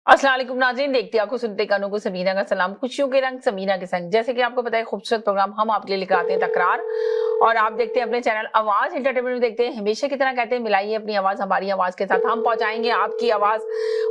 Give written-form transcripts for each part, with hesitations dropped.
अस्सलाम वालेकुम नाज़रीन, देखते आंखों सुनते कानों को समीना का सलाम। खुशियों के रंग समीना के संग। जैसे कि आपको पता है, खूबसूरत प्रोग्राम हम आपके लिए लेकर आते हैं तकरार, और आप देखते हैं अपने चैनल आवाज एंटरटेनमेंट में। देखते हैं हमेशा की तरह, कहते हैं मिलाइए अपनी आवाज हमारी आवाज के साथ। हम पहुंचाएंगे आपकी आवाज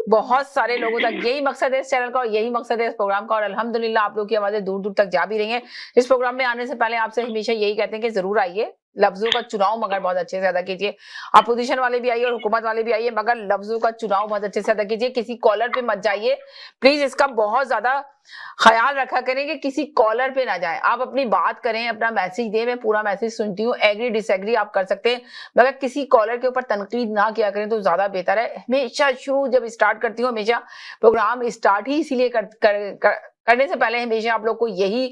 बहुत सारे लोगों तक। यही मकसद है इस चैनल का और यही मकसद है इस प्रोग्राम का, और अल्हम्दुलिल्लाह आप लोग की आवाजें दूर दूर तक जा भी रही हैं। इस प्रोग्राम में आने से पहले आपसे हमेशा यही कहते हैं कि जरूर आइए, लफ्जों का चुनाव मगर बहुत अच्छे से अदा कीजिए। अपोजिशन वाले भी आइए और हुकूमत वाले भी आइए, मगर लफ्जों का चुनाव बहुत अच्छे से अदा कीजिए। किसी कॉलर पे मत जाइए प्लीज, इसका बहुत ज्यादा ख्याल रखा करें कि किसी कॉलर पे ना जाए। आप अपनी बात करें, अपना मैसेज दें, मैं पूरा मैसेज सुनती हूँ, एग्री डिसएग्री आप कर सकते हैं, मगर किसी कॉलर के ऊपर तनकीद ना किया करें तो ज्यादा बेहतर है। हमेशा शुरू जब स्टार्ट करती हूँ, हमेशा प्रोग्राम स्टार्ट ही इसीलिए करने से पहले हमेशा आप लोग को यही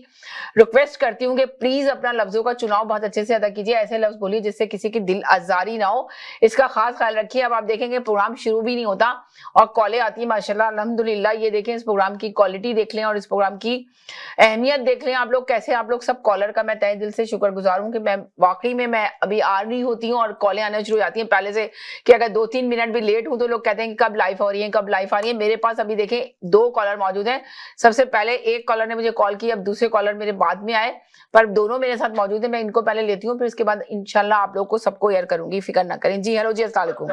रिक्वेस्ट करती हूँ कि प्लीज अपना लफ्जों का चुनाव बहुत अच्छे से अदा कीजिए। ऐसे लफ्ज बोलिए जिससे किसी की दिल आजारी ना हो, इसका खास ख्याल रखिए। अब आप देखेंगे प्रोग्राम शुरू भी नहीं होता और कॉलें आती है माशाल्लाह अल्हम्दुलिल्लाह। ये देखें, इस प्रोग्राम की क्वालिटी देख लें और इस प्रोग्राम की अहमियत देख लें आप लोग। कैसे आप लोग सब कॉलर का मैं तहे दिल से शुक्रगुजार हूँ कि मैं वाकई में मैं अभी आ रही होती हूँ और कॉलें आने शुरू हो जाती हैं पहले से, कि अगर 2-3 मिनट भी लेट हूँ तो लोग कहते हैं कि कब लाइव हो रही है, कब लाइव आ रही है। मेरे पास अभी देखें 2 कॉलर मौजूद हैं। सबसे पहले एक कॉलर ने मुझे कॉल की, अब दूसरे कॉलर मेरे बाद में आए, पर दोनों मेरे साथ मौजूद है। मैं इनको पहले लेती हूँ, फिर इसके बाद इंशाल्लाह आप लोग को सबको एयर करूंगी, फिक्र ना करें। जी हेलो जी, अस्सलाम वालेकुम।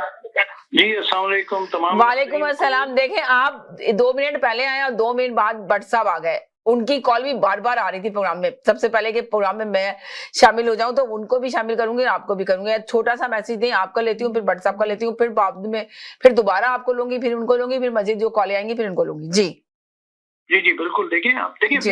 जी अस्सलाम वालेकुम तमाम। वालेकुम अस्सलाम। देखें, आप 2 मिनट पहले आए और 2 मिनट बाद भट्ट साहब आ गए। उनकी कॉल भी बार बार आ रही थी प्रोग्राम में। सबसे पहले के प्रोग्राम में मैं शामिल हो जाऊं तो उनको भी शामिल करूंगी, आपको भी करूंगी। छोटा सा मैसेज दें, आपका लेती हूँ, फिर भट्ट साहब का लेती हूँ, फिर बाद में फिर दोबारा आपको लूंगी, फिर उनको लूंगी, फिर मजीद जो कॉलें आएंगी फिर उनको लूंगी। जी जी बिल्कुल। देखें आप देखिए, फिर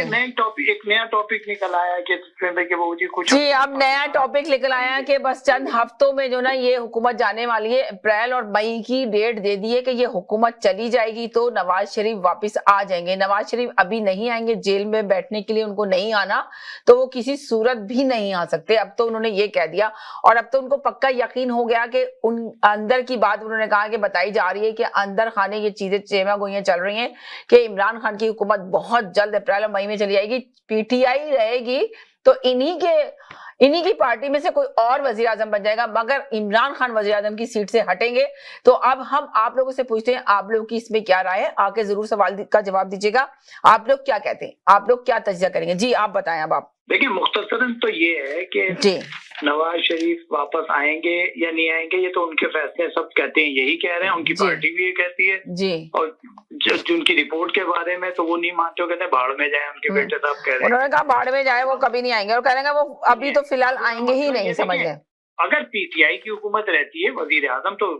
एक नया टॉपिक निकल आया कि वो जी कुछ जी अब नया टॉपिक निकल आया कि बस चंद हफ्तों में जो ना ये हुकूमत जाने वाली है। अप्रैल और मई की डेट दे दी है कि ये हुकूमत चली जाएगी तो नवाज शरीफ वापस आ जाएंगे। नवाज शरीफ अभी नहीं आएंगे, जेल में बैठने के लिए उनको नहीं आना, तो वो किसी सूरत भी नहीं आ सकते। अब तो उन्होंने ये कह दिया और अब तो उनको पक्का यकीन हो गया कि उन अंदर की बात उन्होंने कहा कि बताई जा रही है कि अंदर खाने ये चीजें चेमा गोइयां चल रही हैं कि इमरान खान की हुकूमत बहुत जल्द अप्रैल और मई में चली जाएगी, पीटीआई रहेगी, तो इन्हीं की पार्टी में से कोई और वजीर आजम बन जाएगा, मगर इमरान खान वजीर आजम की सीट से हटेंगे। तो अब हम आप लोगों से पूछते हैं, आप लोग की इसमें क्या राय है? आके जरूर सवाल का जवाब दीजिएगा। आप लोग क्या कहते हैं, आप लोग क्या तज्जिया करेंगे? जी आप बताएं। अब आप देखिए, मुख्तसरन तो ये है कि जी नवाज शरीफ वापस आएंगे या नहीं आएंगे ये तो उनके फैसले, सब कहते हैं यही कह रहे हैं, उनकी पार्टी भी ये कहती है जी। और जो उनकी रिपोर्ट के बारे में तो वो नहीं मानते, कहते हैं भाड़ में जाए। उनके बेटे साहब कह रहे हैं, उन्होंने कहा भाड़ में जाए, वो कभी नहीं आएंगे, और कहेंगे वो अभी तो फिलहाल आएंगे ही नहीं, समझ लें। अगर पीटीआई की हुकूमत रहती है, वजीर आजम तो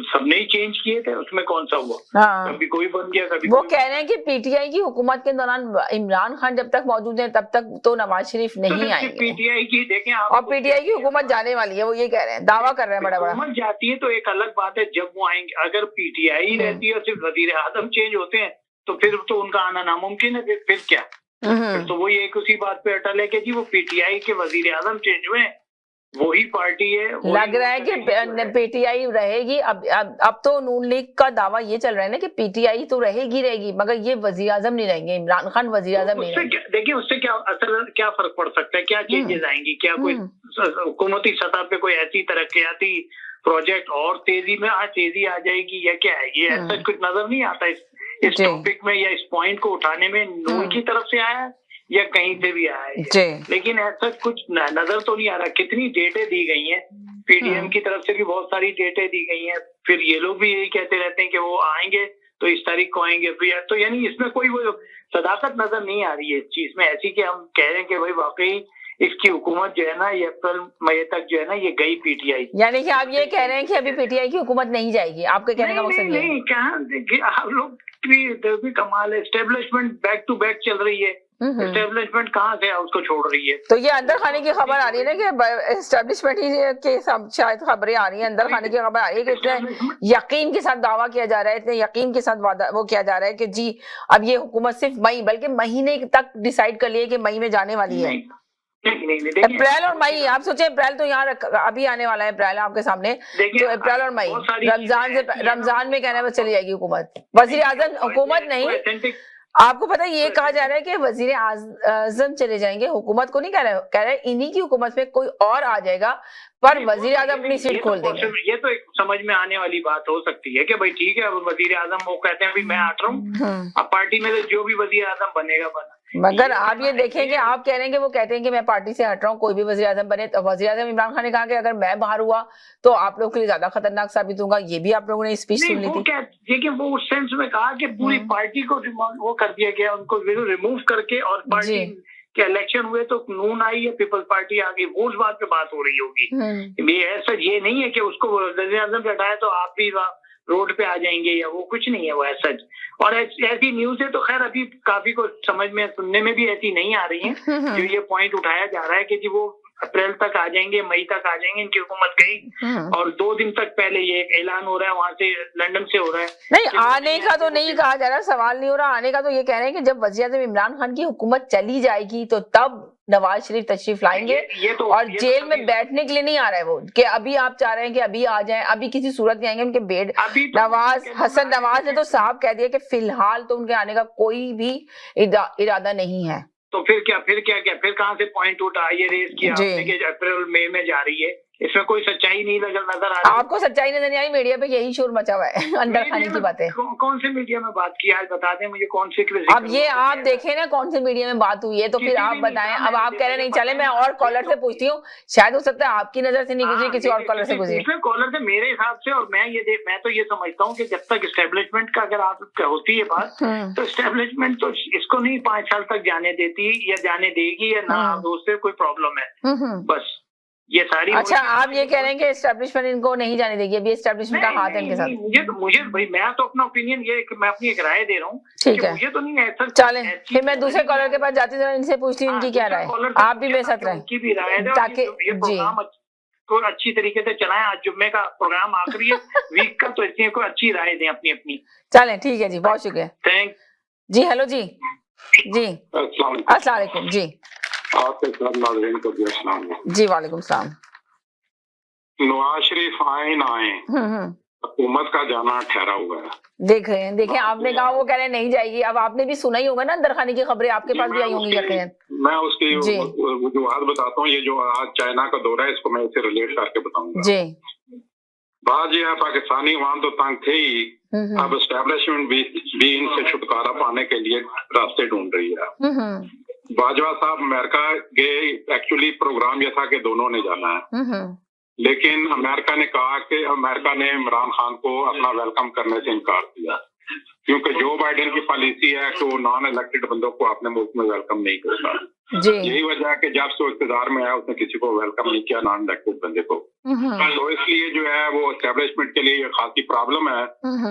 सबने ही चेंज किए थे, उसमें कौन सा हुआ? हाँ। कभी कोई बन गया, कभी वो कह रहे हैं कि पीटीआई की हुकूमत के दौरान इमरान खान जब तक मौजूद है तब तक तो नवाज शरीफ नहीं आएंगे। पीटीआई की देखें आप, और पीटीआई की हुकूमत जाने वाली है, वो ये कह रहे हैं, दावा कर रहे हैं बड़ा बड़ा। हुकूमत जाती है तो एक अलग बात है, जब वो आएंगे। अगर पीटीआई रहती है और सिर्फ वजीर आजम चेंज होते हैं तो फिर तो उनका आना नामुमकिन है। फिर क्या? फिर तो वही एक उसी बात पे अटल है कि जी वो पीटीआई के वजीर आजम चेंज हुए, वही पार्टी है। लग रहा है कि पीटीआई रहेगी। अब तो नून लीग का दावा ये चल रहा है ना कि पीटीआई तो रहेगी, मगर ये वजीर आजम नहीं रहेंगे, इमरान खान वजीर आजम नहीं रहेंगे। देखिए उससे क्या फर्क पड़ सकता है, क्या चेंजेस आएंगी? क्या कोई हुकूमती सतह पे कोई ऐसी तरक्याती प्रोजेक्ट और तेजी आ जाएगी या क्या है? ये ऐसा कुछ नजर नहीं आता इस टॉपिक में या इस पॉइंट को उठाने में। नून की तरफ से आया या कहीं से भी आया है, लेकिन ऐसा कुछ नजर तो नहीं आ रहा। कितनी डेटें दी गई हैं, पीडीएम की तरफ से भी बहुत सारी डेटें दी गई हैं, फिर ये लोग भी यही कहते रहते हैं कि वो आएंगे तो इस तारीख को आएंगे, फिर तो यानी इसमें कोई वो सदाकत नजर नहीं आ रही है इस चीज में, ऐसी कि हम कह रहे हैं कि भाई वाकई इसकी हुकूमत जो है ना ये अप्रैल मई तक जो है ना ये गई पीटीआई। यानी कि आप ये कह रहे हैं कि अभी पीटीआई की हुकूमत नहीं जाएगी, आपके कहने का मकसद नहीं, कहाँ आप लोग भी कमाल है। एस्टेब्लिशमेंट बैक टू बैक चल रही है, एस्टेब्लिशमेंट कहाँ से उसको छोड़ रही है? तो ये अंदर खाने की खबर आ रही है ना कि एस्टेब्लिशमेंट ही के शायद खबरें आ रही हैं, अंदर खाने की खबर आ रही है कि इतने यकीन के साथ दावा किया जा रहा है, इतने यकीन के साथ वो किया जा रहा है कि जी अब ये हुकूमत सिर्फ मई बल्कि महीने तक डिसाइड कर लिए कि मई में जाने वाली है। नहीं, अप्रैल और मई, आप सोचे अप्रैल तो यहाँ अभी आने वाला है, अप्रैल आपके सामने, तो अप्रैल और मई रमजान में कहना है बस चली जाएगी हुकूमत। वजीर आजम हुकूमत नहीं, आपको पता है ये कहा जा रहा है कि वजीर आजम चले जाएंगे, हुकूमत को नहीं कह रहे इन्हीं की हुकूमत में कोई और आ जाएगा, पर वजीर आजम अपनी सीट खोल देंगे। ये तो एक समझ में आने वाली बात हो सकती है कि भाई ठीक है, अब वजीर आजम वो कहते हैं अभी मैं हट रहा हूँ, अब पार्टी में से जो भी वजीर आजम बनेगा बना। मगर आप ये देखेंगे, आप कह रहे हैं कि वो कहते हैं कि मैं पार्टी से हट रहा हूँ, कोई भी वजीर आजम बने, तो वजीर आजम इमरान खान ने कहा कि अगर मैं बाहर हुआ तो आप लोगों के लिए ज्यादा खतरनाक साबित होगा। ये भी आप लोगों ने स्पीच सुन ली थी। लेकिन वो उस सेंस में कहा कि पूरी पार्टी को वो कर दिया गया, उनको रिमूव करके, और पार्टी के इलेक्शन हुए तो नून आई है, पीपल्स पार्टी आ गई, वो उस बात पे बात हो रही होगी। ऐसा ये नहीं है कि उसको वजीर आजम हटाया तो आप भी रोड पे आ जाएंगे, या वो कुछ नहीं है वो ऐसा। और ऐसी न्यूज है तो खैर अभी काफी को समझ में सुनने में भी ऐसी नहीं आ रही है। जो ये पॉइंट उठाया जा रहा है कि जी वो अप्रैल तक आ जाएंगे, मई तक आ जाएंगे, इनकी हुकूमत गई, और 2 दिन तक पहले ये ऐलान हो रहा है, वहां से लंदन से हो रहा है। नहीं आने का तो नहीं कहा जा रहा, सवाल नहीं हो रहा आने का, तो ये कह रहे हैं कि जब वज़ीर आज़म इमरान खान की हुकूमत चली जाएगी तो तब नवाज शरीफ तशरीफ लाएंगे। और जेल में बैठने के लिए नहीं आ रहा है वो, कि अभी आप चाह रहे हैं कि अभी आ जाएं, अभी किसी सूरत में आएंगे उनके बेड। नवाज हसन नवाज ने तो साफ कह दिया कि फिलहाल तो उनके आने का कोई भी इरादा नहीं है। तो फिर कहाँ से पॉइंट उठा ये रेस किया आपने कि अप्रैल मई में जा रही है? इसमें कोई सच्चाई नहीं नजर आ रही। आपको सच्चाई नजर नहीं आई? मीडिया पे यही शोर मचा हुआ है अंदर खाने की बातें। कौन से मीडिया में बात की आज बता दें मुझे, कौन से? अब ये आप देखें ना कौन से मीडिया में बात हुई है, तो फिर आप बताएं। अब आप कह रहे नहीं, चले मैं और कॉलर से पूछती हूँ, शायद हो सकता है आपकी नजर से नहीं गुजरी, किसी और कॉलर से गुजरी। कॉलर से मेरे हिसाब से, और मैं तो ये समझता हूँ कि जब तक एस्टेब्लिशमेंट का अगर आप होती है बात, तो एस्टेब्लिशमेंट तो इसको नहीं 5 साल तक जाने देती या जाने देगी, या ना उससे कोई प्रॉब्लम है, बस ये सारी। अच्छा, आप ये कह रहे हैं कि एस्टेब्लिशमेंट इनको नहीं जाने देगी, अभी एस्टेब्लिशमेंट का हाथ है इनके साथ। मुझे भाई, मैं तो अपना ओपिनियन ये, मैं अपनी एक राय दे रहा हूँ, ठीक है, मुझे तो नहीं ऐसा। चले फिर मैं दूसरे कॉलर के पास जाती हूँ, इनसे पूछती हूँ इनकी क्या राय, आप भी मेरे साथ रहें, उनकी भी राय है, ताकि जी को अच्छी तरीके से चलाएं। आज जुम्मे का प्रोग्राम आखिरी है वीक का, तो इसलिए कोई अच्छी राय दें अपनी अपनी। चलें ठीक है जी, बहुत शुक्रिया। थैंक जी। हेलो जी। जी अस्सलाम वालेकुम। जी आपके साथ नाज़रीन को भी अस्सलाम। जी वालेकुम सलाम। नवाज शरीफ आए ना आए, हुकूमत का जाना ठहरा हुआ है। देख रहे हैं, देखें आपने कहा वो कह रहे नहीं जाएगी, अब आपने भी सुना ही होगा ना अंदर खाने की खबरें, आपके पास भी आई होंगी यकीनन। मैं उसकी वजूहात बताता हूँ। ये जो आज चाइना का दौरा है, इसको मैं इसे रिलेट करके बताऊंगा। जी बात ये है, पाकिस्तानी अवाम तो तंग थे ही, अब एस्टेब्लिशमेंट भी इनसे छुटकारा पाने के लिए रास्ते ढूंढ रही है। बाजवा साहब अमेरिका गए, एक्चुअली प्रोग्राम ये था कि दोनों ने जाना है, लेकिन अमेरिका ने कहा कि अमेरिका ने इमरान खान को अपना वेलकम करने से इनकार किया, क्योंकि जो बाइडेन की पॉलिसी है कि वो नॉन इलेक्टेड बंदों को अपने मुल्क में वेलकम नहीं करता। यही वजह है कि जब से इक़्तिदार में आया उसने किसी को वेलकम नहीं किया, नॉन इलेक्टेड बंदे को। तो इसलिए जो है वो एस्टेब्लिशमेंट के लिए खासी प्रॉब्लम है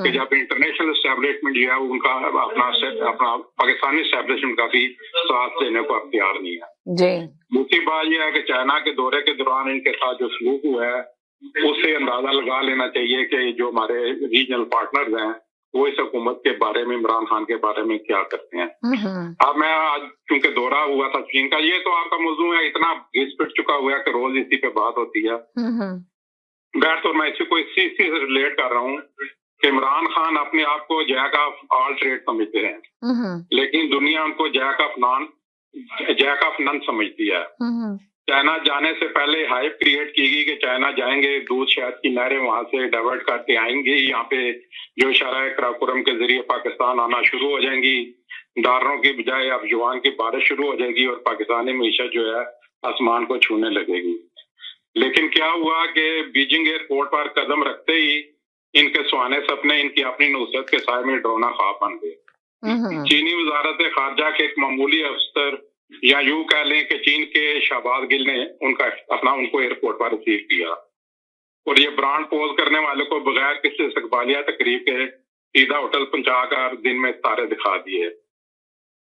कि जब इंटरनेशनल एस्टेब्लिशमेंट जो है उनका अपना पाकिस्तानी एस्टेब्लिशमेंट का भी साथ देने को अख्तियार नहीं है। दूसरी बात यह है कि चाइना के दौरे के दौरान इनके साथ जो सलूक हुआ है, उससे अंदाजा लगा लेना चाहिए कि जो हमारे रीजनल पार्टनर्स हैं वो इस हुकूमत के बारे में, इमरान खान के बारे में क्या करते हैं। अब मैं आज क्योंकि दौरा हुआ था चीन का, ये तो आपका मौजूद है, इतना घिस पिट चुका हुआ है कि रोज इसी पे बात होती है। तो मैं इसी को इसी से रिलेट कर रहा हूँ कि इमरान खान अपने आप को जैक ऑफ ऑल ट्रेड समझते हैं, लेकिन दुनिया उनको जैक ऑफ नन समझती है। चाइना जाने से पहले हाइप क्रिएट की गई कि चाइना जाएंगे, दूध शहद की नहरें वहां से डाइवर्ट करके आएंगी, यहाँ पे जो शराय कराकोरम के जरिए पाकिस्तान आना शुरू हो जाएंगी, डॉलरों की बजाय अब युआन की बारिश शुरू हो जाएगी और पाकिस्तानी मीशत जो है आसमान को छूने लगेगी। लेकिन क्या हुआ कि बीजिंग एयरपोर्ट पर कदम रखते ही इनके सुहाने सपने इनकी अपनी नुसरत के साय में ड्रोना ख्वाब बन गए। चीनी वजारत खारजा के एक मामूली अफसर, या यूं कह लें कि चीन के शहबाज गिल ने उनको एयरपोर्ट पर रिसीव किया, और ये ब्रांड पोज करने वाले को बगैर किसी इस्तकबालिया तकरीब के सीधा होटल पहुंचाकर दिन में तारे दिखा दिए।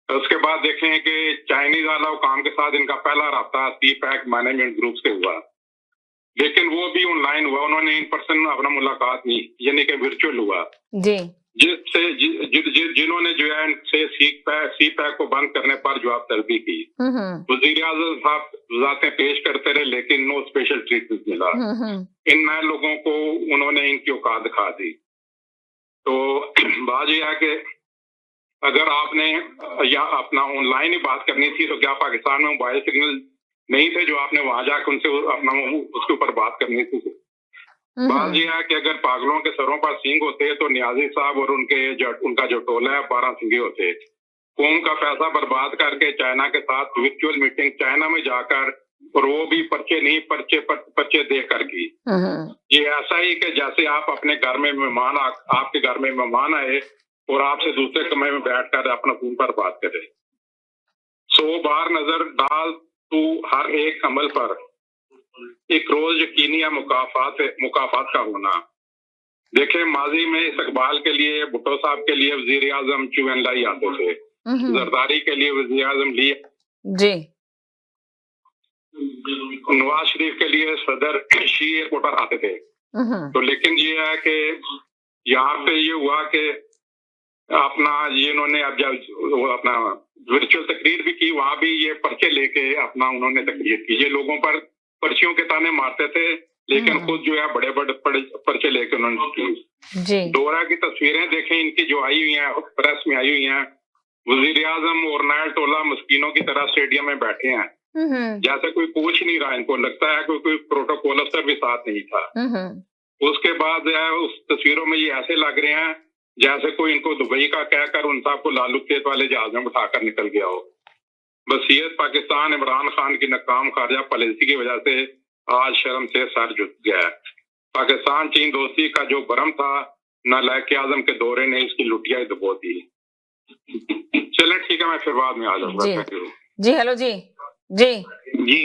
उसके बाद देखें कि चाइनीज आला हुकाम के साथ इनका पहला रब्ता सी पैक मैनेजमेंट ग्रुप से हुआ, लेकिन वो भी ऑनलाइन हुआ, उन्होंने इन पर्सन अपना मुलाकात नहीं, यानी कि वर्चुअल हुआ जी, जिससे जिन्होंने जो है सी पैक को बंद करने पर जवाब तलबी की। वज़ीर आज़म साहब वज़ाहतें पेश करते रहे, लेकिन नो स्पेशल ट्रीटमेंट मिला। इन नए लोगों को उन्होंने इनकी औकात दिखा दी। तो बात यह है कि अगर आपने या अपना ऑनलाइन ही बात करनी थी तो क्या पाकिस्तान में मोबाइल सिग्नल नहीं थे जो आपने वहां जाकर उनसे अपना उसके ऊपर बात करनी थी? बात यह है कि अगर पागलों के सरों पर सींग होते तो नियाजी साहब और उनका जो टोला है 12 सिंगे होते। कौम का पैसा बर्बाद करके चाइना के साथ वर्चुअल मीटिंग चाइना में जाकर, और वो भी पर्चे नहीं पर्चे दे कर की। ये ऐसा ही कि जैसे आप अपने घर में मेहमान आपके घर में मेहमान आए और आपसे दूसरे कमरे में बैठकर अपना फोन पर बात करें। 100 बार नजर डाल तू हर एक अमल पर, एक रोज यकीनी या मुकाफात का होना। देखे माजी में इस्तकबाल के लिए भुट्टो साहब के लिए वजीर आजम चुएन लाई आते थे, जरदारी के लिए वजीर आजम ली जी, नवाज शरीफ के लिए सदर शी एयरपोर्ट पर आते थे। तो लेकिन ये है कि यहाँ पे ये हुआ कि अपना ये इन्होंने अब जब अपना वर्चुअल तकरीर भी की, वहां भी ये पर्चे लेके अपना उन्होंने तकरीर की। ये लोगों पर पर्चियों के ताने मारते थे, लेकिन खुद जो है बड़े बड़े पर्चे लेके उन्होंने की। डोरा की तस्वीरें देखें इनकी जो आई हुई हैं, प्रेस में आई हुई हैं। वजीर आजम और नायर टोला मस्कीनों की तरह स्टेडियम में बैठे हैं, जैसे कोई पूछ नहीं रहा। इनको लगता है कोई प्रोटोकॉल अफसर भी साथ नहीं था। उसके बाद जो है उस तस्वीरों में ये ऐसे लग रहे हैं जैसे कोई इनको दुबई का कहकर उन साहब को लालू खेत वाले जहाज में उठाकर निकल गया हो। बसीयत पाकिस्तान इमरान खान की नाकाम खारजा पॉलिसी की वजह से आज शर्म से सर झुक गया है। पाकिस्तान चीन दोस्ती का जो भरम था, नालायक आजम के दौरे ने इसकी लुटिया दबो दी। चले ठीक है, मैं फिर बाद में आ जाऊंगा। जी हेलो जी जी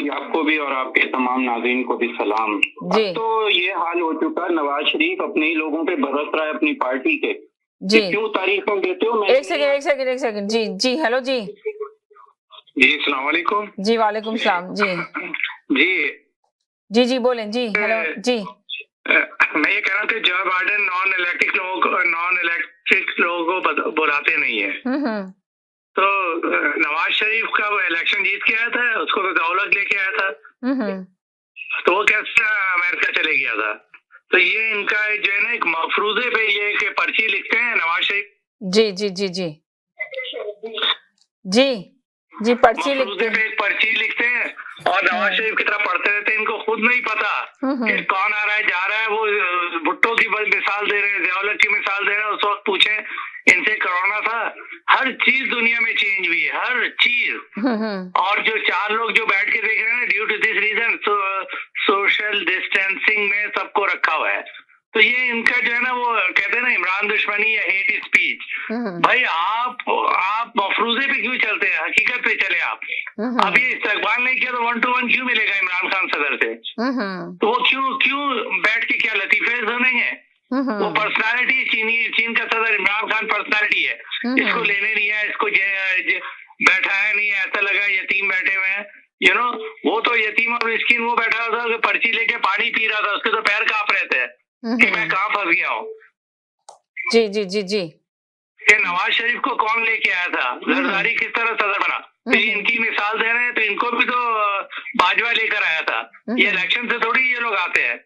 आपको भी और आपके तमाम नाज़रीन को भी सलाम। जी। अब तो ये हाल हो चुका, नवाज शरीफ अपने ही लोगों पे बरस रहा है अपनी पार्टी के। जी क्यों तारीफों देते हो? एक सेकंड जी हेलो जी अस्सलाम वालेकुम। जी वालेकुम सलाम जी बोलें जी हेलो जी। मैं ये कह रहा था जो बाइडेन नॉन इलेक्ट्रिक लोगों को बुलाते नहीं है। तो नवाज शरीफ का वो इलेक्शन जीत के आया था, उसको तो दौलत लेके आया था, तो वो कैसे अमेरिका चले गया था। तो ये इनका जो है ना एक मफरूजे पे ये कि पर्ची लिखते हैं नवाज शरीफ। जी पर्ची लिखते हैं, एक पर्ची लिखते हैं और नवाज शरीफ की तरह पढ़ते रहते हैं। इनको खुद नहीं पता कि कौन आ रहा है जा रहा है। वो भुट्टो की मिसाल दे रहे हैं, दौलत की मिसाल दे रहे हैं। उस वक्त पूछे इनसे कोरोना था, हर चीज दुनिया में चेंज हुई है, हर चीज। और जो 4 लोग जो बैठ के देख रहे हैं, due to this reason social distancing में सबको रखा हुआ है। तो ये इनका जो है ना वो कहते हैं ना इमरान दुश्मनी या हेट स्पीच। भाई आप मफरूजे पे क्यों चलते हैं? हकीकत पे चले आप। अब ये इस्तकबाल नहीं किया तो 1 to 1 क्यों मिलेगा इमरान खान सदर से? तो वो क्यों बैठ के क्या लतीफे सुनेंगे? वो पर्सनालिटी चीन का सदर इमरान खान पर्सनालिटी है। इसको लेने नहीं है, इसको बैठा है नहीं, ऐसा लगा यतीम बैठे हुए हैं। वो तो यतीम और मिस्किन वो बैठा हुआ था, पर्ची लेके पानी पी रहा था, उसके तो पैर कांप रहे थे कि मैं कहाँ फंस गया हूँ। जी कि नवाज शरीफ को कौन लेके आया था, जरदारी किस तरह सदर बना। तो इनकी मिसाल दे रहे हैं, तो इनको भी तो बाजवा लेकर आया था। ये इलेक्शन से थोड़ी ये लोग आते हैं।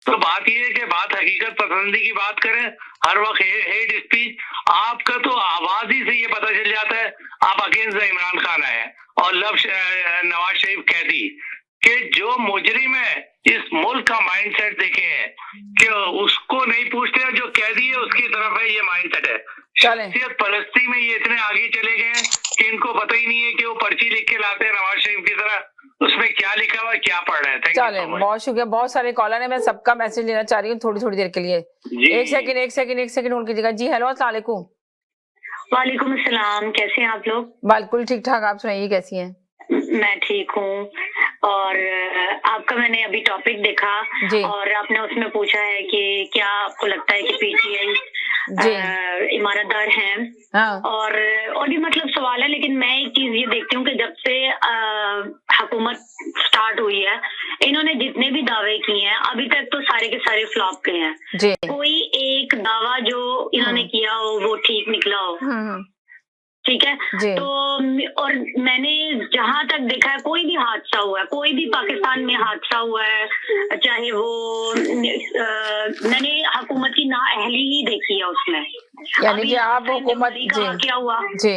तो बात ये है कि बात हकीकत पसंदी की बात करें, हर वक्त हेट स्पीच। आपका तो आवाज ही से ये पता चल जाता है आप अगेंस्ट इमरान खान आए और नवाज शरीफ कहती कि जो मुजरिम है इस मुल्क का माइंडसेट देखे हैं कि उसको नहीं पूछते, जो कैदी है उसकी तरफ है, ये माइंडसेट है। शख्सियत परस्ती में ये इतने आगे चले गए हैं कि इनको पता ही नहीं है कि वो पर्ची लिख के लाते हैं नवाज शरीफ की तरह, उसमें क्या लिखा हुआ क्या पढ़ रहे हैं। चले बहुत शुक्रिया, बहुत सारे कॉलर है, मैं सबका मैसेज लेना चाह रही हूँ थोड़ी देर के लिए। एक सेकंड होल्ड कीजिएगा। जी हेलो अस्सलाम वालेकुम। वालेकुम अस्सलाम, कैसे हैं आप लोग? बिल्कुल ठीक ठाक, आप सुनाइए कैसी हैं? मैं ठीक हूँ। और आपका मैंने अभी टॉपिक देखा और आपने उसमें पूछा है कि क्या आपको लगता है कि पीटीआई इमारतदार हैं। हाँ। और ये मतलब सवाल है, लेकिन मैं एक चीज ये देखती हूँ कि जब से हुकूमत स्टार्ट हुई है, इन्होंने जितने भी दावे किए हैं अभी तक तो सारे के सारे फ्लॉप गए हैं। कोई एक दावा जो इन्होंने किया हो वो ठीक निकला हो, ठीक है। तो और मैंने जहां तक देखा है, कोई भी हादसा हुआ है, कोई भी पाकिस्तान में हादसा हुआ है, चाहे वो मैंने हुकूमत की नाअहली ही देखी है उसमें, यानी कि आप हुकूमत क्या हुआ जी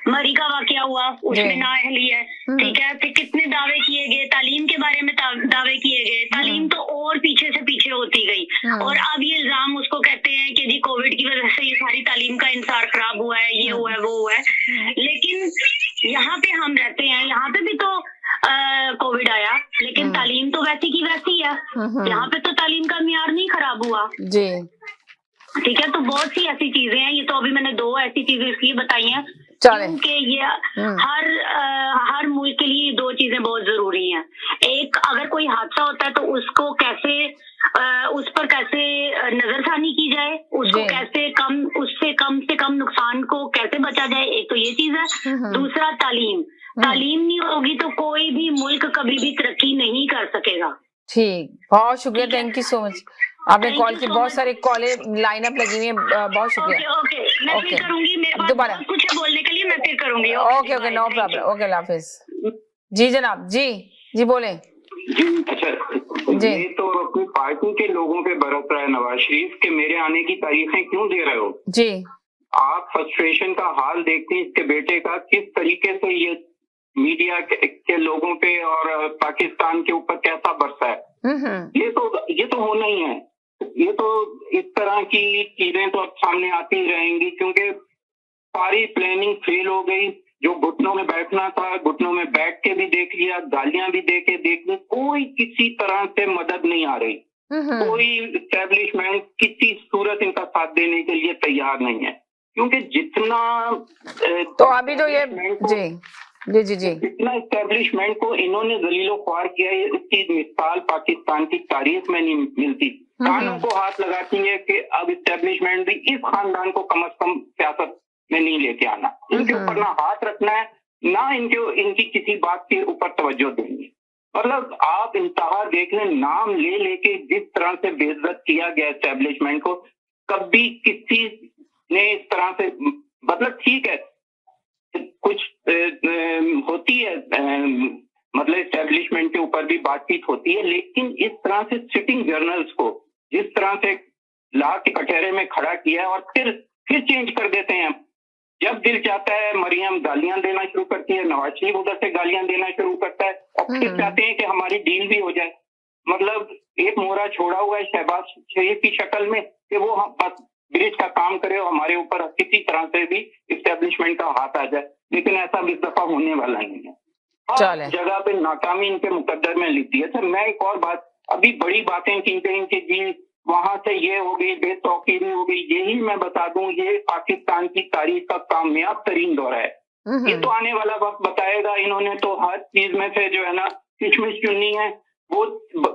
मरी का वाकया हुआ, उसमें नाअहली है, ठीक है। फिर कितने दावे किए गए, तालीम के बारे में दावे किए गए, तालीम तो और पीछे से पीछे होती गई, और अब ये इल्जाम उसको कहते हैं कि जी कोविड की वजह से ये सारी तालीम का इंसार खराब हुआ है, ये हुआ है, वो हुआ है। लेकिन यहाँ पे हम रहते हैं, यहाँ पे भी तो कोविड आया, लेकिन तालीम तो वैसी की वैसी है। यहाँ पे तो तालीम का मियार नहीं खराब हुआ जी, ठीक है। तो बहुत सी ऐसी चीजें हैं, ये तो अभी मैंने 2 ऐसी चीजें इसलिए बताई हैं क्योंकि ये हर मुल्क के लिए 2 चीजें बहुत जरूरी हैं। एक, अगर कोई हादसा होता है तो उसको कैसे उस पर कैसे नजरसानी की जाए, उसको कैसे उससे कम से कम नुकसान को कैसे बचा जाए, एक तो ये चीज है। दूसरा, तालीम नहीं होगी तो कोई भी मुल्क कभी भी तरक्की नहीं कर सकेगा। ठीक, बहुत शुक्रिया, थैंक यू सो मच। आपने कॉल की, बहुत सारे कॉलें लाइनअप लगी हुई है, बहुत शुक्रिया। ओके, मैं फिर करूंगी, मेरे पास दोबारा कुछ है बोलने के लिए, मैं फिर करूंगी। ओके, नो प्रॉब्लम, ओके, अल्लाह हाफिज। जी जनाब, जी बोले जी। अच्छा, ये तो अपनी पार्टी के लोगों पे बरस रहा है नवाज शरीफ के, मेरे आने की तारीखें क्यों दे रहे हो जी। आप फ्रस्ट्रेशन का हाल देखते हैं इसके बेटे का, किस तरीके से ये मीडिया के लोगों पे और पाकिस्तान के ऊपर कैसा बरसा है। ये तो होना ही है। ये तो इस तरह की चीजें तो अब सामने आती ही रहेंगी, क्योंकि सारी प्लानिंग फेल हो गई। जो घुटनों में बैठना था, घुटनों में बैठ के भी देख लिया, गालियां भी देख ली, कोई किसी तरह से मदद नहीं आ रही। कोई इस्टेब्लिशमेंट किसी सूरत इनका साथ देने के लिए तैयार नहीं है, क्योंकि जितना तो अभी तो ये जी जितना इस्टेब्लिशमेंट को इन्होंने जलीलो ख्वार किया है, इसकी मिसाल पाकिस्तान की तारीख में नहीं मिलती। कानों को हाथ लगाती है कि अब इस्टेब्लिशमेंट भी इस खानदान को कम से कम सियासत में नहीं लेके आना, इनके ऊपर ना हाथ रखना है, ना इनकी किसी बात के ऊपर तवज्जो देंगे। मतलब आप इंतहा देख लें, नाम ले लेके जिस तरह से बेइज्जत किया गया एस्टेब्लिशमेंट को, कभी किसी ने इस तरह से, मतलब ठीक है कुछ होती है, मतलब एस्टेब्लिशमेंट के ऊपर भी बातचीत होती है, लेकिन इस तरह से सिटिंग जर्नल्स को जिस तरह से ला के कटहरे में खड़ा किया है और फिर चेंज कर देते हैं। जब दिल चाहता है मरियम गालियां देना शुरू करती है, नवाज शरीफ उधर से गालियां देना शुरू करता है, और फिर चाहते हैं कि हमारी डील भी हो जाए। मतलब एक मोहरा छोड़ा हुआ है शहबाज शरीफ की शक्ल में कि वो हम बस ब्रिज का काम करे और हमारे ऊपर किसी तरह से भी इस्टेब्लिशमेंट का हाथ आ जाए, लेकिन ऐसा भी दफा होने वाला नहीं है। हर जगह पे नाकामी इनके मुकद्दर में लिखती है। सर, मैं एक और बात, अभी बड़ी बातें की गई कि जी वहां से ये हो गई, बेतौकीदी हो गई, यही मैं बता दूं, ये पाकिस्तान की तारीख का कामयाब तरीन दौरा है। ये तो आने वाला वक्त बताएगा। इन्होंने तो हर चीज में से जो है ना किशमिश चुननी है, वो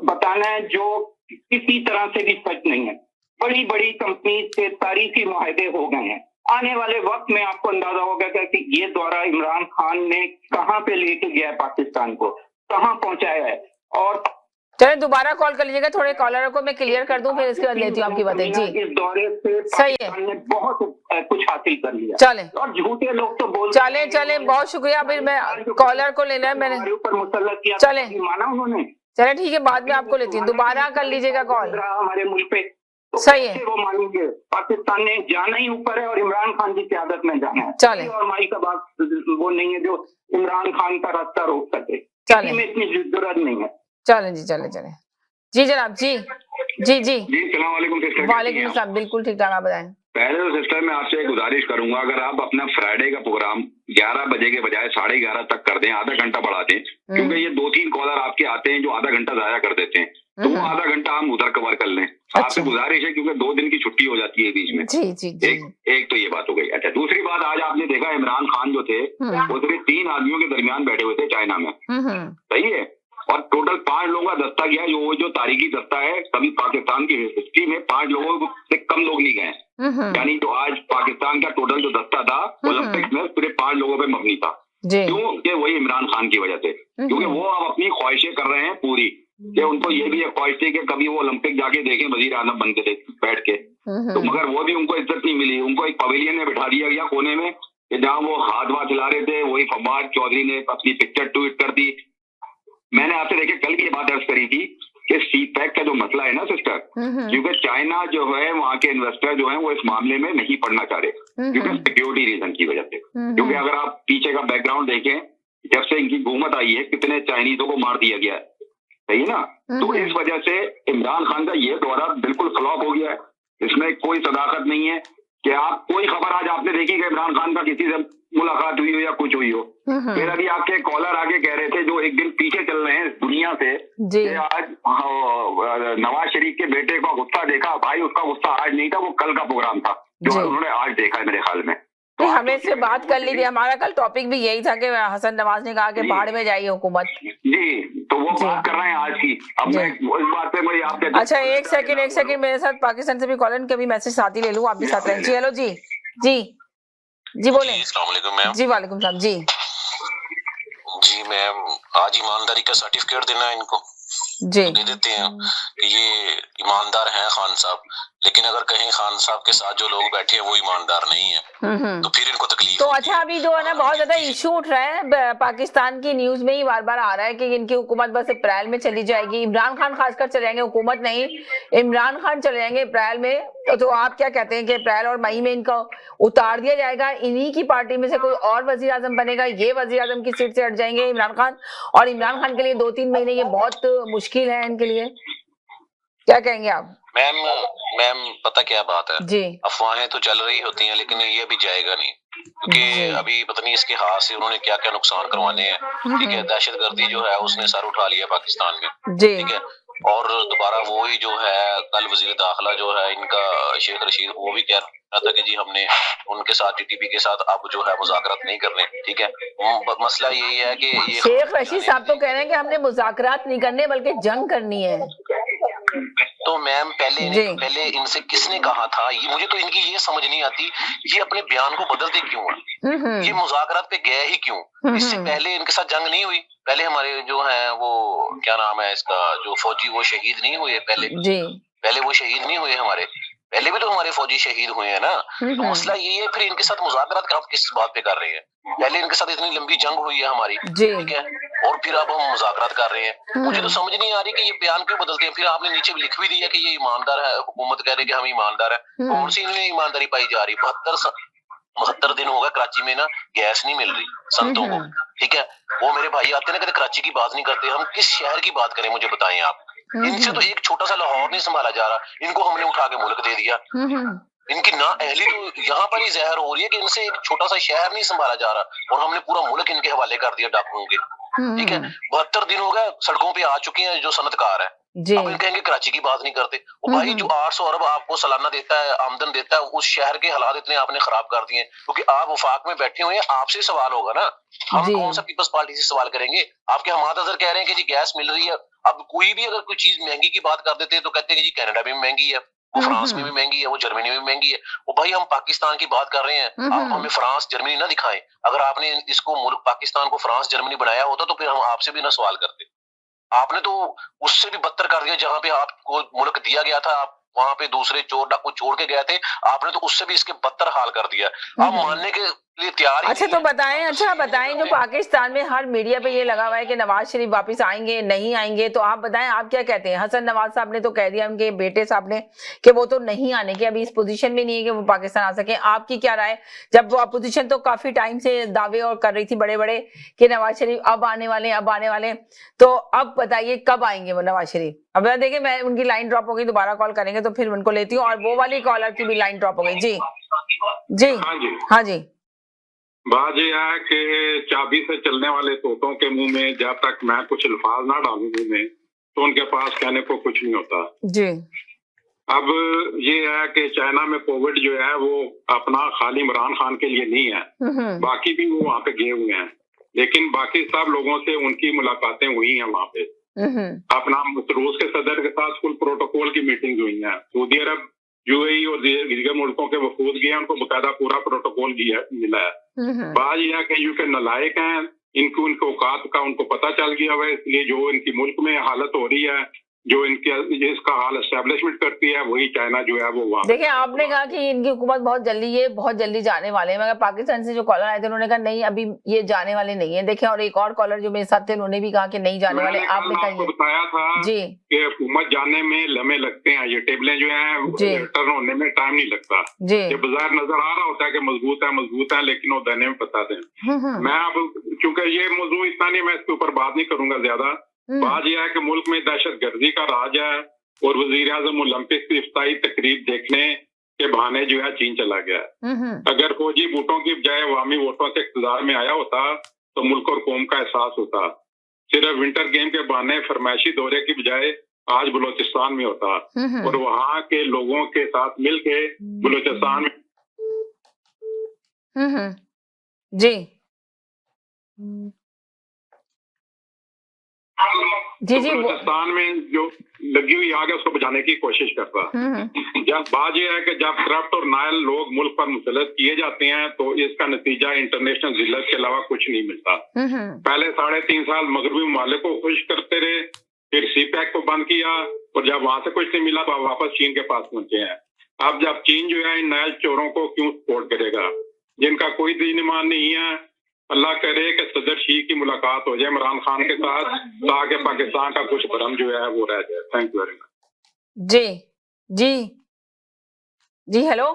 बताना है जो किसी तरह से भी सच नहीं है। बड़ी बड़ी कंपनी से तारीखी मुआहदे हो गए हैं। आने वाले वक्त में आपको अंदाजा होगा कि ये दौरा इमरान खान ने कहाँ पे लेके गया है, पाकिस्तान को कहाँ पहुंचाया है। और चलिए दोबारा कॉल कर लीजिएगा, थोड़े कॉलर को मैं क्लियर कर दूं, फिर इसके बाद लेती हूँ आपकी बातें। जी, इस दौरे से सही है, ने बहुत कुछ हासिल कर लिया। चले, और झूठे लोग तो बोल चले, बहुत शुक्रिया। अभी मैं कॉलर को लेना है, मैंने ऊपर मुसल्लत किया, चले माना उन्होंने। चले ठीक है, बाद में आपको लेती हूँ, दोबारा कर लीजिएगा कॉल। हमारे मुल्क पे तो सही है, वो मानेंगे पाकिस्तान ने जाना ही ऊपर है और इमरान खान की क़यादत में जाना है। चले, और माई का बात वो नहीं है जो इमरान खान का रास्ता रोक सके। चले, में इतनी जरूरत नहीं है। चले जी जनाब, जी सलाम वालेकुम सिस्टर। वालेकुम सलाम, बिल्कुल ठीक ठाक, आप बताएं। पहले तो सिस्टर मैं आपसे एक गुजारिश करूंगा, अगर आप अपना फ्राइडे का प्रोग्राम 11 बजे के बजाय 11:30 तक कर दें, आधा घंटा बढ़ा दें, क्योंकि ये 2-3 कॉलर आपके आते हैं जो आधा घंटा जाया कर देते हैं, तो वो आधा घंटा हम उधर कवर कर लें। आपसे गुजारिश है, क्योंकि 2 दिन की छुट्टी हो जाती है बीच में। जी। एक तो ये बात हो गई। अच्छा, दूसरी बात, आज आपने देखा इमरान खान जो थे वो सिर्फ 3 आदमियों के दरमियान बैठे हुए थे चाइना में, सही है, और टोटल 5 लोगों का दस्ता गया। जो तारीखी दस्ता है, कभी पाकिस्तान की हिस्ट्री में 5 लोगों से कम लोग नहीं गए, यानी तो आज पाकिस्तान का टोटल जो दस्ता था ओलंपिक्स में सिर्फ 5 लोगों पे मबनी था। क्यों? कि वही इमरान खान की वजह से, क्योंकि वो अब अपनी ख्वाहिशें कर रहे हैं पूरी, कि उनको ये भी एक ख्वाहिश थी कि कभी वो ओलंपिक जाके देखें वजीर आजम बन के बैठ के, तो मगर वो भी उनको इज्जत नहीं मिली। उनको एक पवेलियन में बिठा दिया गया कोने में, जहाँ वो हाथ वाथ हिला रहे थे। वही फवाद चौधरी ने अपनी पिक्चर ट्वीट कर दी। मैंने आपसे देखिए कल की बात अर्ज करी थी कि सीपैक का जो मसला है ना सिस्टर, क्योंकि चाइना जो है वहाँ के इन्वेस्टर जो है वो इस मामले में नहीं पड़ना चाह रहे, क्योंकि सिक्योरिटी रीजन की वजह से। क्योंकि अगर आप पीछे का बैकग्राउंड देखें, जब से इनकी हुकूमत आई है कितने चाइनीजों को मार दिया गया है, सही है ना। तो इस वजह से इमरान खान का ये दौरा बिल्कुल फ्लॉप हो गया है, इसमें कोई सदाकत नहीं है कि आप कोई खबर आज आपने देखी कि इमरान खान का किसी से मुलाकात हुई हो या कुछ हुई हो। फिर अभी आपके कॉलर आगे कह रहे थे जो एक दिन पीछे चल रहे हैं इस दुनिया से, कि आज नवाज शरीफ के बेटे का गुस्सा देखा, भाई उसका गुस्सा आज नहीं था, वो कल का प्रोग्राम था जो उन्होंने आज देखा है मेरे ख्याल में। तो हमने इससे बात कर ली थी, हमारा कल टॉपिक भी यही था कि हसन नवाज ने कहा कि बाढ़ में जाइए हुकूमत जी, तो वो बात कर रहे हैं आज की। अब मैं इस बात पे मेरी आपके अच्छा एक सेकंड मेरे साथ पाकिस्तान से भी कॉल के भी मैसेज साथ ही ले लूं, आप भी साथ रहें। जी हेलो जी जी बोले। अस्सलाम वालेकुम मैम। जी वालेकुम सलाम। जी मैम, आज ईमानदारी का सर्टिफिकेट देना है इनको जी, दे देते हैं कि ये ईमानदार हैं खान साहब, लेकिन अगर कहीं खान साहब के साथ जो लोग बैठे हैं वो ईमानदार नहीं है तो फिर इनको तकलीफ तो होगी। अच्छा अभी जो है ना बहुत ज्यादा इशू उठ रहा है, पाकिस्तान की न्यूज में ही बार बार आ रहा है कि इनकी हुकूमत बस अप्रैल में चली जाएगी, इमरान खान खासकर चले जाएंगे, हुकूमत नहीं इमरान खान चले जाएंगे अप्रैल में। तो आप क्या कहते हैं कि अप्रैल और मई में इनको उतार दिया जाएगा, इन्हीं की पार्टी में से कोई और वजीर आजम बनेगा, ये वजीर आजम की सीट से हट जाएंगे इमरान खान, और इमरान खान के लिए 2-3 महीने ये बहुत मुश्किल है इनके लिए, क्या कहेंगे आप? मैम पता क्या बात है जी, अफवाहें तो चल रही होती हैं लेकिन ये अभी जाएगा नहीं, क्योंकि अभी पता नहीं इसके हाथ से उन्होंने क्या क्या नुकसान करवाने हैं। ठीक है, दहशतगर्दी जो है उसने सर उठा लिया पाकिस्तान में। जी, ठीक है, और दोबारा वो ही जो है कल वजीर दाखिला जो है इनका शेख रशीद, वो भी कह रहा था कि जी हमने उनके साथ टीटीपी के साथ अब जो है मुज़ाकरात नहीं करने। ठीक है, मसला यही है कि ये शेख रशीद साहब तो कह रहे हैं कि हमने मुज़ाकरात नहीं करने बल्कि जंग करनी है। तो मैम पहले इनसे किसने कहा था? ये मुझे तो इनकी ये समझ नहीं आती, ये अपने बयान को बदलते क्यों है? ये मुज़ाकरात पे गए ही क्यों? इससे पहले इनके साथ जंग नहीं हुई? पहले हमारे जो है वो क्या नाम है इसका जो फौजी वो शहीद नहीं हुए पहले वो शहीद नहीं हुए हमारे, पहले भी तो हमारे फौजी शहीद हुए हैं ना। तो मसला यही है, फिर इनके साथ मुज़ाकरात का आप किस बात पे कर रहे हैं? पहले इनके साथ इतनी लंबी जंग हुई है हमारी, ठीक है, और फिर अब हम मुज़ाकरात कर रहे हैं। मुझे तो समझ नहीं आ रही कि ये बयान क्यों बदलते हैं। फिर आपने नीचे भी लिख भी दिया कि ये ईमानदार है, हुकूमत कह रही है कि हम ईमानदार है। कौन सी इनमें ईमानदारी पाई जा रही? 72 दिन हो गए कराची में ना गैस नहीं मिल रही संतों को। ठीक है, वो मेरे भाई आते हैं ना, कहते कराची की बात नहीं करते, हम किस शहर की बात करें मुझे बताएं आप। इनसे तो एक छोटा सा लाहौर नहीं संभाला जा रहा, इनको हमने उठा के मुल्क दे दिया। इनकी ना अहली तो यहाँ पर ही जहर हो रही है कि इनसे एक छोटा सा शहर नहीं संभाला जा रहा और हमने पूरा मुल्क इनके हवाले कर दिया डाकुओं के। ठीक है, 72 दिन हो गए सड़कों पे आ चुके हैं जो सनतकार है, अब इन कहेंगे कराची की बात नहीं करते। और भाई जो 800 अरब आपको सालाना देता है, आमदन देता है, उस शहर के हालात इतने आपने खराब कर दिए, क्योंकि आप वफाक में बैठे हुए हैं, आपसे सवाल होगा ना। हम कौन सा पीपल्स पार्टी से सवाल करेंगे? आपके हमाद अजहर कह रहे हैं कि जी गैस मिल रही है। अब कोई भी अगर कोई चीज महंगी की बात कर देते हैं तो कहते हैं कि जी कनाडा में महंगी है, वो फ्रांस में भी महंगी है, वो जर्मनी में भी महंगी है। वो भाई हम पाकिस्तान की बात कर रहे हैं, आप हमें फ्रांस जर्मनी ना दिखाएं। अगर आपने इसको मुल्क पाकिस्तान को फ्रांस जर्मनी बनाया होता तो फिर हम आपसे भी ना सवाल करते। आपने तो उससे भी बदतर कर दिया, जहां पे आपको मुल्क दिया गया था आप वहां पे दूसरे चोर डाकू छोड़ के गए थे, आपने तो उससे भी इसके बदतर हाल कर दिया। आप मानने के लिए तैयार ही अच्छा तो बताएं जो पाकिस्तान में हर मीडिया पे ये लगा हुआ है कि नवाज शरीफ वापस आएंगे नहीं आएंगे, तो आप बताएं आप क्या कहते हैं? हसन नवाज साहब ने तो कह दिया उनके बेटे साहब ने कि वो तो नहीं आने के, अभी इस पोजीशन में नहीं है कि वो पाकिस्तान आ सके। आपकी क्या राय? जब वो अपोजिशन तो काफी टाइम से दावे और कर रही थी बड़े बड़े कि नवाज शरीफ अब आने वाले, तो अब बताइए कब आएंगे वो नवाज शरीफ? अब देखिए मैं उनकी लाइन ड्रॉप हो गई, दोबारा कॉल करेंगे तो फिर उनको लेती हूँ, और वो वाली कॉलर की भी लाइन ड्रॉप हो गई। जी हाँ जी बात यह है कि चाबी से चलने वाले तोतों के मुंह में जब तक मैं कुछ अल्फाज ना डालूं मुंह में तो उनके पास कहने को कुछ नहीं होता जी। अब ये है कि चाइना में कोविड जो है वो अपना खाली इमरान खान के लिए नहीं है, बाकी भी वो वहाँ पे गए हुए हैं, लेकिन बाकी सब लोगों से उनकी मुलाकातें हुई हैं वहाँ पे। अपना रूस के सदर के साथ फुल प्रोटोकॉल की मीटिंग हुई है, सऊदी अरब यूएई और दीगर मुल्कों के वफूद गए, उनको बकायदा पूरा प्रोटोकॉल मिला है। बात यह है कि यूके नलायक हैं, इनको औकात का उनको पता चल गया है, इसलिए जो इनकी मुल्क में हालत हो रही है जो इनके इसका हाल एस्टेब्लिशमेंट करती है, वही चाइना जो है वो वहाँ। देखिए, आपने कहा कि इनकी हुकूमत बहुत जल्दी जाने वाले हैं, मगर पाकिस्तान से जो कॉलर आए थे उन्होंने कहा नहीं, अभी ये जाने वाले नहीं है। देखिए, और एक और कॉलर जो मेरे साथ थे उन्होंने भी कहा कि नहीं जाने वाले। आपने कहा बताया था जी कि हुकूमत जाने में लम्हे लगते हैं, ये टेबलें जो हैं टर्न होने में टाइम नहीं लगता जी। ये बाजार नजर आ रहा होता है कि मजबूत है, लेकिन वो देने में बताते हैं। मैं अब चूंकि ये मौजूद इतना नहीं, मैं इसके ऊपर बात नहीं करूंगा ज्यादा। बात यह है कि मुल्क में दहशतगर्दी का राज है और वजीर आजम ओलंपिक की इफ्ताही तकरीब देखने के बहाने जो है चीन चला गया। अगर फौजी वोटों की बजाय अवामी वोटों से इख्तियार में आया होता तो मुल्क और कौम का एहसास होता। सिर्फ विंटर गेम के बहाने फरमाइशी दौरे की बजाय आज बलोचिस्तान में होता और वहाँ के लोगों के साथ मिलके बलोचिस्तान में जी जी जी बलोचिस्तान में जो लगी हुई आग है उसको बुझाने की कोशिश करता। जब बात यह है कि जब करप्ट और नायल लोग मुल्क पर मुसल्लत किए जाते हैं तो इसका नतीजा इंटरनेशनल जिल्लत के अलावा कुछ नहीं मिलता। पहले 3.5 साल मगरबी ममालिक को खुश करते रहे, फिर सीपैक को बंद किया और जब वहां से कुछ नहीं मिला तो वापस चीन के पास पहुंचे हैं। अब जब चीन जो है इन नायल चोरों को क्यों सपोर्ट करेगा जिनका कोई दीन ईमान नहीं है। अल्लाह करे कि सदर शी की मुलाकात हो जाए इमरान खान के साथ ताकि पाकिस्तान का कुछ भरम जो है वो रह जाए। Thank you very much. जी जी जी हेलो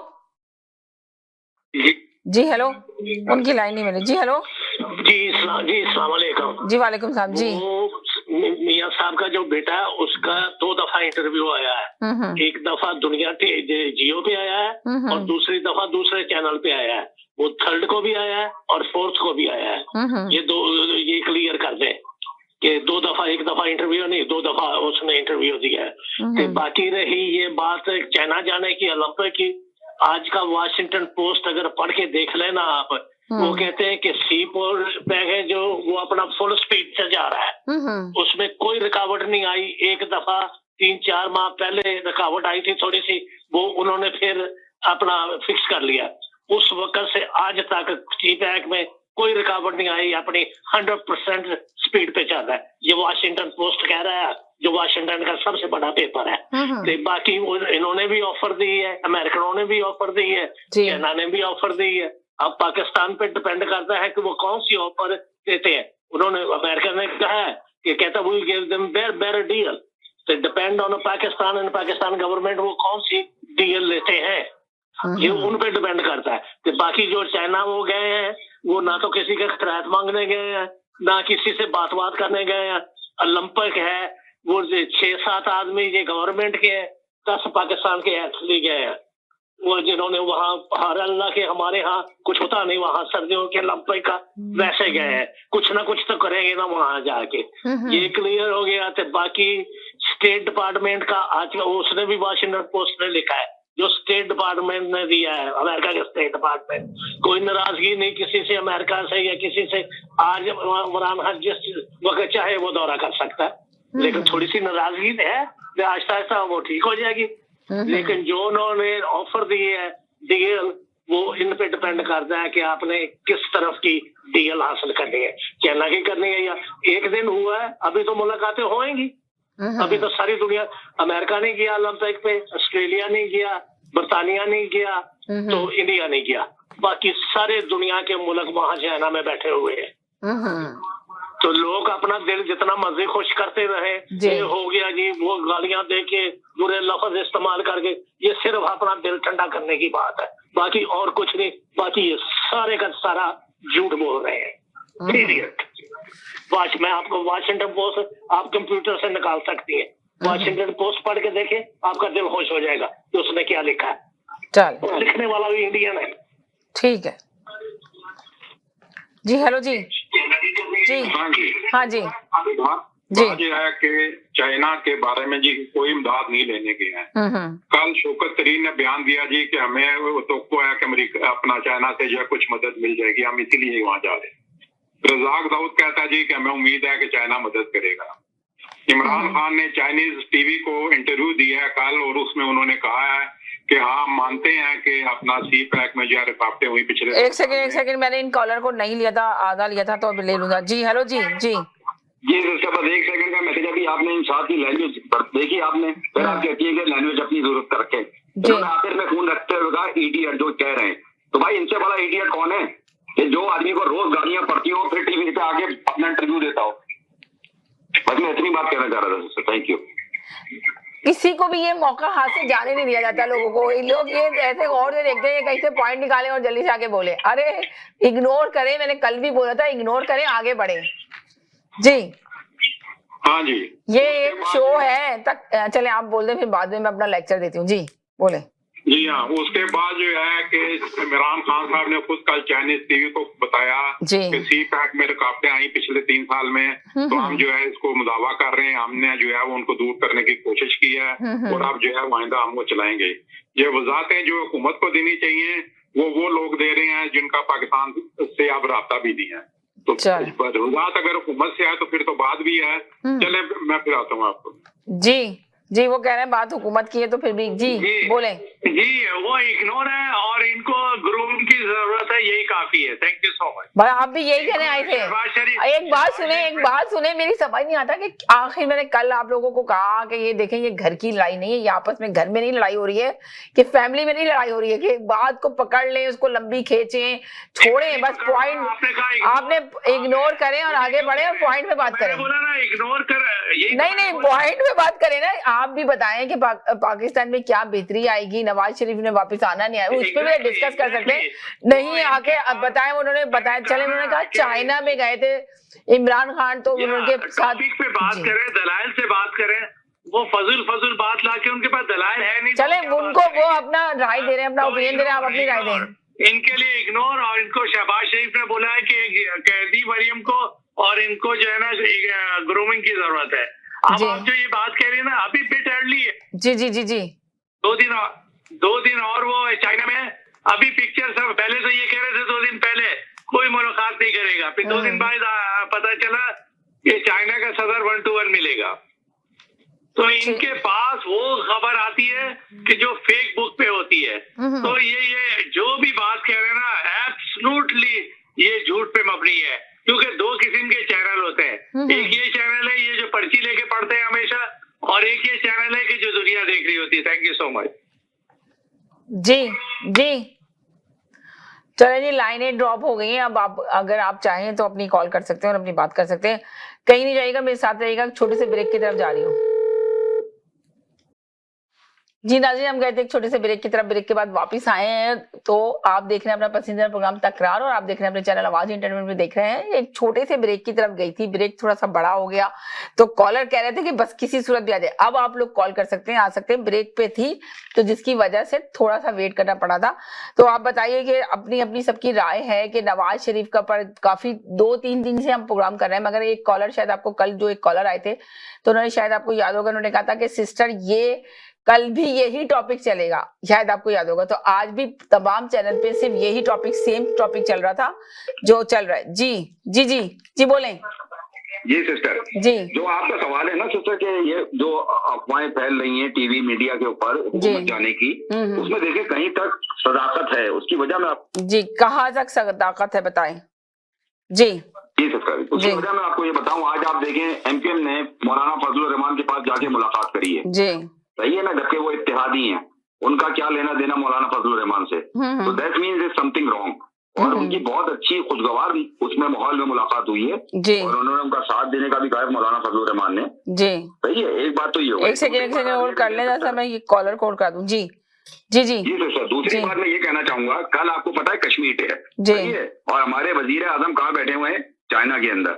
जी हेलो, उनकी लाइन नहीं मिली। जी हेलो जी अस्सलाम वालेकुम। जी वालेकुम सलाम। जी मियां साहब का जो बेटा है उसका 2 दफा इंटरव्यू आया है। एक दफा दुनिया जियो पे आया है और दूसरी दफा दूसरे चैनल पे आया है। वो 3rd को भी आया है और 4th को भी आया है। ये क्लियर कर दे कि 2 दफा, एक दफा इंटरव्यू नहीं, 2 दफा उसने इंटरव्यू दिया है। बाकी रही ये बात चाइना जाने की, ओलंपिक की, आज का वाशिंगटन पोस्ट अगर पढ़ के देख लेना आप, वो कहते हैं कि सी पोर्ट है जो वो अपना फुल स्पीड से जा रहा है, उसमें कोई रुकावट नहीं आई। एक दफा 3-4 माह पहले रुकावट आई थी थोड़ी सी, वो उन्होंने फिर अपना फिक्स कर लिया। उस वक्त से आज तक सीपैक में कोई रुकावट नहीं आई, अपनी 100% स्पीड पे चल रहा है। ये वाशिंगटन पोस्ट कह रहा है, जो वाशिंगटन का सबसे बड़ा पेपर है। तो बाकी इन्होंने भी ऑफर दी है, अमेरिकनों ने भी ऑफर दी है, चाइना ने भी ऑफर दी है। अब पाकिस्तान पे डिपेंड करता है कि वो कौन सी ऑफर देते हैं। उन्होंने, अमेरिका ने कहा है कि कहता we give them better deal. तो depend on Pakistan and Pakistan government वो कौन सी डील लेते हैं, ये उन पे डिपेंड करता है। तो बाकी जो चाइना वो गए हैं वो ना तो किसी का खैरात मांगने गए हैं, ना किसी से बात करने गए हैं। ओलंपिक है वो 6-7 आदमी ये गवर्नमेंट के हैं, 10 पाकिस्तान के एथलीट गए हैं। वो जिन्होंने वहाँ हर अल्लाह के, हमारे यहाँ कुछ होता नहीं वहाँ सर्दियों के ओलंपिक का, वैसे गए हैं। कुछ ना कुछ तो करेंगे ना वहाँ जाके। ये क्लियर हो गया। तो बाकी स्टेट डिपार्टमेंट का आज उसने भी वाशिंगटन पोस्ट ने लिखा है, जो स्टेट डिपार्टमेंट ने दिया है, अमेरिका के स्टेट डिपार्टमेंट, कोई नाराजगी नहीं किसी से अमेरिका से या किसी से। आज इमरान खान जिस वक्त चाहे वो दौरा कर सकता है, लेकिन थोड़ी सी नाराजगी है, आहिस्ता आहिस्ता वो ठीक हो जाएगी। लेकिन जो उन्होंने ऑफर दिए है डील, वो इन पे डिपेंड करता है कि आपने किस तरफ की डील हासिल करनी है, चाइना की करनी है या। एक दिन हुआ है, अभी तो मुलाकातें होंगी। अभी तो सारी दुनिया, अमेरिका नहीं गया ओलंपिक पे, ऑस्ट्रेलिया नहीं गया, बरतानिया नहीं गया, तो इंडिया नहीं गया, बाकी सारे दुनिया के मुल्क वहां चाइना में बैठे हुए हैं। तो लोग अपना दिल जितना मर्जी खुश करते रहे, ये हो गया जी, वो गालियां दे के, बुरे लफ्ज इस्तेमाल करके, ये सिर्फ अपना दिल ठंडा करने की बात है, बाकी और कुछ नहीं। बाकी ये सारे का सारा झूठ बोल रहे हैं, पीरियड। मैं आपको वाशिंगटन पोस्ट आप कंप्यूटर से निकाल सकती है, वाशिंगटन पोस्ट पढ़ के देखें, आपका दिल खुश हो जाएगा कि उसने क्या लिखा है। चल, लिखने वाला भी इंडियन है। ठीक है जी। हेलो जी जी हाँ जी बात यह है कि चाइना के बारे में जी कोई इमदाद नहीं लेने के हैं। कल शौकत तरीन ने बयान दिया जी कि हमें तो है कि अमेरिका अपना चाइना से जो है कुछ मदद मिल जाएगी, हम इसीलिए वहाँ जा रहे हैं। रजाक दाऊद कहता है जी कि हमें उम्मीद है कि चाइना मदद करेगा। इमरान खान ने चाइनीज टीवी को इंटरव्यू दिया है कल, और उसमें उन्होंने कहा है कि हाँ मानते हैं कि अपना सीपैक में जो रुकावटें हुई पिछले। एक सेकंड मैंने इन कॉलर को नहीं लिया था, आधा लिया था, तो अब ले लूंगा। जी हेलो जी जी ये इसका बस 1 सेकंड का मैसेज, अभी आपने इन 7 की लैंग्वेज देखी आपने, फिर आप कहती है कि लैंग्वेज अपनी जरूरत कर रखे, तो आखिर में फोन रखते हुए कहा इडियट जो कह रहे हैं, तो भाई इनसे बड़ा इडियट कौन है कि जो आदमी को रोज गालियां पड़ती हो फिर टीवी पे आके अपना इंटरव्यू देता हो। बस मैं इतनी बात कहना चाह रहा था सर, थैंक यू। किसी को भी ये मौका हाथ से जाने नहीं दिया जाता लोगों को, लोग ये ऐसे गौर से देखते हैं कहीं से पॉइंट निकाले और जल्दी से आके बोले, अरे इग्नोर करें, मैंने कल भी बोला था इग्नोर करें, आगे बढ़े। जी हाँ जी, ये एक शो है तक, चले आप बोल दें फिर बाद में मैं अपना लेक्चर देती हूँ। जी बोले। जी हाँ, उसके बाद जो है कि इमरान खान साहब ने खुद कल चाइनीज टीवी को बताया कि CPAC में रुकावटें आई पिछले 3 साल में, तो हम जो है इसको मुदावा कर रहे हैं, हमने जो है वो उनको दूर करने की कोशिश की है और अब जो है आइंदा हम वो चलाएंगे। ये वजाहतें जो हुकूमत को देनी चाहिए वो लोग दे रहे हैं जिनका पाकिस्तान से अब राब्ता भी नहीं है, तो वजाहत अगर हुकूमत से है तो फिर तो बात भी है। चले मैं फिर आता हूँ आपको। जी वो कह रहे हैं बात हुकूमत की है तो फिर भी जी बोले। जी वो इग्नोर है और इनको ग्रूम की जरूरत है, यही काफी है। Thank you so much. भाई आप भी यही कहने आए थे। एक बात सुने मेरी समझ नहीं आता कि आखिर मैंने कल आप लोगों को कहा कि ये देखें ये घर की लड़ाई नहीं है, ये आपस में घर में नहीं लड़ाई हो रही है, कि फैमिली में नहीं लड़ाई हो रही है, कि बात को पकड़ लें, उसको लंबी खींचें, छोड़ें, बस पॉइंट आपने इग्नोर करें और आगे बढ़े और पॉइंट पे बात करें। बोला ना इग्नोर कर, नहीं पॉइंट पे बात करें ना। आप भी बताएं कि पाकिस्तान में क्या बेहतरी आएगी, नवाज शरीफ ने वापस आना नहीं आया, उस पर भी डिस्कस कर सकते हैं। नहीं आके बताएं, उन्होंने बताया, चले उन्होंने कहा चाइना में गए थे इमरान खान, तो उनके साथ पे बात करें, दलाइल से बात करें, वो फजूल बात लाके उनके पास दलाइल है नहीं, चले उनको वो अपना राय दे रहे हैं, अपना ओपिनियन दे रहे हैं, आप अपनी राय दें। इनके लिए इग्नोर, और इनको शहबाज शरीफ ने बोला है कि कैदी मरियम को और इनको जो है ना ग्रूमिंग की जरूरत है। अब आप जो ये बात कह रही है ना, अभी बिट अर्ली है। जी 2 दिन और वो चाइना में, अभी पिक्चर सब पहले तो ये कह रहे थे 2 दिन पहले कोई मुलाकात नहीं करेगा, फिर 2 दिन बाद पता चला कि चाइना का सदर 1 to 1 मिलेगा। तो इनके पास वो खबर आती है कि जो फेक बुक पे होती है, तो ये जो भी बात कह रहे हैं ना, एब्सोल्युटली ये झूठ पे मबनी है, क्योंकि 2 किस्म के चैनल होते हैं। एक ये चैनल है ये जो पर्ची लेके पढ़ते हैं हमेशा, और एक ये चैनल है कि जो दुनिया देख रही होती है। Thank you so much. जी चले जी, लाइनें ड्रॉप हो गई हैं। अब आप अगर आप चाहें तो अपनी कॉल कर सकते हैं और अपनी बात कर सकते हैं, कहीं नहीं जाएगा, मेरे साथ रहेगा। छोटे से ब्रेक की तरफ जा रही हूँ। जी नाज़रीन, हम गए थे एक छोटे से ब्रेक की तरफ, ब्रेक के बाद वापस आए हैं। तो आप देख रहे हैं अपना पसंदीदा प्रोग्राम तकरार, और आप देख रहे हैं अपने चैनल आवाज एंटरटेनमेंट में देख रहे हैं। एक छोटे से ब्रेक की तरफ गई थी, ब्रेक थोड़ा सा बड़ा हो गया, तो कॉलर कह रहे थे कि बस किसी सूरत भी आ जाए। अब आप लोग कॉल कर सकते हैं, आ सकते हैं। ब्रेक पे थी तो जिसकी वजह से थोड़ा सा वेट करना पड़ा था। तो आप बताइए कि अपनी सबकी राय है कि नवाज शरीफ का पर काफी 2-3 दिन से हम प्रोग्राम कर रहे हैं, मगर एक कॉलर शायद आपको कल जो एक कॉलर आए थे तो उन्होंने, शायद आपको याद होगा, उन्होंने कहा था कि सिस्टर ये कल भी यही टॉपिक चलेगा, शायद आपको याद होगा। तो आज भी तमाम चैनल पे सिर्फ यही टॉपिक, सेम टॉपिक चल रहा था जो चल रहा है। जी बोलें। जी सिस्टर जी, जो आपका सवाल है ना सिस्टर के ये जो अफवाहें फैल रही हैं टीवी मीडिया के ऊपर हुकूमत जाने की, उसमें देखिए कहीं तक सदाकत है, उसकी वजह में आप जी कहाँ तक सदाकत है बताएं। जी सिस्टर, उसकी वजह मैं आपको ये बताऊं, आज आप देखें MKM ने मौलाना फजलुर रहमान के पास जाके मुलाकात करी है। जी सही है ना, जबकि वो इत्तेहादी हैं, उनका क्या लेना देना मौलाना फजलुर रहमान से, तो that means is something wrong. और उनकी बहुत अच्छी खुशगवार उसमें माहौल में मुलाकात हुई है जी, और उन्होंने उनका साथ देने का भी कहा मौलाना फजलुर रहमान ने जी। सही है, एक बात तो ये हो, एक सेकंड और कर लेना सर, मैं ये कॉलर कोड कर दूं। जी सर। दूसरी बात मैं ये कहना चाहूंगा, कल आपको पता है कश्मीर डे है, सही है, और हमारे वजीर आजम कहाँ बैठे हुए हैं, चाइना के अंदर,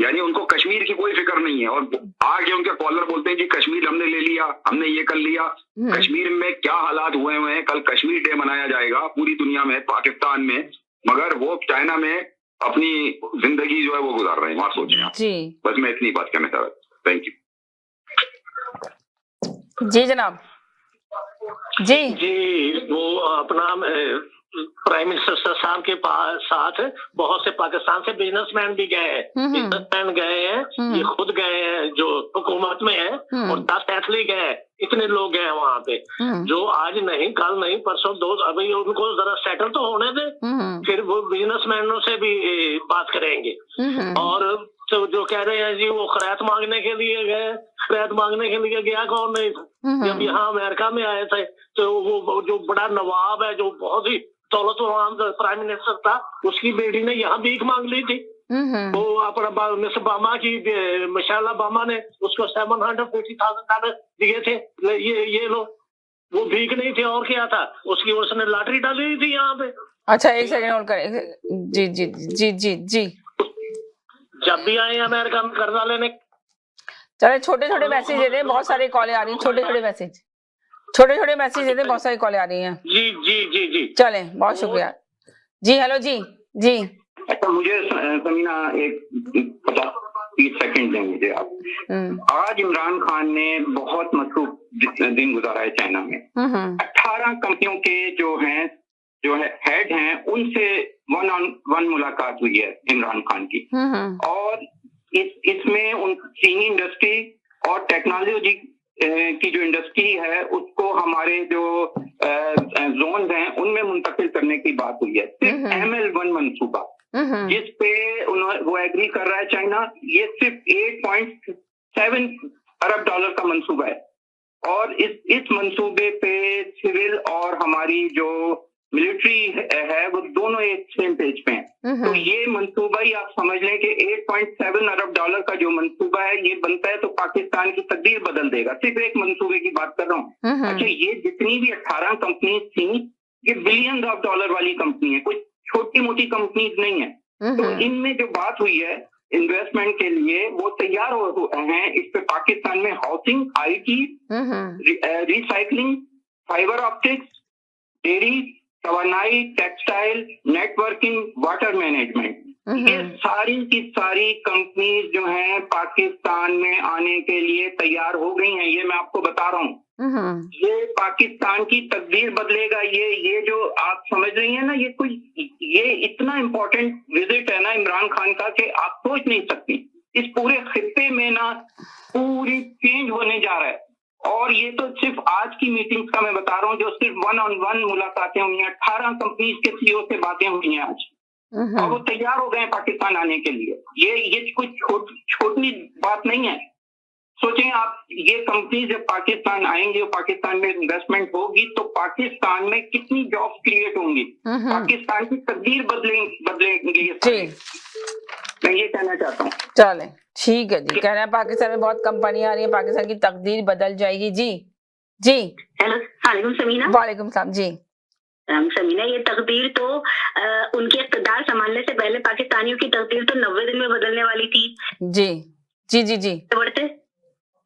यानी उनको कश्मीर की कोई फिक्र नहीं है। और आगे उनके कॉलर बोलते हैं जी कश्मीर हमने ले लिया, हमने ये कर लिया। कश्मीर में क्या हालात हुए हैं, कल कश्मीर डे मनाया जाएगा पूरी दुनिया में, पाकिस्तान में, मगर वो चाइना में अपनी जिंदगी जो है वो गुजार रहे हैं, वहां सोचें जी। बस मैं इतनी बात कहना चाह रहा था। Thank you. जी जनाब। जी वो अपना प्राइम मिनिस्टर साहब के साथ बहुत से पाकिस्तान से बिजनेसमैन भी गए हैं, बिजनेसमैन गए हैं, ये खुद गए हैं जो हुकूमत में है, और 10 एथलीट गए, इतने लोग गए वहाँ पे, जो आज नहीं, कल नहीं, परसों 2, अभी उनको जरा सेटल तो होने दे, फिर वो बिजनेसमैनों से भी बात करेंगे। और तो जो कह रहे हैं जी वो खैरात मांगने के लिए गए, खैरात मांगने के लिए गया कौन नहीं था। जब यहाँ अमेरिका में आए थे तो वो जो बड़ा नवाब है, जो बहुत ही दौलतवान प्राइम मिनिस्टर था, उसकी बेटी ने यहाँ भीख मांग ली थी। वो अपना मिस ओबामा की मिशेल ओबामा ने उसको $750,000 दिए थे, ये लो। वो भीख नहीं थे और क्या था, उसने लॉटरी डाली थी यहाँ पे। अच्छा, एक सेकंड होल्ड करें। जी जी जी जी जी, जब भी आए अमेरिका में कर्जा लेने। चले छोटे छोटे मैसेज दे दें, बहुत सारी कॉलें आ रही हैं। छोटे छोटे मैसेज दे दें, बहुत सारी कॉलें आ रही हैं। जी जी जी जी, चले, बहुत शुक्रिया जी। हेलो जी जी। अच्छा, मुझे समीना एक 50-30 सेकंड दें मुझे आप। आज इमरान खान ने बहुत मसरूफ दिन गुजारा है चाइना में। 18 कंपनियों के जो है हेड हैं, उनसे 1-on-1 मुलाकात हुई है इमरान खान की। और इसमें उन चीनी इंडस्ट्री और टेक्नोलॉजी की जो इंडस्ट्री है उसको हमारे जो जोन हैं उनमें मुंतकिल करने की बात हुई है। सिर्फ ML1 मंसूबा जिस पे वो एग्री कर रहा है चाइना, ये सिर्फ $8.7 अरब का मंसूबा है। और इस मंसूबे पे सिविल और हमारी जो मिलिट्री है वो दोनों एक सेम पेज पे हैं। तो ये मंसूबा ही आप समझ लें कि $8.7 अरब का जो मंसूबा है ये बनता है तो पाकिस्तान की तकदीर बदल देगा। सिर्फ एक मंसूबे की बात कर रहा हूँ। अच्छा, ये जितनी भी 18 कंपनीज थी, ये बिलियन ऑफ डॉलर वाली कंपनी है, कोई छोटी मोटी कंपनीज नहीं है। तो इनमें जो बात हुई है इन्वेस्टमेंट के लिए, वो तैयार हैं इस पे पाकिस्तान में housing, IT, recycling, fibre optics, dairy, तवानाई, टेक्सटाइल, नेटवर्किंग, वाटर मैनेजमेंट, ये सारी की सारी कंपनीज जो हैं पाकिस्तान में आने के लिए तैयार हो गई हैं। ये मैं आपको बता रहा हूँ, ये पाकिस्तान की तकदीर बदलेगा। ये जो आप समझ रही हैं ना, ये इतना इम्पोर्टेंट विजिट है ना इमरान खान का कि आप सोच नहीं सकती। इस पूरे खित्ते में ना पूरी चेंज होने जा रहा है। और ये तो सिर्फ आज की मीटिंग्स का मैं बता रहा हूँ, जो सिर्फ 1-on-1 मुलाकातें हुई हैं। 18 कंपनीज के CEO से बातें हुई हैं आज, और वो तैयार हो गए हैं पाकिस्तान आने के लिए। ये कोई छोटी बात नहीं है। सोचें आप, ये कंपनी जब पाकिस्तान आएंगे और पाकिस्तान में इन्वेस्टमेंट होगी तो पाकिस्तान में कितनी जॉब्स क्रिएट होंगी, पाकिस्तान की तकदीर बदलेंगे। मैं ये कहना चाहता हूँ। चले, ठीक है जी। कह रहे हैं पाकिस्तान में बहुत कंपनी आ रही है, पाकिस्तान की तकदीर बदल जाएगी। जी जी। हेलो, वालेकुम समीना। वालेकुम सलाम जी। समीना, ये तकदीर तो उनके इक़्तिदार संभालने से पहले पाकिस्तानियों की तकदीर तो 90 दिन में बदलने वाली थी। जी जी जी जी। बढ़ते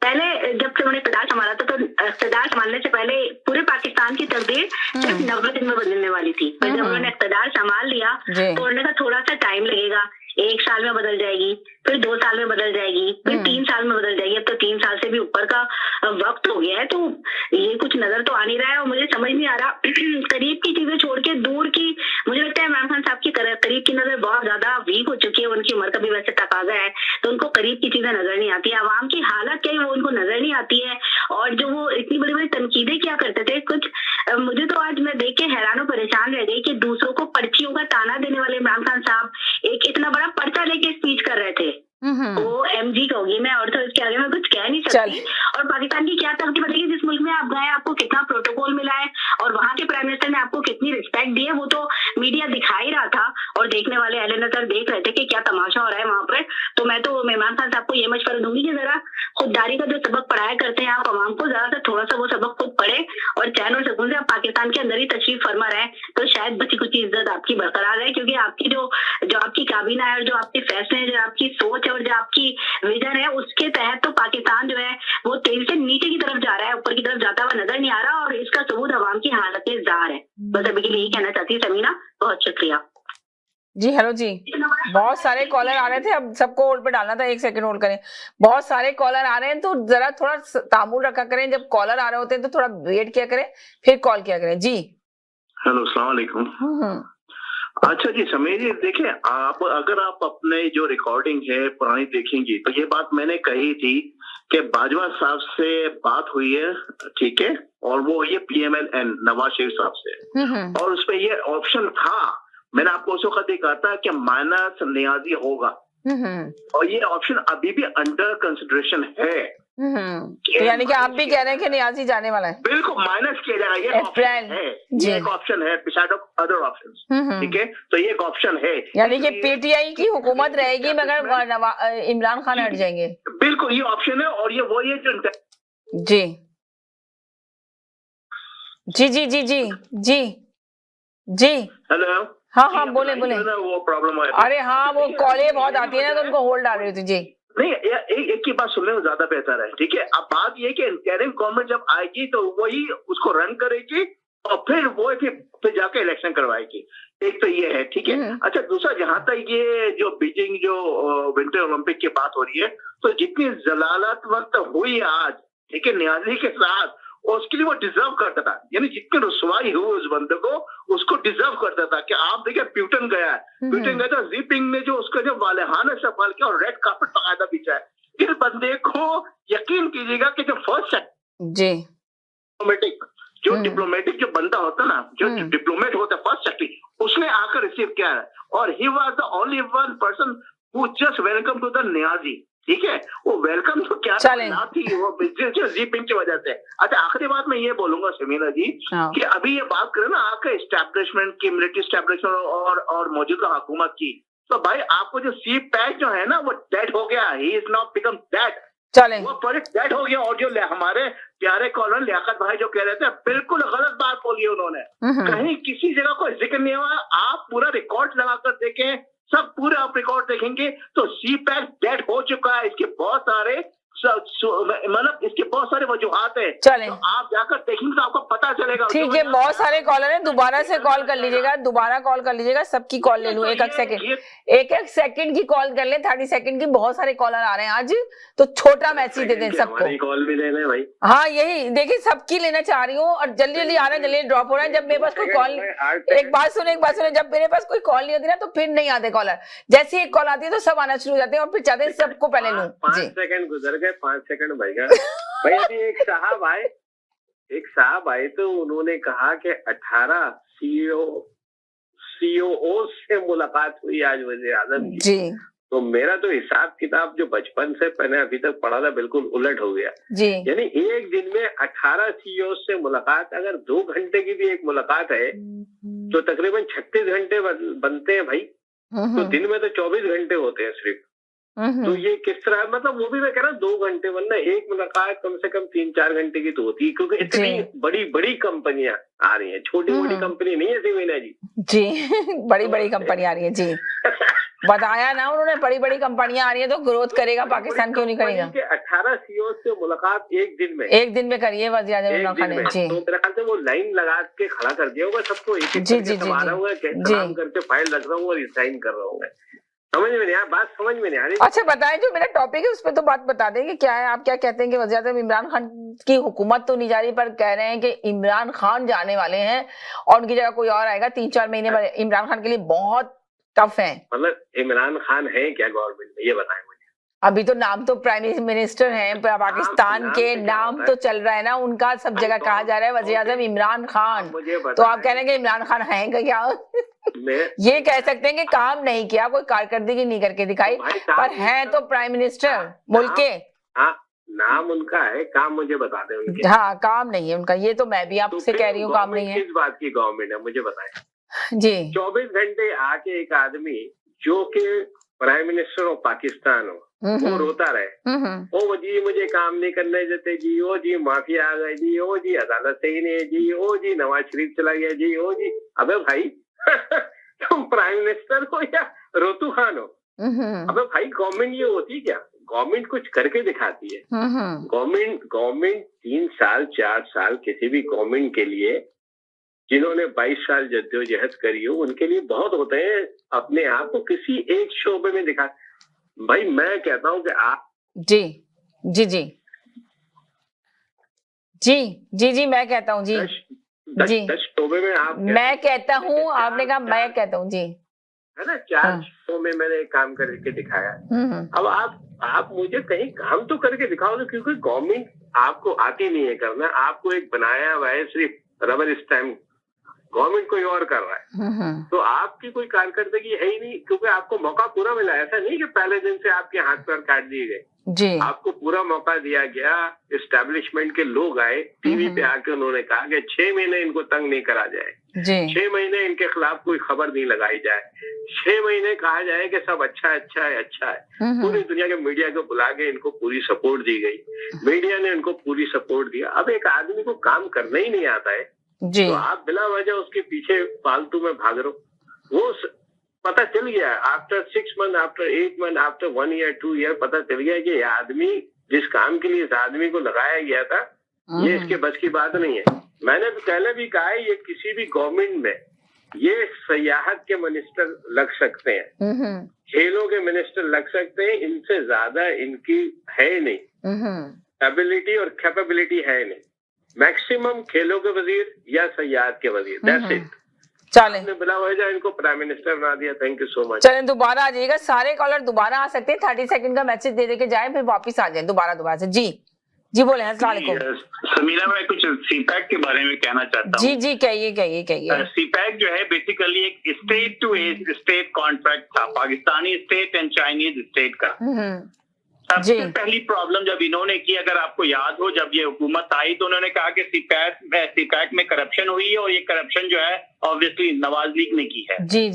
पहले जब से उन्होंने इक़्तिदार संभाला था, तो इक़्तिदार संभालने से पहले पूरे पाकिस्तान की तकदीर सिर्फ 90 दिन में बदलने वाली थी। पर जब उन्होंने इक़्तिदार संभाल लिया तो उन्होंने कहा थोड़ा सा टाइम लगेगा, 1 साल में बदल जाएगी, फिर 2 साल में बदल जाएगी, फिर 3 साल में बदल जाएगी। अब तो 3 साल से भी ऊपर का वक्त हो गया है, तो ये कुछ नजर तो आ नहीं रहा है। और मुझे समझ नहीं आ रहा, करीब की चीजें छोड़ के दूर की, मुझे लगता है इमरान खान साहब की करीब की नजर बहुत ज्यादा वीक हो चुकी है। उनकी उम्र का भी वैसे तकाजा है, तो उनको करीब की चीजें नजर नहीं आती है। आवाम की हालत क्या है वो उनको नजर नहीं आती है। और जो वो इतनी बड़ी बड़ी तनकीदें क्या करते थे, कुछ मुझे तो आज मैं देख के हैरान और परेशान रह गई कि दूसरों को पर्चियों का ताना देने वाले इमरान खान साहब एक इतना बड़ा पर्चा लेके स्पीच कर रहे थे। वो MG कहूंगी मैं, और तो इसके आगे मैं कुछ कह नहीं सकती। और पाकिस्तान की क्या तकदीर बनेगी, जिस मुल्क में आप गए आपको कितना प्रोटोकॉल मिला है और वहां के प्राइम मिनिस्टर ने आपको कितनी रिस्पेक्ट दी है, वो तो मीडिया दिखा ही रहा था और देखने वाले अहले नजर देख रहे थे कि क्या तमाशा हो रहा है वहां पर। तो मैं तो इमरान खान साहब को ये मशवरा दूंगी कि जरा खुददारी का जो सबक पढ़ाया करते हैं आप अवाम को, जरा सा थोड़ा सा वो सबक खुद पढ़े और चैन और सुकून से आप पाकिस्तान के अंदर ही तशरीफ फरमा रहे, तो शायद बची कुछ इज्जत आपकी बरकरार है। क्योंकि आपकी जो आपकी काबीना है और जो आपके फैसले हैं, जो आपकी सोच है और जो आपकी विजन है, उसके तहत तो पाकिस्तान जो है वो तेजी से नीचे की तरफ जा रहा है, ऊपर की तरफ जाता हुआ नजर नहीं आ रहा। और इसका सबूत अवाम की हालत में ज़ाहिर है। बस अभी के लिए यही कहना चाहती है समीना, बहुत शुक्रिया जी। हेलो जी, बहुत सारे कॉलर आ रहे थे, अब सबको होल्ड पे डालना था। 1 सेकंड होल्ड करें, बहुत सारे कॉलर आ रहे हैं, तो जरा थोड़ा तामुल रखा करें। जब कॉलर आ रहे होते हैं तो थोड़ा वेट किया करें, फिर कॉल किया करें। जी हेलो, अस्सलाम वालेकुम। अच्छा जी, समय जी देखिए, अगर आप अपने जो रिकॉर्डिंग है पुरानी देखेंगी तो ये बात मैंने कही थी कि बाजवा साहब से बात हुई है, ठीक है, और वो ये PMLN नवाज शरीफ साहब से, और उसमें ये ऑप्शन था, मैंने आपको उस वक्त कहा था कि माइनस नियाजी होगा, और ये ऑप्शन अभी भी अंडर कंसिडरेशन है। तो यानी कि आप भी कह रहे हैं कि नियाजी जाने वाला है? बिल्कुल माइनस किया जाएगा, ये ऑप्शन है, ये एक ऑप्शन है बिसाइड ऑफ अदर ऑप्शंस, ठीक है, तो ये एक ऑप्शन है। यानी कि पीटीआई की हुकूमत रहेगी मगर इमरान खान हट जाएंगे। बिल्कुल ये ऑप्शन है, और ये वो ये जो जी जी जी जी जी जी जी हेलो, हाँ बोले वो प्रॉब्लम है। अरे हाँ, वो कॉलें बहुत आती है ना, तो उनको होल्ड डाल रही थी। जी नहीं, एक की बात सुनने में ज्यादा बेहतर है, ठीक है। अब बात ये कि इंटरिम गवर्नमेंट जब आएगी तो वही उसको रन करेगी और फिर वो फिर जाके इलेक्शन करवाएगी। एक तो ये है, ठीक है। अच्छा, दूसरा, जहां तक ये जो बीजिंग जो विंटर ओलंपिक की बात हो रही है, तो जितनी जलालत हुई आज, ठीक है, नियाजी के साथ, उसके लिए वो डिजर्व करता था, यानी जितनी रुसवाई हुई उस बंदे को, उसको डिजर्व करता था। कि आप देखिए, प्यूटन गया था, जीपिंग ने जो उसका जो वालेहाना सवाल किया और रेड कार्पेट बाकायदा बिछाया। इस बंदे को यकीन कीजिएगा कि जो फर्स्ट डिप्लोमेटिक जो बंदा होता ना, जो डिप्लोमेट होता है, फर्स्ट सेक्रेटरी, उसने आकर रिसीव किया है, और he was the only one person who just welcome to the Niazi, ठीक है। वो वेलकम तो क्या ना थी, वो जीपिंग की वजह से। अच्छा, आखिरी बात मैं ये बोलूंगा शमीना जी, कि अभी ये बात करें ना आपके एस्टैब्लिशमेंट की, मिलिट्री एस्टैब्लिशमेंट और मौजूदा हुकूमत की, तो भाई आपको जो सी पैक जो है ना, वो डेड हो गया, he is not become dead, वो प्रोजेक्ट डेड हो गया। और जो हमारे प्यारे कॉलोन लियाकत भाई जो कह रहे थे, बिल्कुल गलत बात बोली उन्होंने, कहीं किसी जगह कोई जिक्र नहीं हुआ। आप पूरा रिकॉर्ड लगाकर देखें, सब पूरे आप रिकॉर्ड देखेंगे तो सी पैक डेड हो चुका है। इसके बहुत सारे मतलब इसके बहुत सारे वजूहात है, तो आप जाकर देखेंगे तो आपको पता चलेगा। ठीक है, बहुत सारे कॉलर हैं, दोबारा से कॉल कर लीजिएगा, दोबारा कॉल कर लीजिएगा, सबकी कॉल ले लूं। एक सेकंड की कॉल कर ले, 30 सेकंड की। बहुत सारे कॉलर आ रहे हैं आज, तो छोटा मैसेज दे दें सबको। कॉल भी लेना है भाई। हाँ, यही देखिए, सबकी लेना चाह रही हूँ, और जल्दी जल्दी आ रहा है, जल्दी ड्रॉप हो रहा है। जब मेरे पास कोई कॉल, एक बात सुने, जब मेरे पास कोई कॉल नहीं होती ना, तो फिर नहीं आते कॉलर। जैसे एक कॉल आती है तो सब आना शुरू हो जाते हैं, और फिर चाहते हैं सबको पहले लूं। 5 सेकंड गुजर गए, 5 सेकंड भाई अभी एक साहब आए तो उन्होंने कहा कि 18 सीओ से मुलाकात हुई आज वज़ीर आज़म की। तो मेरा तो हिसाब किताब जो बचपन से मैंने अभी तक पढ़ा था, बिल्कुल उलट हो गया जी। यानी एक दिन में 18 सीईओ से मुलाकात, अगर 2 घंटे की भी एक मुलाकात है तो तकरीबन 36 घंटे बनते हैं भाई। तो दिन में तो 24 घंटे होते हैं सिर्फ। तो ये किस तरह, मतलब वो भी मैं कह रहा हूँ 2 घंटे, वरना एक मुलाकात कम से कम 3-4 घंटे की तो होती है, क्योंकि इतनी बड़ी कंपनियां आ रही हैं, छोटी मोटी कंपनी नहीं है सीमीना जी। बड़ी कंपनी आ रही है जी। बताया ना उन्होंने, बड़ी कंपनियां आ रही है तो ग्रोथ करेगा पाकिस्तान, क्यों नहीं करेगा। 18 सीईओ से मुलाकात एक दिन में करिए वज़ीर आज़म इमरान खान ने जी। तो मेरे ख्याल से वो लाइन लगा के खड़ा कर दिया होगा सबको, एक काम करके फाइल रख रहा हूँ और साइन कर रहा हूँ। समझ में नहीं आया, बात समझ में नहीं आ रही। अच्छा, बताएं, जो मेरा टॉपिक है उस पर तो बात बता देंगे, क्या है, आप क्या कहते हैं कि वज़ीर आज़म इमरान खान की हुकूमत तो नहीं जा रही, पर कह रहे हैं कि इमरान खान जाने वाले हैं और उनकी जगह कोई और आएगा। 3-4 महीने में इमरान खान के लिए बहुत टफ है। मतलब इमरान खान है क्या गवर्नमेंट में, ये बताएं मुझे। अभी तो नाम तो प्राइम मिनिस्टर हैं पाकिस्तान के, नाम तो चल रहा है ना उनका, सब जगह कहा जा रहा है वज़ीर आज़म इमरान खान। तो आप कह रहे हैं कि इमरान खान है क्या? ये कह सकते हैं कि काम नहीं किया, कोई कारकर्दगी नहीं करके दिखाई, पर है तो प्राइम मिनिस्टर मुल्क के। हाँ, नाम उनका है, काम मुझे बता दें उनके। हाँ, काम नहीं है उनका, ये तो मैं भी आपसे कह रही हूँ, काम नहीं है। किस बात की गवर्नमेंट है मुझे बताएं जी। 24 घंटे आके एक आदमी जो कि प्राइम मिनिस्टर ऑफ पाकिस्तान हो, वो रोता रहे, ओ जी मुझे काम नहीं करने देते जी, ओ जी माफिया आ गए जी, ओ जी अदालत सही नहीं है जी, ओ जी नवाज शरीफ चला गया जी, ओ जी। अबे भाई तुम प्राइम मिनिस्टर हो या रोतू खान हो? अबे भाई, गवर्नमेंट ये होती क्या? गवर्नमेंट कुछ करके दिखाती है। गवर्नमेंट 3 साल 4 साल किसी भी गवर्नमेंट के लिए, जिन्होंने 22 साल जद्दोजहद करी हो, उनके लिए बहुत होते हैं अपने आप को किसी एक शोबे में दिखा। भाई मैं कहता हूँ कि आप जी जी जी जी जी जी मैं कहता हूँ जी जी 10 शोबे में आप, मैं कहता हूँ, आपने कहा मैं कहता हूँ जी, है ना, 4 शो में मैंने काम करके दिखाया। अब आप मुझे कहीं काम तो करके दिखाओ, क्योंकि गवर्नमेंट आपको आती नहीं है करना, आपको एक बनाया हुआ है सिर्फ रबर स्टैम्प गवर्नमेंट कोई और कर रहा है। तो आपकी कोई कारकर्दगी है ही नहीं, क्योंकि आपको मौका पूरा मिला। ऐसा नहीं कि पहले दिन से आपके हाथ पैर काट दिए गए जी। आपको पूरा मौका दिया गया। एस्टेब्लिशमेंट के लोग आए, टीवी पे आके उन्होंने कहा कि 6 महीने इनको तंग नहीं करा जाए, 6 महीने इनके खिलाफ कोई खबर नहीं लगाई जाए, 6 महीने कहा जाए कि सब अच्छा है, अच्छा है, अच्छा है। पूरी दुनिया के मीडिया को बुला के इनको पूरी सपोर्ट दी गई, मीडिया ने इनको पूरी सपोर्ट दिया। अब एक आदमी को काम करना ही नहीं आता है तो आप बिना वजह उसके पीछे फालतू में भाग रहे हो। वो पता चल गया after 6 month, after 8 month, after 1 year, 2 year, पता चल गया कि ये आदमी जिस काम के लिए इस आदमी को लगाया गया था ये इसके बस की बात नहीं है। मैंने तो पहले भी कहा है, ये किसी भी गवर्नमेंट में ये सियाहत के मिनिस्टर लग सकते हैं, खेलों के मिनिस्टर लग सकते हैं, इनसे ज्यादा इनकी है नहीं, एबिलिटी और कैपेबिलिटी है नहीं। मैक्सिमम खेलों के वजीर या सियाहत के वजीर, दैट्स इट। चलें, बिना वजह इनको प्राइम मिनिस्टर बना दिया। Thank you so much. चलें, दोबारा आ जाइएगा, सारे कॉलर दोबारा आ सकते हैं, 30 सेकंड का मैसेज दे के जाए, फिर वापस आ जाए दोबारा से। जी बोले, अस्सलाम वालेकुम। समीरा, मैं कुछ सीपैक के बारे में कहना चाहता हूँ। जी कहिए। सीपैक जो है बेसिकली एक स्टेट टू स्टेट कॉन्ट्रैक्ट था, Pakistani state and Chinese state का। सबसे पहली प्रॉब्लम जब इन्होंने की, अगर आपको याद हो, जब ये हुकूमत आई तो उन्होंने कहा कि सीपैक में करप्शन हुई है और ये करप्शन जो है ऑब्वियसली नवाज लीग ने की है। जी।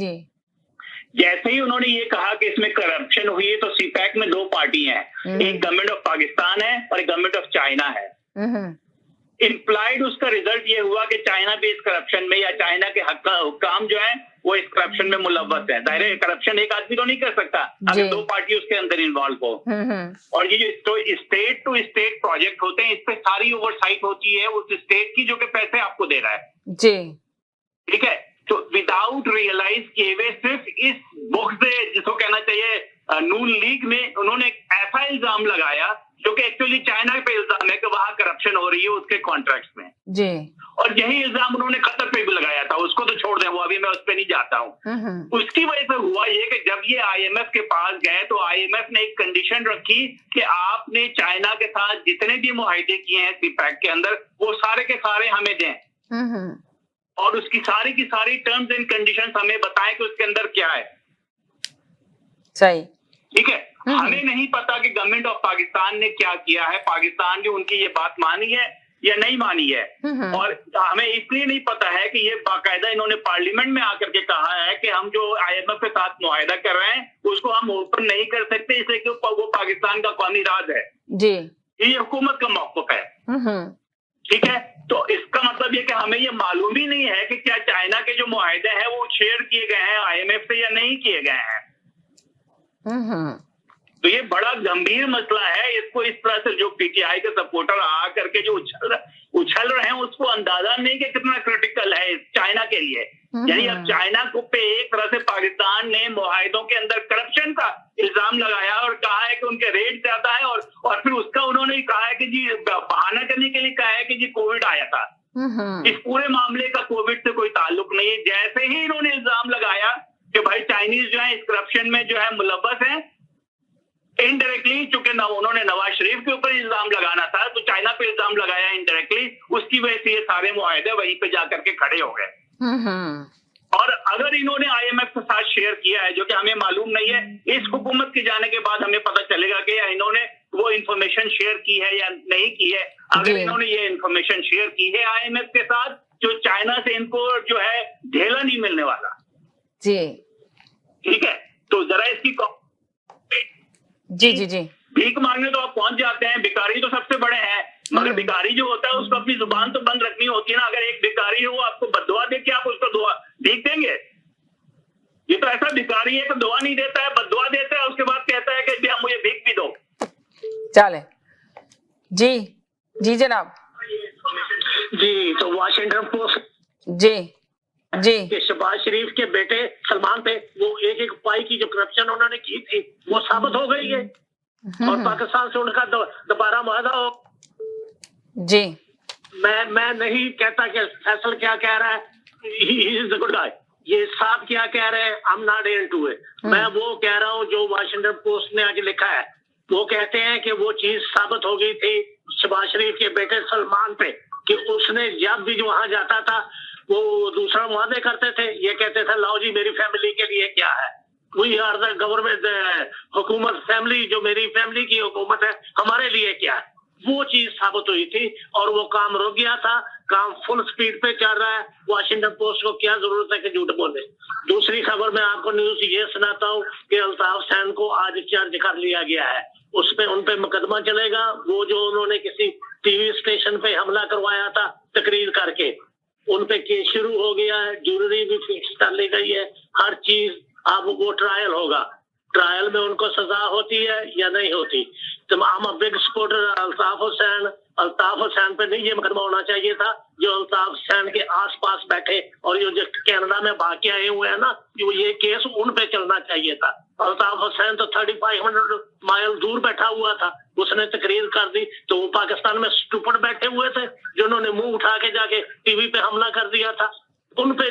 जैसे ही उन्होंने ये कहा कि इसमें करप्शन हुई है तो सीपैक में 2 पार्टी हैं, एक गवर्नमेंट ऑफ पाकिस्तान है और एक गवर्नमेंट ऑफ चाइना है। इम्प्लाइड उसका रिजल्ट ये हुआ कि चाइना भी इस करप्शन में, या चाइना के हुक्काम जो है वो इस करप्शन में मुलव्वस है। जाहिर करप्शन एक आदमी तो नहीं कर सकता अगर 2 पार्टी उसके अंदर इन्वॉल्व हो। और ये जो स्टेट टू स्टेट प्रोजेक्ट होते हैं, इस पे सारी ओवरसाइट होती है उस स्टेट की जो कि पैसे आपको दे रहा है। जी, ठीक है। तो विदाउट रियलाइज किए हुए सिर्फ इस बुक से, जिसको कहना चाहिए नून लीग ने, उन्होंने एक ऐसा इल्जाम लगाया जो कि एक्चुअली चाइना पे इल्जाम है कि वहां करप्शन हो रही है उसके कॉन्ट्रैक्ट्स में। जी। और यही इल्जाम उन्होंने कतर पे भी लगाया था, उसको तो छोड़ दें, वो अभी मैं उस पर नहीं जाता हूँ। उसकी वजह से हुआ ये कि जब ये IMF के पास गए तो IMF ने एक कंडीशन रखी कि आपने चाइना के साथ जितने भी मुआहदे किए हैं सीपैक के अंदर वो सारे के सारे हमें दें और उसकी सारी की सारी टर्म्स एंड कंडीशंस हमें बताएं कि उसके अंदर क्या है। सही, ठीक है। हमें नहीं पता कि गवर्नमेंट ऑफ पाकिस्तान ने क्या किया है, पाकिस्तान ने उनकी ये बात मानी है या नहीं मानी है। और हमें इसलिए नहीं पता है कि ये बाकायदा इन्होंने पार्लियामेंट में आकर के कहा है कि हम जो IMF के साथ मुआहदा कर रहे हैं उसको हम ओपन नहीं कर सकते, इसलिए कि वो पाकिस्तान का कौमी राज है। जी, ये हुकूमत का मौक़िफ़ है। ठीक है। तो इसका मतलब ये कि हमें ये मालूम ही नहीं है कि क्या चाइना के जो मुआहदे हैं वो शेयर किए गए हैं IMF से या नहीं किए गए हैं। तो ये बड़ा गंभीर मसला है। इसको इस तरह से जो PTI के सपोर्टर आ करके जो उछल रहे हैं उसको अंदाजा नहीं कि कितना क्रिटिकल है चाइना के लिए। यानी अब चाइना को पे एक तरह से पाकिस्तान ने मुआहदों के अंदर करप्शन का इल्जाम लगाया और कहा है कि उनके रेट ज्यादा है और फिर उसका उन्होंने कहा है कि जी बहाना करने के लिए कहा है कि जी कोविड आया था। इस पूरे मामले का कोविड से कोई ताल्लुक नहीं है। जैसे ही इन्होंने इल्जाम लगाया कि भाई चाइनीज जो है इस करप्शन में जो है मुलव्वस है, इनडायरेक्टली, चूंकि उन्होंने नवाज शरीफ के ऊपर इल्जाम लगाना था तो चाइना पे इल्जाम लगाया इनडायरेक्टली, उसकी वजह से ये सारे मुआहदे वहीं पे जाकर के खड़े हो गए। और अगर इन्होंने IMF के साथ शेयर किया है जो कि हमें मालूम नहीं है, इस हुकूमत के जाने के बाद हमें पता चलेगा कि इन्होंने वो इंफॉर्मेशन शेयर की है या नहीं की है। अगर इन्होंने ये इंफॉर्मेशन शेयर की है IMF के साथ, जो चाइना से इनको जो है ढेला नहीं मिलने वाला। जी, ठीक है। तो जरा इसकी जी भीख मांगने तो आप पहुंच जाते हैं, भिखारी तो सबसे बड़े हैं, मगर भिखारी जो होता है उसको अपनी जुबान तो बंद रखनी होती है ना। अगर एक भिखारी हो आपको बद्दुआ दे के आप उसको दुआ भीख देंगे? ये तो ऐसा भिखारी है कि दुआ नहीं देता है, बद्दुआ देता है, उसके बाद कहता है कि मुझे भीख भी दो। चले जी जनाब। जी, तो वाशिंगटन पोस्ट जी कि शहबाज शरीफ के बेटे सलमान पे वो एक पाई की जो करप्शन उन्होंने की थी वो साबित हो गई है और पाकिस्तान से उनका दोबारा मुआहदा हो। जी, मैं नहीं कहता कि फैसल क्या कह रहा है, he is the good guy. ये साहब क्या कह रहे हैं, I am not into it. मैं वो कह रहा हूँ जो वाशिंगटन पोस्ट ने आज लिखा है। वो कहते हैं कि वो चीज साबित हो गई थी शहबाज शरीफ के बेटे सलमान पे कि उसने जब भी वहां जाता था वो दूसरा वादे करते थे, ये कहते थे लाओ जी मेरी फैमिली के लिए क्या है, वी आर द गवर्नमेंट, हुकूमत फैमिली, जो मेरी फैमिली की हुकूमत है हमारे लिए क्या है, वो चीज साबित हुई थी और वो काम रुक गया था। काम फुल स्पीड पे चल रहा है। वाशिंगटन पोस्ट को क्या जरूरत है कि झूठ बोले। दूसरी खबर में आपको न्यूज ये सुनाता हूँ कि अल्ताफ सैन को आज चार्ज कर लिया गया है, उन पे मुकदमा चलेगा। वो जो उन्होंने किसी टीवी स्टेशन पे हमला करवाया था तकरीर करके, उन पे केस शुरू हो गया है, ज्यूरी भी फिक्स कर ली गई है, हर चीज। अब वो ट्रायल होगा, ट्रायल में उनको सजा होती है या नहीं होती। तो I'm a big supporter Altaf Hussain. Altaf Hussain पे नहीं ये मुकदमा होना चाहिए था, जो अल्ताफ हुसैन के आसपास बैठे और ये जो कनाडा में भाग के आए हुए हैं ना, ये केस उन पे चलना चाहिए था। अल्ताफ हुसैन तो 3500 माइल दूर बैठा हुआ था, उसने तकरीर कर दी, तो वो पाकिस्तान में स्टूपिड बैठे हुए थे जिन्होंने मुंह उठा के जाके टीवी पे हमला कर दिया था। उन पे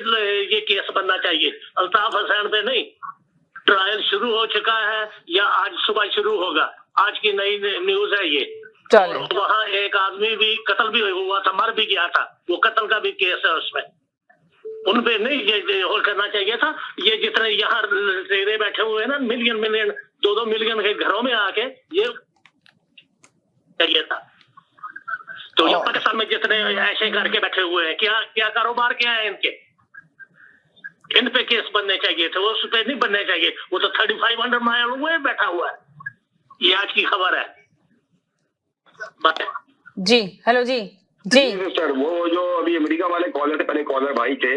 ये केस बनना चाहिए, अल्ताफ हुसैन पे नहीं। ट्रायल शुरू हो चुका है या आज सुबह शुरू होगा, आज की नई न्यूज है ये। वहाँ एक आदमी भी कत्ल भी हुआ था, मर भी गया था, वो कत्ल का भी केस है उसमें। उन पे नहीं ये और करना चाहिए था। ये जितने यहाँ रेरे बैठे हुए हैं ना, मिलियन 2-2 मिलियन के घरों में आके ये चाहिए था। तो ये पाकिस्तान में जितने ऐसे करके बैठे हुए हैं, क्या कारोबार क्या है इनके, इन पे केस बनने चाहिए थे, वो उस पे नहीं बनने चाहिए। वो तो 3500 माइल हुए बैठा हुआ है। ये आज की खबर है। जी हेलो जी जी सर, वो जो अभी अमेरिका वाले कॉलर थे, पहले कॉलर भाई थे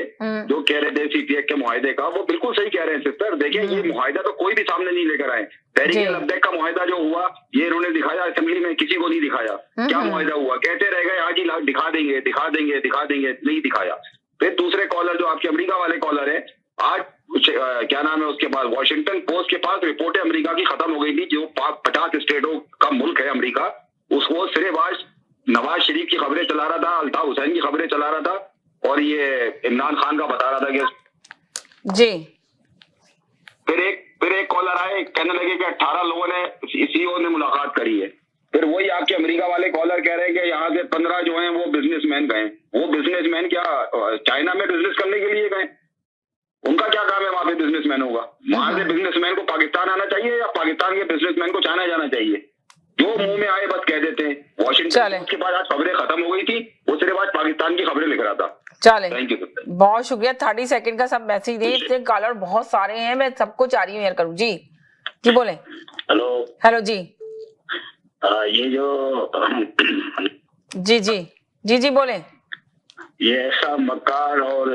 जो कह रहे थे सीपीएफ के मुआहदे का, वो बिल्कुल सही कह रहे हैं सिस्टर। देखिए ये मुआहदा तो कोई भी सामने नहीं लेकर आए। तहरीक का मुआहदा जो हुआ ये इन्होंने दिखाया असेंबली में, किसी को नहीं दिखाया। क्या मुआहदा हुआ, कहते रह गए आज ही दिखा देंगे दिखा देंगे दिखा देंगे, नहीं दिखाया। फिर दूसरे कॉलर जो आपके अमेरिका वाले कॉलर है, आज क्या नाम है उसके बाद वॉशिंगटन पोस्ट के पास रिपोर्टें अमेरिका की खत्म हो गई थी। जो 50 स्टेटों का मुल्क है अमेरिका, उसको सिर्फ आज नवाज शरीफ की खबरें चला रहा था, अल्ताफ हुसैन की खबरें चला रहा था, और ये इमरान खान का बता रहा था कि जी। फिर एक कॉलर आए, कहने लगे कि 18 लोगों ने सीईओ ने मुलाकात करी है। फिर वही आपके अमेरिका वाले कॉलर कह रहे हैं कि यहाँ से 15 जो हैं वो बिजनेसमैन गए। वो बिजनेसमैन क्या चाइना में बिजनेस करने के लिए गए? उनका क्या काम है वहां पे बिजनेसमैन होगा? वहां से बिजनेसमैन को पाकिस्तान आना चाहिए या पाकिस्तान के बिजनेसमैन को चाइना जाना चाहिए? जो मुंह में आए बस कह देते हैं। वॉशिंगटन के बाद आज खबरें खत्म हो गई थी, वो सिर्फ आज पाकिस्तान की खबरें लिख रहा था। चले, थैंक यू सर, बहुत शुक्रिया। 30 सेकंड का सब मैसेज दिए, कॉलर बहुत सारे हैं, मैं सबको चाह रही हूँ यार करूँ। जी बोले। हेलो जी ये जो जी बोले। ये ऐसा मक्कार और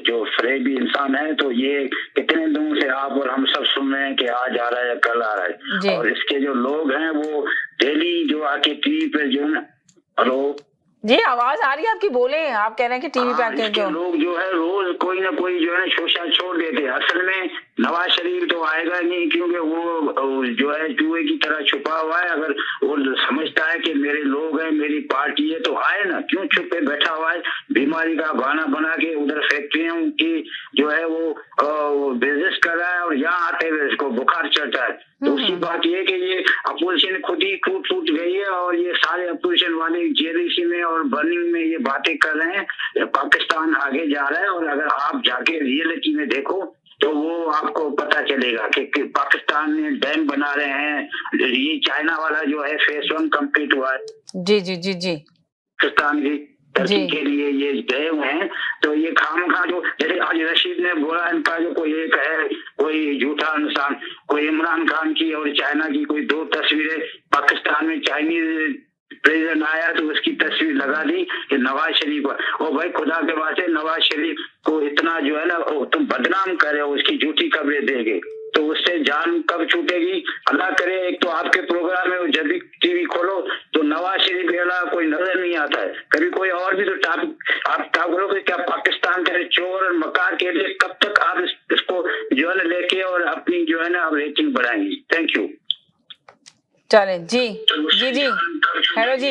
जो फरेबी इंसान है, तो ये कितने दिनों से आप और हम सब सुन रहे हैं कि आज आ रहा है कल आ रहा है, और इसके जो लोग हैं वो डेली जो आके टीवी पे जो है, हेलो जी आवाज आ रही है आपकी, बोले। आप कह रहे हैं कि टीवी पे आके जो लोग जो है रोज कोई ना कोई जो है शोषा छोड़ देते हैं। असल में नवाज शरीफ तो आएगा नहीं, क्योंकि वो जो है जुए की तरह छुपा हुआ है। अगर वो समझता है कि मेरे लोग हैं, मेरी पार्टी है, तो आए ना, क्यों छुपे बैठा हुआ है? बीमारी का बहाना बना के उधर फैक्ट्रियां की जो है वो बिजनेस कर रहा है, और यहाँ आते हुए इसको बुखार चढ़ता है। तो उसकी बात ये कि ये अपोजिशन खुद ही टूट गई है, और ये सारे अपोजिशन वाले जेडीसी में और बर्निंग में ये बातें कर रहे हैं। पाकिस्तान आगे जा रहा है, और अगर आप जाके रियलिटी में देखो तो वो आपको पता चलेगा कि पाकिस्तान में डैम बना रहे हैं। ये चाइना वाला जो है फेज 1 कंप्लीट हुआ है। जी पाकिस्तान की तरक्की के लिए ये गए हुए हैं। तो ये खामखा जो जैसे आज रशीद ने बोला, इनका जो कोई एक है कोई झूठा इंसान, कोई इमरान खान की और चाइना की कोई 2 तस्वीरें, पाकिस्तान में चाइनीज प्रेसिडेंट आया तो उसकी तस्वीर लगा दी कि नवाज शरीफ। और भाई खुदा के वास्ते नवाज शरीफ को इतना जो है ना तुम बदनाम कर रहे हो, उसकी झूठी खबरें देगे, तो उससे जान कब छूटेगी? अल्लाह करे। एक तो आपके प्रोग्राम में जब भी टीवी खोलो तो नवाज शरीफ के अलावा कोई नजर नहीं आता है। कभी कोई और भी तो आप बोलोगे क्या पाकिस्तान के चोर और मकार के लिए कब तक आप इसको जो है ना लेके और अपनी जो है ना आप रेटिंग बढ़ाएंगे? Thank you. चले जी हेलो जी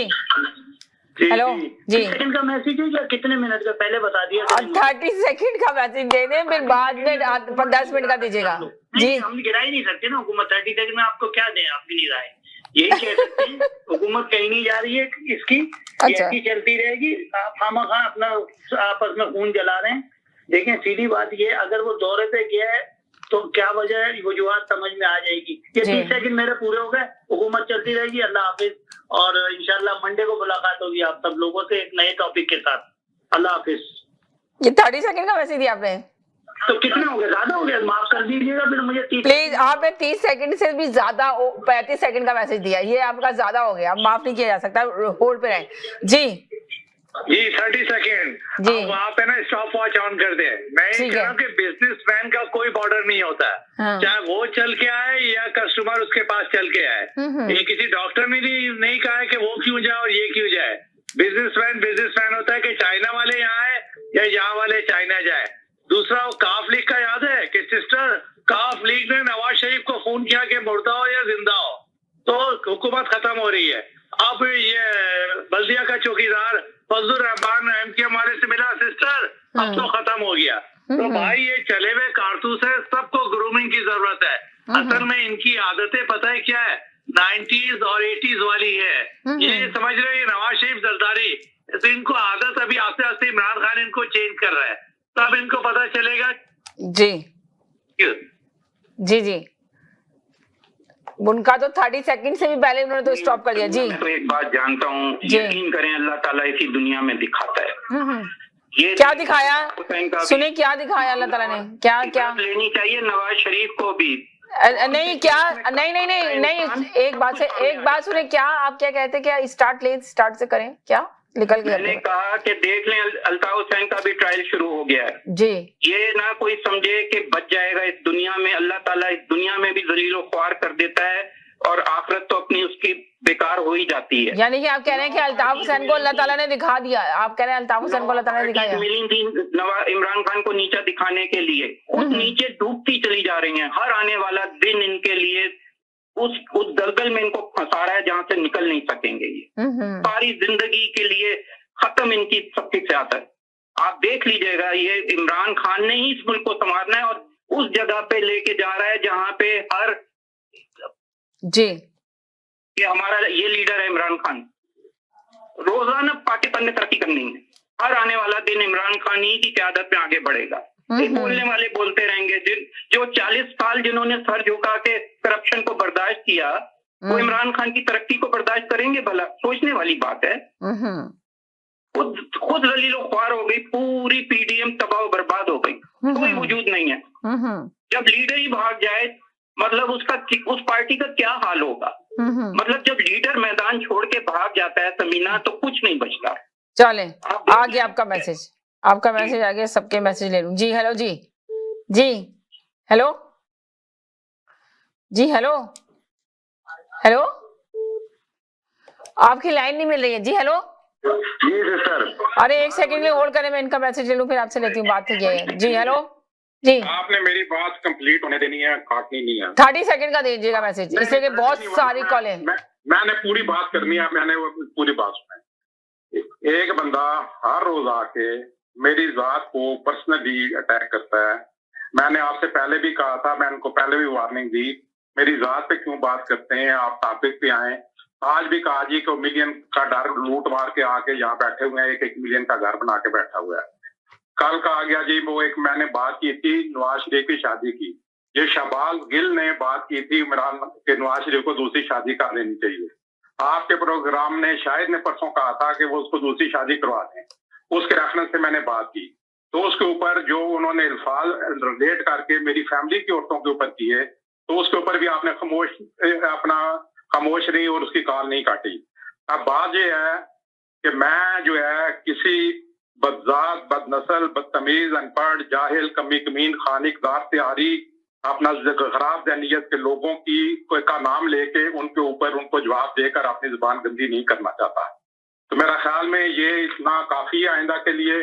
हेलो जी। सेकंड का मैसेज है या कितने मिनट का पहले बता दिया? 30 सेकंड का मैसेज दे दें, फिर बाद में 10 मिनट का दीजिएगा जी। हम गिरा ही नहीं सकते ना हुकूमत। 30 सेकंड में आपको क्या दें, आपकी नहीं राय। यही कह सकते हैं। हुकूमत कहीं नहीं जा रही है इसकी, अच्छा। ऐसी चलती रहेगी। आप खामखा अपना आपस में खून जला रहे हैं। देखें सीधी बात ये, अगर वो दौरे पे गया है तो क्या वजह है, वजूहत समझ में आ जाएगी। ये 30 सेकंड मेरे पूरे हो गए। हुकूमत चलती रहेगी। अल्लाह हाफिज, और इंशाल्लाह मंडे को मुलाकात होगी आप सब लोगों से एक नए टॉपिक के साथ। अल्लाह हाफिज। ये 30 सेकंड का मैसेज दिया आपने, तो कितना हो गया? ज्यादा हो गया, माफ कर दीजिएगा। फिर मुझे 30 प्लीज आपने 30 सेकंड से भी ज्यादा 35 सेकंड का मैसेज दिया, ये आपका ज्यादा हो गया, अब माफ नहीं किया जा सकता। होल्ड पे रहें जी। 30 सेकेंड जी। वहाँ पे ना स्टॉप वॉच ऑन कर दे। मैं ये कह रहा हूँ कि बिजनेसमैन का कोई बॉर्डर नहीं होता है। हाँ। चाहे वो चल के आए या कस्टमर उसके पास चल के आए। ये किसी डॉक्टर ने नहीं कहा है कि वो क्यों जाए और ये क्यों जाए। बिजनेसमैन होता है कि चाइना वाले यहाँ आए या यहाँ वाले चाइना जाए। दूसरा, वो काफ लीग का याद है कि सिस्टर काफ लीग ने नवाज शरीफ को फोन किया कि मुर्दा हो या जिंदा हो, तो हुकूमत खत्म हो रही है। अब ये बल्दिया का चौकीदार फजलुर रहमान एमकेएम वाले से मिला, सिस्टर अब तो खत्म हो गया। तो भाई ये चले हुए कारतूस है, सबको ग्रूमिंग की जरूरत है। असल में इनकी आदतें पता है क्या है, 90s और 80s वाली है। ये समझ रहे हैं नवाज शरीफ जरदारी, तो इनको आदत अभी आस्ते आस्ते इमरान खान इनको चेंज कर रहा है, तब इनको पता चलेगा। जी जी जी, उनका तो 30 सेकंड से भी पहले उन्होंने तो स्टॉप कर दिया जी। मैं तो एक बात जानता हूँ, यकीन करें अल्लाह ताला इसी दुनिया में दिखाता है। ये क्या दिखाया, सुने क्या दिखाया अल्लाह ताला ने, क्या क्या लेनी चाहिए नवाज शरीफ को भी। नहीं क्या, नहीं एक बात सुने, क्या आप क्या कहते, क्या स्टार्ट से करें, क्या निकल गया? मैंने कहा कि देख लें अल्ताफ हुसैन का भी ट्रायल शुरू हो गया है जी। ये ना कोई समझे कि बच जाएगा इस दुनिया में। अल्लाह ताला इस दुनिया में भी जलीलो ख्वार कर देता है और आखिरत तो अपनी उसकी बेकार हो ही जाती है। यानी कि आप कह रहे हैं कि अल्ताफ हुसैन को अल्लाह ताला ने दिखा दिया, आप कह रहे हैं अल्ताफ हुसैन को अल्लाह ताला ने दिखाया, मिली थी इमरान खान को नीचा दिखाने के लिए, खुद नीचे डूबती चली जा रही हैं। हर आने वाला दिन इनके लिए उस दलदल में इनको फंसा रहा है जहां से निकल नहीं सकेंगे। ये सारी जिंदगी के लिए खत्म इनकी सबकी सियासत। आप देख लीजिएगा, ये इमरान खान ने ही इस मुल्क को संवारना है और उस जगह पे लेके जा रहा है जहां पे हर जी ये हमारा ये लीडर है इमरान खान। रोजाना पाकिस्तान में तरक्की करनी है। हर आने वाला दिन इमरान खान ही की क़यादत में आगे बढ़ेगा। बोलने वाले बोलते रहेंगे, जो 40 साल जिन्होंने सर झुका के करप्शन को बर्दाश्त किया, वो इमरान खान की तरक्की को बर्दाश्त करेंगे भला? सोचने वाली बात है। खुद जलीलो ख्वार हो गई, पूरी पीडीएम तबाह बर्बाद हो गई, कोई वजूद नहीं है। जब लीडर ही भाग जाए, मतलब उस पार्टी का क्या हाल होगा? मतलब जब लीडर मैदान छोड़ के भाग जाता है समीना, तो कुछ नहीं बचता। चले आ गया आपका मैसेज, आ गया, सबके मैसेज ले लूं। जी हेलो, जी हेलो, हेलो, आपकी लाइन नहीं मिल रही है। जी हेलो जी सर, अरे एक सेकंड के लिए होल्ड करें, मैं इनका मैसेज ले लूं, फिर आपसे लेती हूँ बात। जी हेलो जी, आपने मेरी बात कंप्लीट होने देनी है, काटनी नहीं है। 30 सेकंड का दीजिएगा मैसेज, इसलिए कि बहुत सारी कॉल है। मैंने पूरी बात करनी है, मैंने पूरी बात सुनाई। एक बंदा हर रोज आके मेरी जात को पर्सनली अटैक करता है। मैंने आपसे पहले भी कहा था, मैं उनको पहले भी वार्निंग दी, मेरी जात पे क्यों बात करते हैं, आप टॉपिक पे आए। आज भी कहा जी को मिलियन का डर लूट मार के आके यहाँ बैठे हुए हैं, 1 मिलियन का घर बना के बैठा हुआ है। कल कहा गया जी, वो एक मैंने बात की थी नवाज शरीफ की शादी की, ये शहबाज गिल ने बात की थी इमरान के नवाज शरीफ को दूसरी शादी कर लेनी चाहिए। आपके प्रोग्राम ने शायद ने परसों कहा था कि वो उसको दूसरी शादी करवा दें, उसके रेफरेंस से मैंने बात की। तो उसके ऊपर जो उन्होंने अल्फाज रिलेट करके मेरी फैमिली की औरतों के ऊपर किए, तो उसके ऊपर भी आपने खामोश रही और उसकी कॉल नहीं काटी। अब बात यह है कि मैं जो है किसी बदजात, बदनस्ल, बदतमीज, अनपढ़, जाहिल, कमी कमीन, खानिकदार त्यारी, अपना खराब ज़हनियत के लोगों की का नाम लेके उनके ऊपर उनको जवाब देकर अपनी जुबान गंदी नहीं करना चाहता। तो मेरा ख्याल में ये इतना काफी है आइंदा के लिए।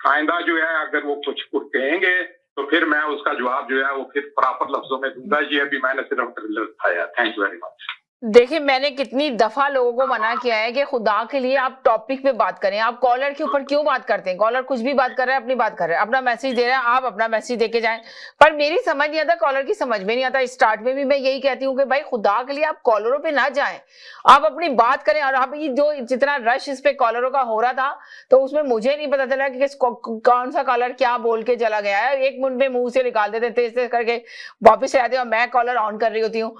आइंदा जो है अगर वो कुछ कहेंगे तो फिर मैं उसका जवाब जो है वो फिर प्रॉपर लफ्जों में दूंगा। ये अभी मैंने सिर्फ ट्रेलर दिखाया। Thank you very much. देखिए, मैंने कितनी दफा लोगों को मना किया है कि खुदा के लिए आप टॉपिक पे बात करें, आप कॉलर के ऊपर क्यों बात करते हैं? कॉलर कुछ भी बात कर रहा है, अपनी बात कर रहा है, अपना मैसेज दे रहा है, आप अपना मैसेज दे के जाएं। पर मेरी समझ नहीं आता, कॉलर की समझ में नहीं आता। स्टार्ट में भी मैं यही कहती हूँ कि भाई खुदा के लिए आप कॉलरों पे ना जाएं, आप अपनी बात करें। और आप ये जो जितना रश इस पे कॉलरों का हो रहा था, तो उसमें मुझे नहीं पता चला कि कौन सा कॉलर क्या बोल के चला गया है। एक मिनट में मुंह से निकाल देते, तेज तेज करके वापिस आते हैं और मैं कॉलर ऑन कर रही होती हूँ।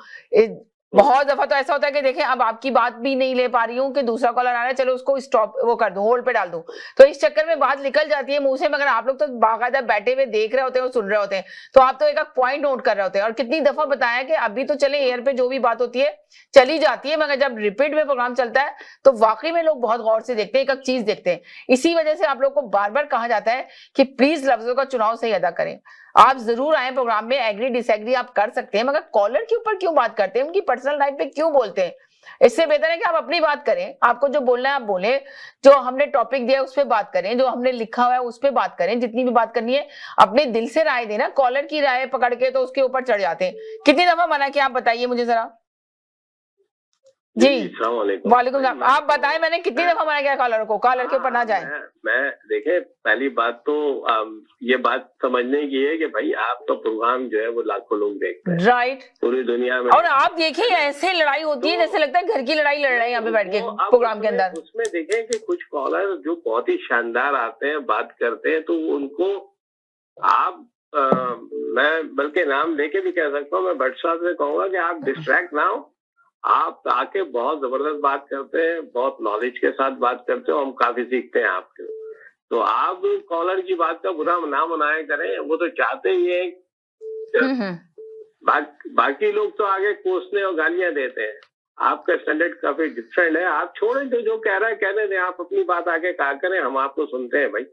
बहुत दफा तो ऐसा होता है कि देखें, अब आपकी बात भी नहीं ले पा रही हूँ कि दूसरा कॉलर आ रहा है, चलो उसको स्टॉप वो कर दूं, होल्ड पे डाल दूं, तो इस चक्कर में बात निकल जाती है मुंह से। मगर आप लोग तो बाकायदा बैठे हुए देख रहे होते हैं और सुन रहे होते हैं, तो आप तो एक पॉइंट नोट कर रहे होते हैं। और कितनी दफा बताया कि अभी तो चले एयर पे जो भी बात होती है चली जाती है, मगर जब रिपीट में प्रोग्राम चलता है तो वाकई में लोग बहुत गौर से देखते हैं, एक चीज देखते हैं। इसी वजह से आप लोग को बार बार कहा जाता है कि प्लीज लफ्जों का चुनाव सही अदा करें। आप जरूर आए प्रोग्राम में, एग्री डिसएग्री आप कर सकते हैं, मगर कॉलर के ऊपर क्यों बात करते हैं, उनकी पर्सनल लाइफ पे क्यों बोलते हैं? इससे बेहतर है कि आप अपनी बात करें, आपको जो बोलना है आप बोले, जो हमने टॉपिक दिया है उस पर बात करें, जो हमने लिखा हुआ है उस पर बात करें, जितनी भी बात करनी है अपने दिल से राय देना। कॉलर की राय पकड़ के तो उसके ऊपर चढ़ जाते हैं। कितनी दफा मना किया आप बताइए मुझे जरा। जी वालेकुम सलाम। आप बताएं, मैंने कितनी दफा मना किया कॉलर को, कॉलर के ऊपर ना जाए। मैं देखे, पहली बात तो ये बात समझने की है कि भाई आपका प्रोग्राम जो है वो लाखों लोग देखते हैं, राइट, पूरी दुनिया में। और आप देखिए ऐसे लड़ाई होती है जैसे लगता है घर की लड़ाई लड़ रहे हैं यहाँ पे बैठ के प्रोग्राम के अंदर। उसमें देखें कि कुछ कॉलर जो बहुत ही शानदार आते हैं, बात करते हैं, तो उनको आप मैं बल्कि नाम लेके भी कह सकता हूँ, मैं भट्ट साहब से कहूंगा कि आप डिस्ट्रैक्ट ना हो। आप आके बहुत जबरदस्त बात करते हैं, बहुत नॉलेज के साथ बात करते हो, हम काफी सीखते हैं आपके। तो आप कॉलर की बात का बुरा ना मनाया करें, वो तो चाहते ही है। बाकी लोग तो आगे कोसने और गालियां देते हैं। आपका स्टैंडर्ड काफी डिफरेंट है। आप छोड़ें, तो जो कह रहा है कहने दें, आप अपनी बात आगे कहा करें, हम आपको सुनते हैं भाई।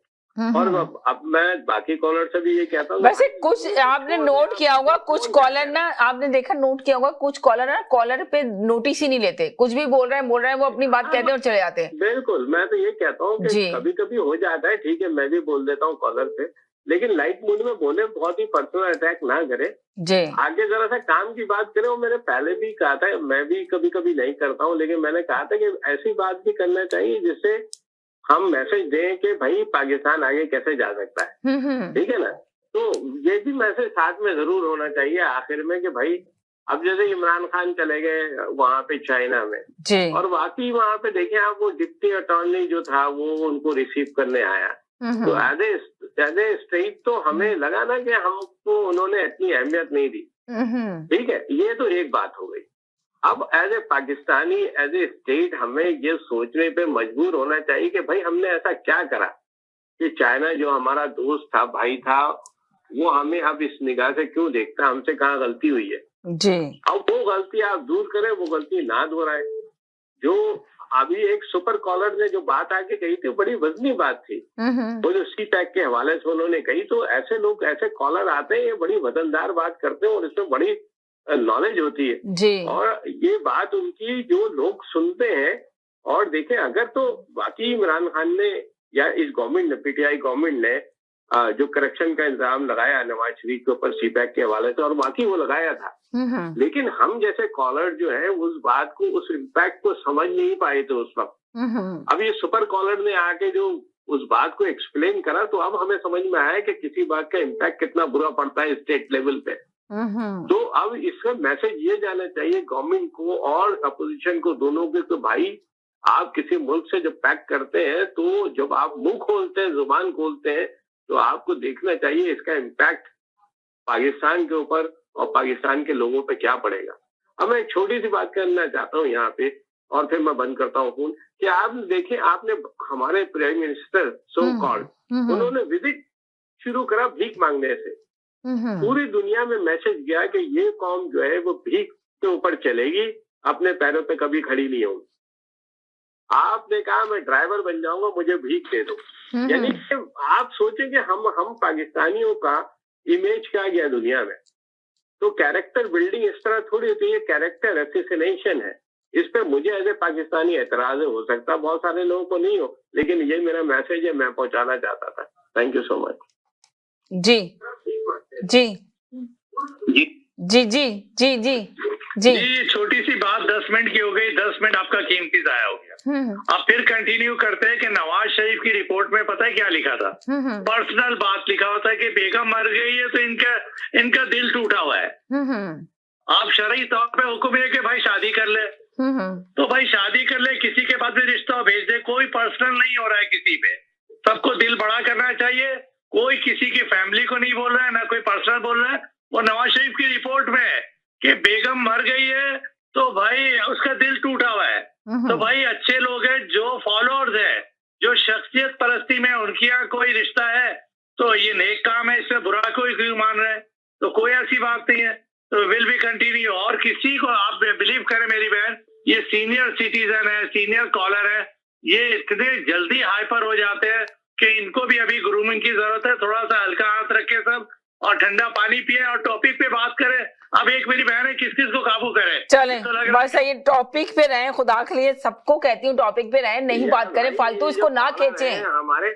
और अब मैं बाकी कॉलर से भी ये कहता हूँ, वैसे कुछ आपने नोट किया होगा, कुछ कॉलर ना, आपने देखा नोट किया होगा, कुछ कॉलर ना कॉलर पे नोटिस ही नहीं लेते, कुछ भी बोल रहे हैं वो अपनी बात कहते हैं और चले जाते हैं। बिल्कुल, मैं तो ये कहता हूँ कि कभी कभी हो जाता है, ठीक है, मैं भी बोल देता हूँ कॉलर पे, लेकिन लाइट मूड में बोले, बहुत ही पर्सनल अटैक ना करे जी। आगे जरा सा काम की बात करें। वो मैंने पहले भी कहा था, मैं भी कभी कभी नहीं करता हूँ, लेकिन मैंने कहा था कि ऐसी बात भी करना चाहिए जिससे हम मैसेज दें कि भाई पाकिस्तान आगे कैसे जा सकता है, ठीक है ना। तो ये भी मैसेज साथ में जरूर होना चाहिए आखिर में कि भाई, अब जैसे इमरान खान चले गए वहां पे चाइना में जी। और बाकी वहां पे देखें आप, वो डिप्टी अटॉर्नी जो था वो उनको रिसीव करने आया, तो एज ए स्टेट तो हमें लगा ना कि हमको उन्होंने इतनी अहमियत नहीं दी, ठीक है। ये तो एक बात हो गई। अब as a Pakistani, as a state, हमें ये सोचने पे मजबूर होना चाहिए कि भाई हमने ऐसा क्या करा कि चाइना जो हमारा दोस्त था, भाई था, वो हमें अब इस निगाह से क्यों देखता, हमसे कहाँ गलती हुई है जी। अब वो गलती आप दूर करें, वो गलती ना दोहराए। जो अभी एक सुपर कॉलर ने जो बात आके कही थी, बड़ी वजनी बात थी, वो जो सी पैक के हवाले से उन्होंने कही। तो ऐसे लोग, ऐसे कॉलर आते हैं, ये बड़ी वजनदार बात करते हैं और इसमें बड़ी नॉलेज होती है जी। और ये बात उनकी जो लोग सुनते हैं, और देखें, अगर तो बाकी इमरान खान ने या इस गवर्नमेंट ने, पीटीआई गवर्नमेंट ने जो करप्शन का इंतजाम लगाया नवाज शरीफ के ऊपर सीपैक के हवाले से, और बाकी वो लगाया था, लेकिन हम जैसे कॉलर जो है उस बात को, उस इम्पैक्ट को समझ नहीं पाए थे उस वक्त। अब ये सुपर कॉलर ने आके जो उस बात को एक्सप्लेन करा, तो अब हमें समझ में आया कि किसी बात का इम्पैक्ट कितना बुरा पड़ता है स्टेट लेवल पे। तो अब इसका मैसेज ये जाना चाहिए गवर्नमेंट को और अपोजिशन को, दोनों के, तो भाई आप किसी मुल्क से जब पैक करते हैं, तो जब आप मुंह खोलते हैं, जुबान खोलते हैं, तो आपको देखना चाहिए इसका इम्पैक्ट पाकिस्तान के ऊपर और पाकिस्तान के लोगों पे क्या पड़ेगा। अब मैं एक छोटी सी बात करना चाहता हूँ यहाँ पे, और फिर मैं बंद करता हूँ फोन, कि आप देखें, आपने हमारे प्राइम मिनिस्टर सो कॉल्ड, उन्होंने विजिट शुरू करा भीख मांगने से। पूरी दुनिया में मैसेज गया कि ये कौम जो है वो भीख के ऊपर चलेगी, अपने पैरों पे कभी खड़ी नहीं होगी। आपने कहा मैं ड्राइवर बन जाऊंगा, मुझे भीख दे दो। यानी आप सोचें कि हम पाकिस्तानियों का इमेज क्या गया दुनिया में। तो कैरेक्टर बिल्डिंग इस तरह थोड़ी होती है, कैरेक्टर असैसिनेशन है। इस पे मुझे एज ए पाकिस्तानी एतराज हो सकता, बहुत सारे लोगों को नहीं हो, लेकिन ये मेरा मैसेज है, मैं पहुंचाना चाहता था। Thank you so much. जी जी जी जी जी जी जी जी जी, छोटी सी बात 10 मिनट की हो गई, 10 मिनट आपका कीमती जाया हो गया। अब फिर कंटिन्यू करते हैं कि नवाज शरीफ की रिपोर्ट में पता है क्या लिखा था? पर्सनल बात लिखा होता है कि बेगम मर गई है तो इनका दिल टूटा हुआ है। आप शरई तौर पे हुक्म है कि भाई शादी कर ले, तो भाई शादी कर ले, किसी के पास भी रिश्ता भेज दे, कोई पर्सनल नहीं हो रहा है किसी पे, सबको दिल बड़ा करना चाहिए। कोई किसी की फैमिली को नहीं बोल रहा है, ना कोई पर्सनल बोल रहा है। वो नवाज शरीफ की रिपोर्ट में है कि बेगम मर गई है तो भाई उसका दिल टूटा हुआ है। तो भाई अच्छे लोग हैं, जो फॉलोअर्स है, जो शख्सियत परस्ती में उनके यहाँ कोई रिश्ता है तो ये नेक काम है, इसमें बुरा कोई क्यों मान रहे हैं? तो कोई ऐसी बात नहीं है। तो विल बी कंटिन्यू। और किसी को आप बिलीव करें मेरी बहन, ये सीनियर सिटीजन है, सीनियर कॉलर है, ये इतने जल्दी हाइपर हो जाते हैं कि इनको भी अभी ग्रूमिंग की जरूरत है। थोड़ा सा हल्का हाथ रखे सब और ठंडा पानी पिए और टॉपिक पे बात करें। अब एक मेरी बहन है, किस किस को काबू करे? चलें बस ये टॉपिक पे रहें, खुदा के लिए सबको कहती हूँ टॉपिक पे रहें, नहीं बात करें फालतू, इसको ना खींचें। हमारे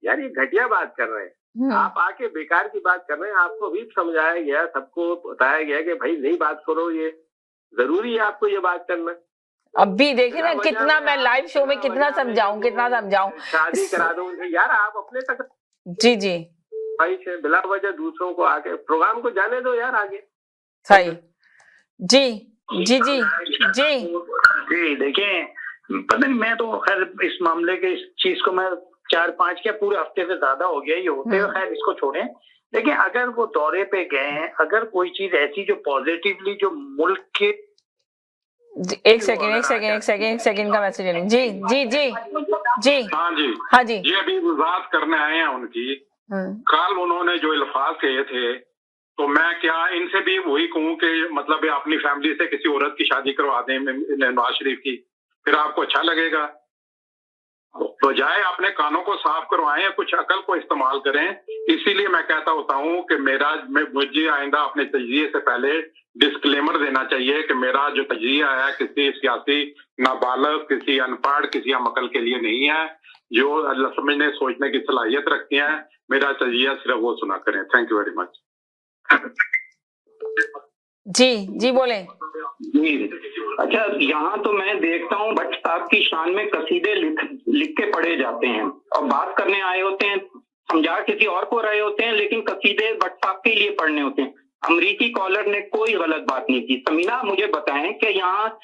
यार ये घटिया बात कर रहे हैं, आप आके बेकार की बात कर रहे हैं। आपको भी समझाया गया, सबको बताया गया कि भाई नहीं बात करो, ये जरूरी है आपको ये बात करना। अब भी देखिए ना कितना मैं लाइव शो में कितना समझाऊं। शादी करा दो यार, आप अपने तक जी जी भाई से बिला वजह दूसरों को आके प्रोग्राम को जाने दो यार आगे। सही जी जी जी जी जी देखिए, पता नहीं, मैं तो खैर इस मामले के इस चीज को मैं 4-5 क्या पूरे हफ्ते से ज्यादा हो गया ये होते हुए, खैर इसको छोड़ें। लेकिन अगर वो दौरे पे गए हैं, अगर कोई चीज ऐसी जो पॉजिटिवली जो मुल्क के एक सेकंड का मैसेज ले जी जी जी जी हाँ जी ये अभी वजाहत करने आए हैं उनकी। कल उन्होंने जो अल्फाज कहे थे, तो मैं क्या इनसे भी वही कहूँ कि मतलब अपनी फैमिली से किसी औरत की शादी करवा दें नवाज शरीफ की, फिर आपको अच्छा लगेगा? बजाय अपने कानों को साफ करवाएं, कुछ अकल को इस्तेमाल करें। इसीलिए मैं कहता होता हूँ कि मुझे आइंदा अपने तजिए से पहले डिस्क्लेमर देना चाहिए कि मेरा जो तजिया है किसी सियासी नाबालिग, किसी अनपढ़, किसी अमकल के लिए नहीं है। जो समझने सोचने की सलाहियत रखती हैं, मेरा तजिया सिर्फ वो सुना करें। Thank you very much. जी जी बोले जी। अच्छा, यहाँ तो मैं देखता हूँ भट्ट साहब की शान में कसीदे लिख के पढ़े जाते हैं और बात करने आए होते हैं, समझा किसी और को रहे होते हैं, लेकिन कसीदे भट्ट साहब के लिए पढ़ने होते हैं। अमरीकी कॉलर ने कोई गलत बात नहीं की। समीना मुझे बताएं कि यहाँ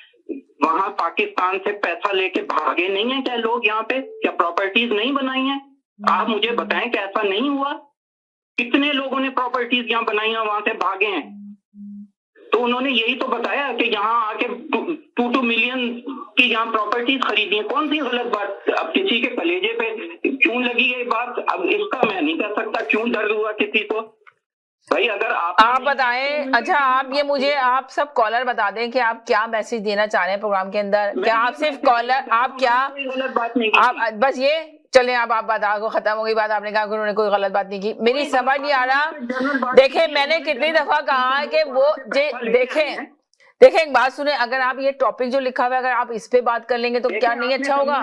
वहाँ पाकिस्तान से पैसा लेके भागे नहीं है क्या लोग? यहाँ पे क्या प्रॉपर्टीज नहीं बनाई हैं? आप मुझे बताएं कि ऐसा नहीं हुआ? कितने लोगों ने प्रॉपर्टीज यहाँ बनाई हैं, वहां से भागे हैं? तो उन्होंने यही तो बताया कि यहाँ आके 2 मिलियन की यहाँ प्रॉपर्टीज खरीदी है। कौन सी गलत बात? अब किसी के कलेजे पे क्यों लगी ये बात, अब इसका मैं नहीं कह सकता क्यों दर्द हुआ किसी को। भाई अगर आप बताएं। अच्छा, आप ये मुझे आप सब कॉलर बता दें कि आप क्या मैसेज देना चाह रहे हैं प्रोग्राम के अंदर। क्या आप सिर्फ कॉलर, आप क्या गलत बात नहीं आप बस ये चले आप बता को खत्म हो गई बात। आपने कहा कि उन्होंने कोई गलत बात नहीं की, मेरी समझ नहीं आ रहा। देखे मैंने कितनी दफा कहा है कि वो देखें एक बात सुने, अगर आप ये टॉपिक जो लिखा हुआ है अगर आप इस पे बात कर लेंगे तो क्या नहीं अच्छा होगा?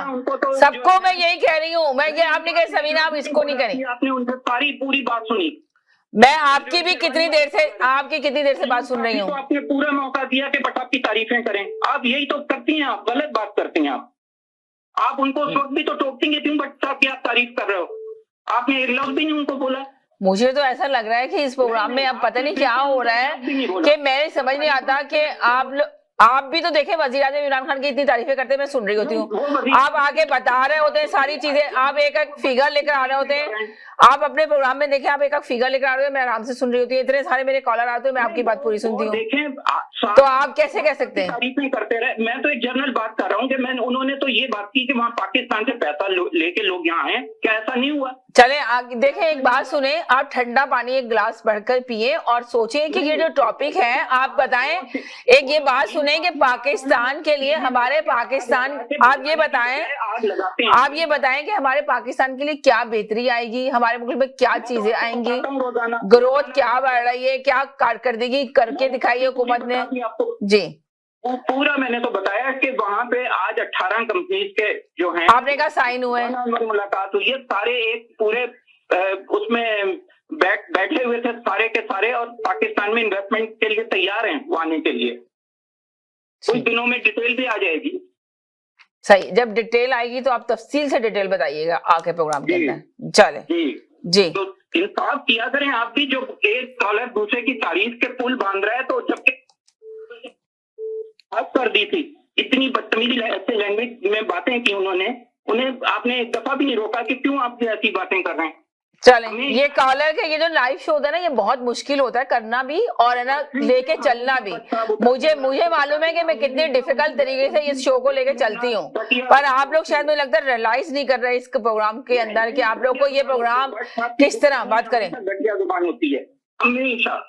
सबको मैं यही कह रही हूँ। मैं ये आपने कहा समीना आप इसको नहीं करें। आपने उनसे सारी पूरी बात सुनी। मैं आपकी भी कितनी देर से बात सुन रही हूँ। तो आपने पूरा मौका दिया कि बट आपकी तारीफें करें। आप यही तो करती हैं, आप गलत बात करती हैं। आप उनको उस वक्त भी तो टोकती हैं, क्यों बट साहब की आप तारीफ कर रहे हो? आपने एक लफ्ज भी नहीं उनको बोला। मुझे तो ऐसा लग रहा है कि इस प्रोग्राम में अब पता नहीं क्या हो रहा है कि मैं समझ नहीं आता कि आप भी तो देखें वजीर आज़म इमरान खान की इतनी तारीफें करते मैं सुन रही होती हूँ। आप आगे बता रहे होते हैं सारी चीजें, आप एक एक फिगर लेकर आ रहे होते हैं। आप अपने प्रोग्राम में देखें, आप एक एक फिगर लेकर आ रहे हो, मैं आराम से सुन रही होती हूँ। इतने सारे मेरे कॉलर आते हैं, मैं आपकी बात पूरी सुनती हूँ। तो आप कैसे कह सकते हैं? तारीफें करते रहे। मैं तो एक जनरल बात कर रहा हूँ कि उन्होंने तो ये बात की कि वहाँ पाकिस्तान से पैसा लेके लोग यहाँ आए, क्या ऐसा नहीं हुआ? चले देखें, एक बात सुने, आप ठंडा पानी एक गिलास भरकर पिए और सोचें कि ये जो टॉपिक है आप बताएं। एक ये बात सुने कि पाकिस्तान के लिए हमारे पाकिस्तान, आप ये बताएं कि हमारे पाकिस्तान के लिए क्या बेहतरी आएगी, हमारे मुल्क में क्या चीजें आएंगी, ग्रोथ क्या बढ़ रही है, क्या कारकर्दगी करके दिखाई है हुकूमत ने। जी पूरा मैंने तो बताया कि वहाँ पे आज 18 कंपनीज के जो हैं, आपने कहा साइन हुए हैं, मुलाकात हुई है, सारे एक पूरे उसमें बैठे हुए थे सारे के सारे, और पाकिस्तान में इन्वेस्टमेंट के लिए तैयार हैं वो आने के लिए। कुछ दिनों में डिटेल भी आ जाएगी। सही, जब डिटेल आएगी तो आप तफसील से डिटेल बताइएगा आके प्रोग्राम के अंदर। चले जी, तो इंसाफ किया करें आप भी, जो एक कॉलर दूसरे की तारीफ के पुल बांध रहा है, तो जब कर दी थी इतनी बदतमीजी ऐसे लैंग्वेज में बातें की उन्होंने, उन्हें आपने एक दफा भी नहीं रोका कि क्यों आप ऐसी बातें कर रहे हैं। चलें, ये कॉलर का ये जो लाइव शो होता है ना, ये बहुत मुश्किल होता है करना भी और है ना लेके चलना भी। मुझे मालूम है कि मैं कितने डिफिकल्ट तरीके से इस शो को लेके चलती हूँ, पर आप लोग शायद मुझे लगता है रियलाइज नहीं कर रहे इस प्रोग्राम के अंदर कि आप लोग को ये प्रोग्राम किस तरह बात करें। घटिया जुबान होती है हमेशा।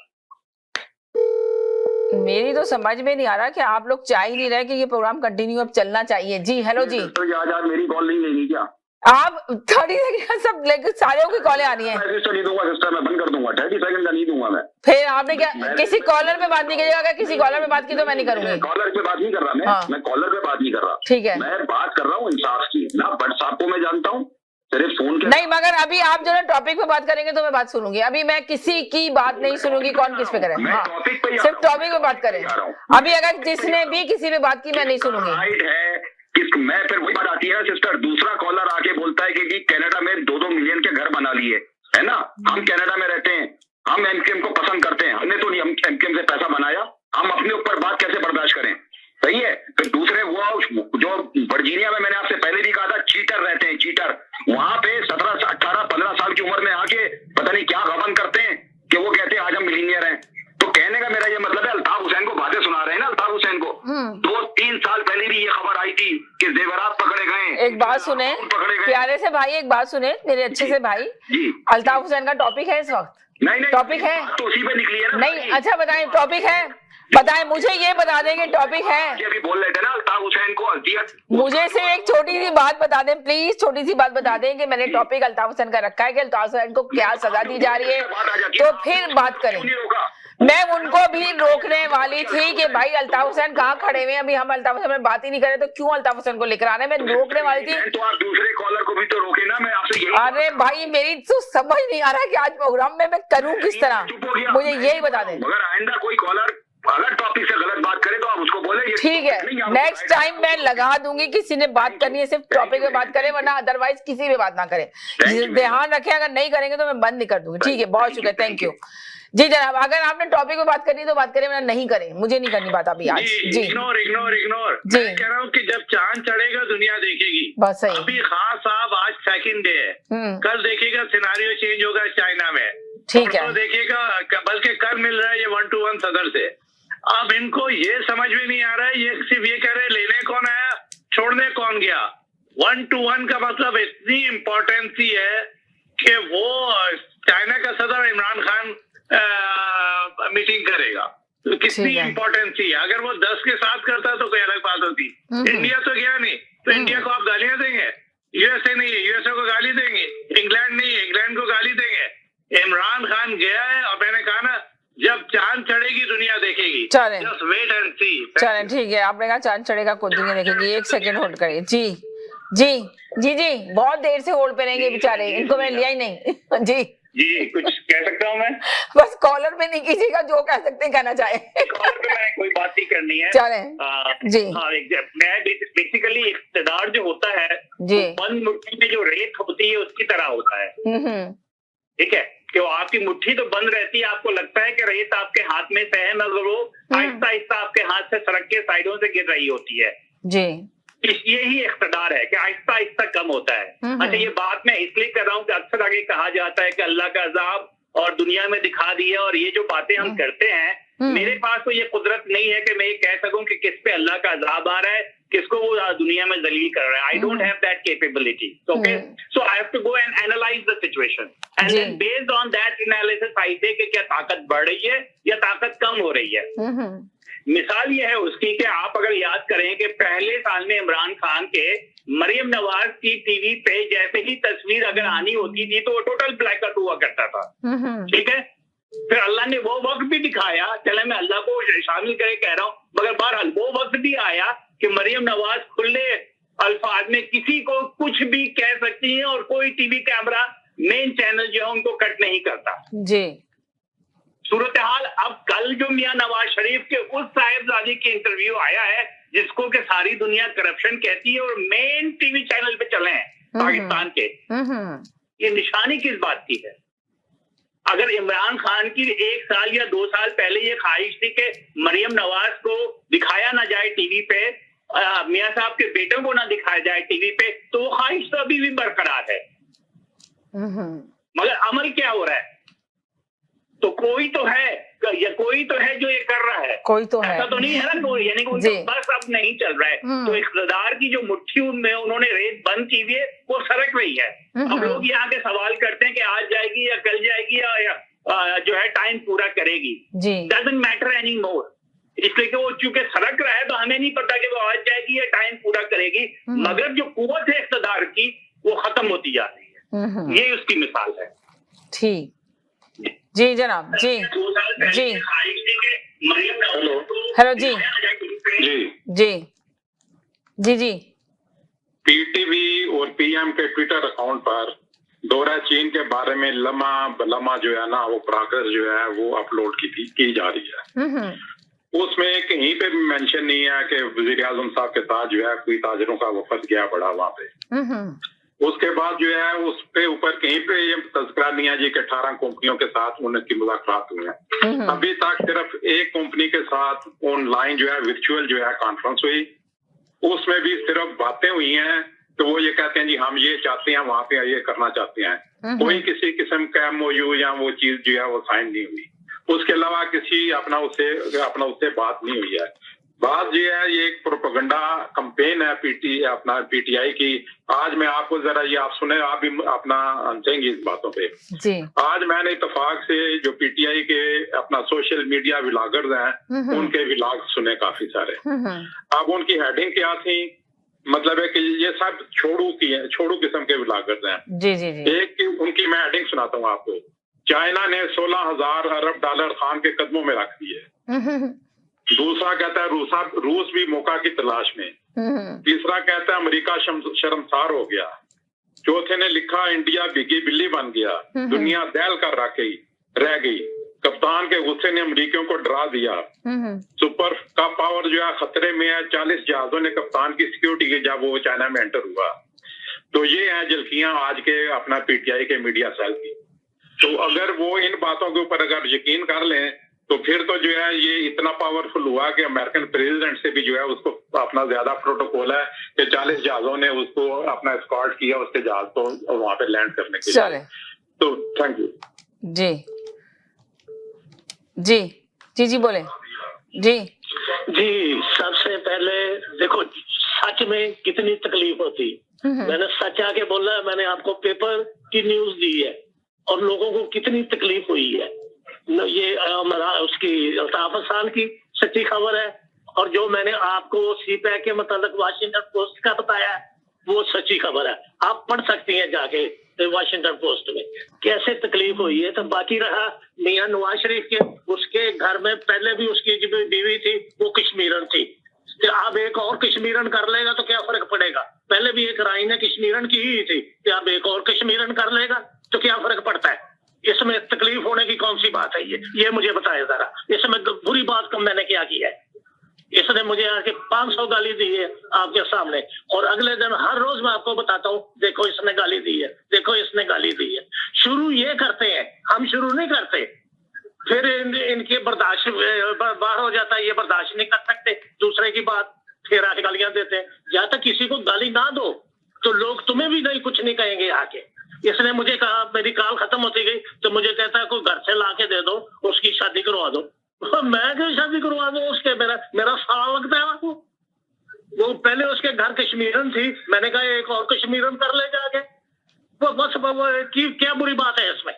मेरी तो समझ में नहीं आ रहा कि आप लोग चाह ही नहीं रहे कि ये प्रोग्राम कंटिन्यू अब चलना चाहिए। जी हेलो जी, आज मेरी कॉल नहीं लेनी क्या? आप 30 सेकंड सब सारे की कॉलें आनी है। नहीं दूंगा सिस्टर, मैं बंद कर दूंगा, 30 सेकंड का नहीं दूंगा मैं। फिर आपने क्या किसी कॉलर पे बात नहीं कीजिएगा? अगर किसी कॉलर पे बात की तो मैं नहीं करूंगी। कॉलर पे बात नहीं कर रहा मैं कॉलर पे बात नहीं कर रहा। ठीक है, मैं बात कर रहा हूँ इंसाफ की ना। बट साहब को मैं जानता हूँ सिर्फ फोन के नहीं, मगर अभी आप जो ना टॉपिक पे बात करेंगे तो मैं बात सुनूंगी। अभी मैं किसी की बात नहीं सुनूंगी कौन किस पे करे। हाँ, सिर्फ टॉपिक पे बात करें। अभी अगर जिसने भी किसी पे बात की मैं नहीं सुनूंगी। राइट है कि मैं फिर वही बात आती है सिस्टर, दूसरा कॉलर आके बोलता है कि कनाडा में 2-2 मिलियन के घर बना लिए है ना। हम कनाडा में रहते हैं, हम एमकेएम को पसंद करते हैं, हमने तो नहीं एमकेएम से पैसा बनाया, हम अपने ऊपर बात कैसे बर्दाश्त करें? सही है। फिर दूसरे वो जो वर्जीनिया में मैंने आपसे पहले भी कहा था चीटर रहते हैं, चीटर, वहां पे 17, 18, 15 साल की उम्र में आके पता नहीं क्या गबन करते हैं कि वो कहते हैं आज हम मिलीनियर हैं। तो कहने का मेरा ये मतलब है, अल्ताफ हुसैन को बातें सुना रहे हैं ना, अल्ताफ हुसैन को 2-3 साल पहले भी ये खबर आई थी कि जेवरात पकड़े गए। एक बात सुने प्यारे से भाई, एक बात सुने मेरे अच्छे से भाई, अल्ताफ हुसैन का टॉपिक है इस वक्त? नहीं टॉपिक है तो उसी पे निकली है ना। नहीं, अच्छा बताएं टॉपिक है, बताएं मुझे, ये बता देंगे टॉपिक है। अभी बोल रहे थे ना अल्ताफ हुसैन को अजियत। मुझे सिर्फ एक छोटी सी बात बता दें प्लीज, छोटी सी बात बता दें कि मैंने टॉपिक अल्ताफ हुसैन का रखा है कि अल्ताफ हुसैन को क्या सजा दी जा रही है, तो फिर बात करें। मैं उनको भी रोकने वाली थी कि भाई अल्ताफ हुसैन कहाँ खड़े हुए हैं, अभी हम अल्ताफ हुसैन में बात ही नहीं करें तो क्यों अल्ताफ हुसैन को लेकर आ रहे हैं, मैं रोकने वाली थी। तो आप दूसरे कॉलर को भी तो रोके ना, मैं आपसे अरे भाई मेरी तो समझ नहीं आ रहा कि आज प्रोग्राम में मैं करूं किस तरह, मुझे यही बता दें। मगर आइंदा कोई कॉलर अगर टॉपिक से गलत बात करे तो आप उसको बोले। ठीक है, नेक्स्ट टाइम मैं लगा दूंगी, किसी ने बात करनी है सिर्फ टॉपिक पे बात करें, वरना अदरवाइज किसी पे बात ना करें। ध्यान रखें, अगर नहीं करेंगे तो मैं बंद नहीं कर दूंगी। ठीक है, बहुत शुक्रिया, थैंक यू जी जनाब। अगर आपने टॉपिक पे बात करनी है तो बात करें, वरना नहीं करें, मुझे नहीं करनी बात अभी आज। जी इग्नोर जी, मैं कह रहा हूँ कि जब चांद चढ़ेगा दुनिया देखेगी। बस सही। अभी खान साहब आज सेकंड डे है, कल देखिएगा सिनारियो चेंज होगा चाइना में। ठीक है, तो देखिएगा बल्कि कल मिल रहा है ये 1-to-1 सदर से। अब इनको ये समझ में नहीं आ रहा है, ये सिर्फ ये कह रहे लेने कौन आया छोड़ने कौन गया। 1-to-1 का मतलब इतनी इम्पोर्टेंसी है कि वो चाइना का सदर इमरान खान मीटिंग करेगा, तो कितनी इम्पोर्टेंसी है। अगर वो 10 के साथ करता तो कोई अलग बात होती। इंडिया तो गया नहीं, तो इंडिया को आप गालियां देंगे। यूएसए नहीं है, यूएसए को गाली देंगे। इंग्लैंड नहीं है, इंग्लैंड को गाली देंगे। इमरान खान गया है और मैंने कहा ना जब चांद चढ़ेगी दुनिया देखेगी। चलें, जस्ट वेट एंड सी। चलें ठीक है, आपने कहा चांद चढ़ेगा खुद दुनिया देखेगी। एक सेकंड होल्ड करिए। जी जी जी जी, बहुत देर से होल्ड पे रहेंगे बेचारे, इनको मैं लिया ही नहीं। जी जी, कुछ कह सकता हूँ मैं? बस कॉलर पे नहीं कीजिएगा, जो कह सकते हैं कहना चाहे। कॉलर पे मैं कोई बात नहीं करनी है। चलें जी। हाँ, मैं बेसिकली इख्तिदार जो होता है जी, बंद मुट्ठी में जो रेत होती है उसकी तरह होता है। ठीक है, कि वो आपकी मुट्ठी तो बंद रहती है, आपको लगता है कि रेत आपके हाथ में से है, मगर वो आहिस्ता आहिस्ता आपके हाथ से सड़क के साइडों से गिर रही होती है जी। ये ही इख्तिदार है कि आहिस्ता आहिस्ता कम होता है। अच्छा, ये बात मैं इसलिए कर रहा हूँ कि अक्सर आगे कहा जाता है कि अल्लाह का अज़ाब और दुनिया में दिखा दिया, और ये जो बातें हम करते हैं, मेरे पास तो ये कुदरत नहीं है कि मैं ये कह सकूं कि किस पे अल्लाह का अज़ाब आ रहा है, किसको वो दुनिया में जलील कर रहा है। I don't have that capability. Okay, so I have to go and analyse the situation and then based on that analysis I say कि क्या ताकत बढ़ रही है या ताकत कम हो रही है। मिसाल ये है उसकी कि आप अगर याद करें कि पहले साल में इमरान खान के मरियम नवाज की टीवी पे जैसे ही तस्वीर अगर आनी होती थी तो वो टोटल ब्लैकआउट हुआ करता था। ठीक है, फिर अल्लाह ने वो वक्त भी दिखाया, चले मैं अल्लाह को शामिल करे कह रहा हूँ, मगर बहरहाल वो वक्त भी आया कि मरियम नवाज खुले अल्फाज में किसी को कुछ भी कह सकती है और कोई टीवी कैमरा मेन चैनल जो है उनको कट नहीं करता। जी सूरत हाल अब कल जो मियां नवाज शरीफ के उस साहिबजादे की इंटरव्यू आया है जिसको कि सारी दुनिया करप्शन कहती है और मेन टीवी चैनल पे चले हैं पाकिस्तान के, ये निशानी किस बात की है? अगर इमरान खान की 1 साल या 2 साल पहले ये ख्वाहिश थी कि मरियम नवाज को दिखाया ना जाए टीवी पे, मियां साहब के बेटों को ना दिखाया जाए टीवी पे, तो वो ख्वाहिश तो अभी भी बरकरार है, मगर अमल क्या हो रहा है? तो कोई तो है या कोई तो है जो ये कर रहा है, कोई तो है, ऐसा तो नहीं है ना कोई, यानी कि उनका बस अब नहीं चल रहा है। तो इक़्तिदार की जो मुट्ठी में उन्होंने रेत बंद की हुई है वो सरक रही है। अब लोग यहाँ के सवाल करते हैं कि आज जाएगी या कल जाएगी या जो है टाइम पूरा करेगी, डजंट मैटर एनी मोर, इसलिए कि वो चूंकि सरक रहा है तो हमें नहीं पता कि वो आज जाएगी या टाइम पूरा करेगी, मगर जो कुव्वत है इक़्तिदार की वो खत्म होती जा रही है, ये उसकी मिसाल है। ठीक, जी जनाब, जी जी, हेलो जी जी जी जी। पीटीवी और पीएम के ट्विटर अकाउंट पर दौरा चीन के बारे में लम्हा जो है ना वो प्रोग्रेस जो है वो अपलोड की जा रही है। उसमें कहीं पे भी मेंशन नहीं है कि वजीर आजम साहब के साथ जो है कोई ताजरों का वफद गया पड़ा वहां पे। उसके बाद जो है उस पे ऊपर कहीं पे ये तज़किरा नहीं है जी कि 18 कंपनियों के साथ उनकी मुलाकात हुई है। अभी तक सिर्फ एक कंपनी के साथ ऑनलाइन जो है वर्चुअल जो है कॉन्फ्रेंस हुई, उसमें भी सिर्फ बातें हुई हैं। तो वो ये कहते हैं जी हम ये चाहते हैं, वहां पे ये करना चाहते हैं, कोई किसी किस्म का MOU या वो चीज जो है वो साइन नहीं हुई। उसके अलावा किसी अपना उससे बात नहीं हुई है। बात ये है, ये एक प्रोपेगेंडा कैंपेन है PTI की। आज मैं आपको जरा ये आप सुने, आप भी अपना देंगे इस बातों पे जी। आज मैंने इत्तेफाक से जो PTI के अपना सोशल मीडिया व्लॉगर्स हैं उनके व्लॉग सुने काफी सारे। अब उनकी हेडिंग क्या थी, मतलब है कि ये सब छोड़ू किस्म के व्लॉगर्स हैं। जी जी जी। एक उनकी मैं हेडिंग सुनाता हूँ आपको। चाइना ने 16,000 अरब डॉलर खान के कदमों में रख दिए। दूसरा कहता है रूस भी मौका की तलाश में। तीसरा कहता है अमेरिका शर्मसार हो गया। चौथे ने लिखा इंडिया भीगी बिल्ली बन गया, दुनिया दहल कर रह गई। कप्तान के गुस्से ने अमेरिकियों को डरा दिया। सुपर का पावर जो है खतरे में है। 40 जहाजों ने कप्तान की सिक्योरिटी की जब वो चाइना में एंटर हुआ। तो ये है झलकियां आज के अपना PTI के मीडिया सेल की। तो अगर वो इन बातों के ऊपर अगर यकीन कर लें तो फिर तो जो है ये इतना पावरफुल हुआ कि अमेरिकन प्रेसिडेंट से भी जो है उसको अपना ज्यादा प्रोटोकॉल है कि 40 जहाजों ने उसको अपना एस्कॉर्ट किया उसके जहाज को वहां पे लैंड करने के लिए। तो थैंक यू जी जी जी जी बोले जी जी। सबसे पहले देखो सच में कितनी तकलीफ होती, मैंने सच आके बोला, मैंने आपको पेपर की न्यूज दी है और लोगों को कितनी तकलीफ हुई है। ये उसकी अल्ताफ हसन की सच्ची खबर है और जो मैंने आपको CPAC के मतलब वाशिंगटन पोस्ट का बताया वो सच्ची खबर है। आप पढ़ सकती हैं जाके वाशिंगटन पोस्ट में कैसे तकलीफ हुई है। तो बाकी रहा मियां नवाज शरीफ के, उसके घर में पहले भी उसकी जो बीवी थी वो कश्मीरन थी। तो अब एक और कश्मीरन कर लेगा तो क्या फर्क पड़ेगा? पहले भी एक राय ने कश्मीरन की ही थी कि अब एक और कश्मीरन कर लेगा तो क्या फर्क पड़ता है? इसमें तकलीफ होने की कौन सी बात है? ये मुझे बताए जरा, इसमें बुरी बात कम मैंने क्या की है? इसने मुझे आके 500 गाली दी है आपके सामने और अगले दिन हर रोज मैं आपको बताता हूँ देखो इसने गाली दी है, देखो इसने गाली दी है। शुरू ये करते हैं, हम शुरू नहीं करते, फिर इनके बर्दाश्त बाहर हो जाता है, ये बर्दाश्त नहीं कर सकते दूसरे की बात, फिर आके गालियां देते हैं। जब तक किसी को गाली ना दो तो लोग तुम्हें भी नहीं कुछ नहीं कहेंगे आके। इसने मुझे कहा, मेरी कॉल खत्म होती गई तो मुझे कहता है कोई घर से ला के दे दो, उसकी शादी करवा दो। मैं क्यों शादी करवा दूं उसके? मेरा साल लगता है वो पहले उसके घर कश्मीरन थी, मैंने कहा एक और कश्मीरन कर ले जाके। वो बस क्या बुरी बात है इसमें?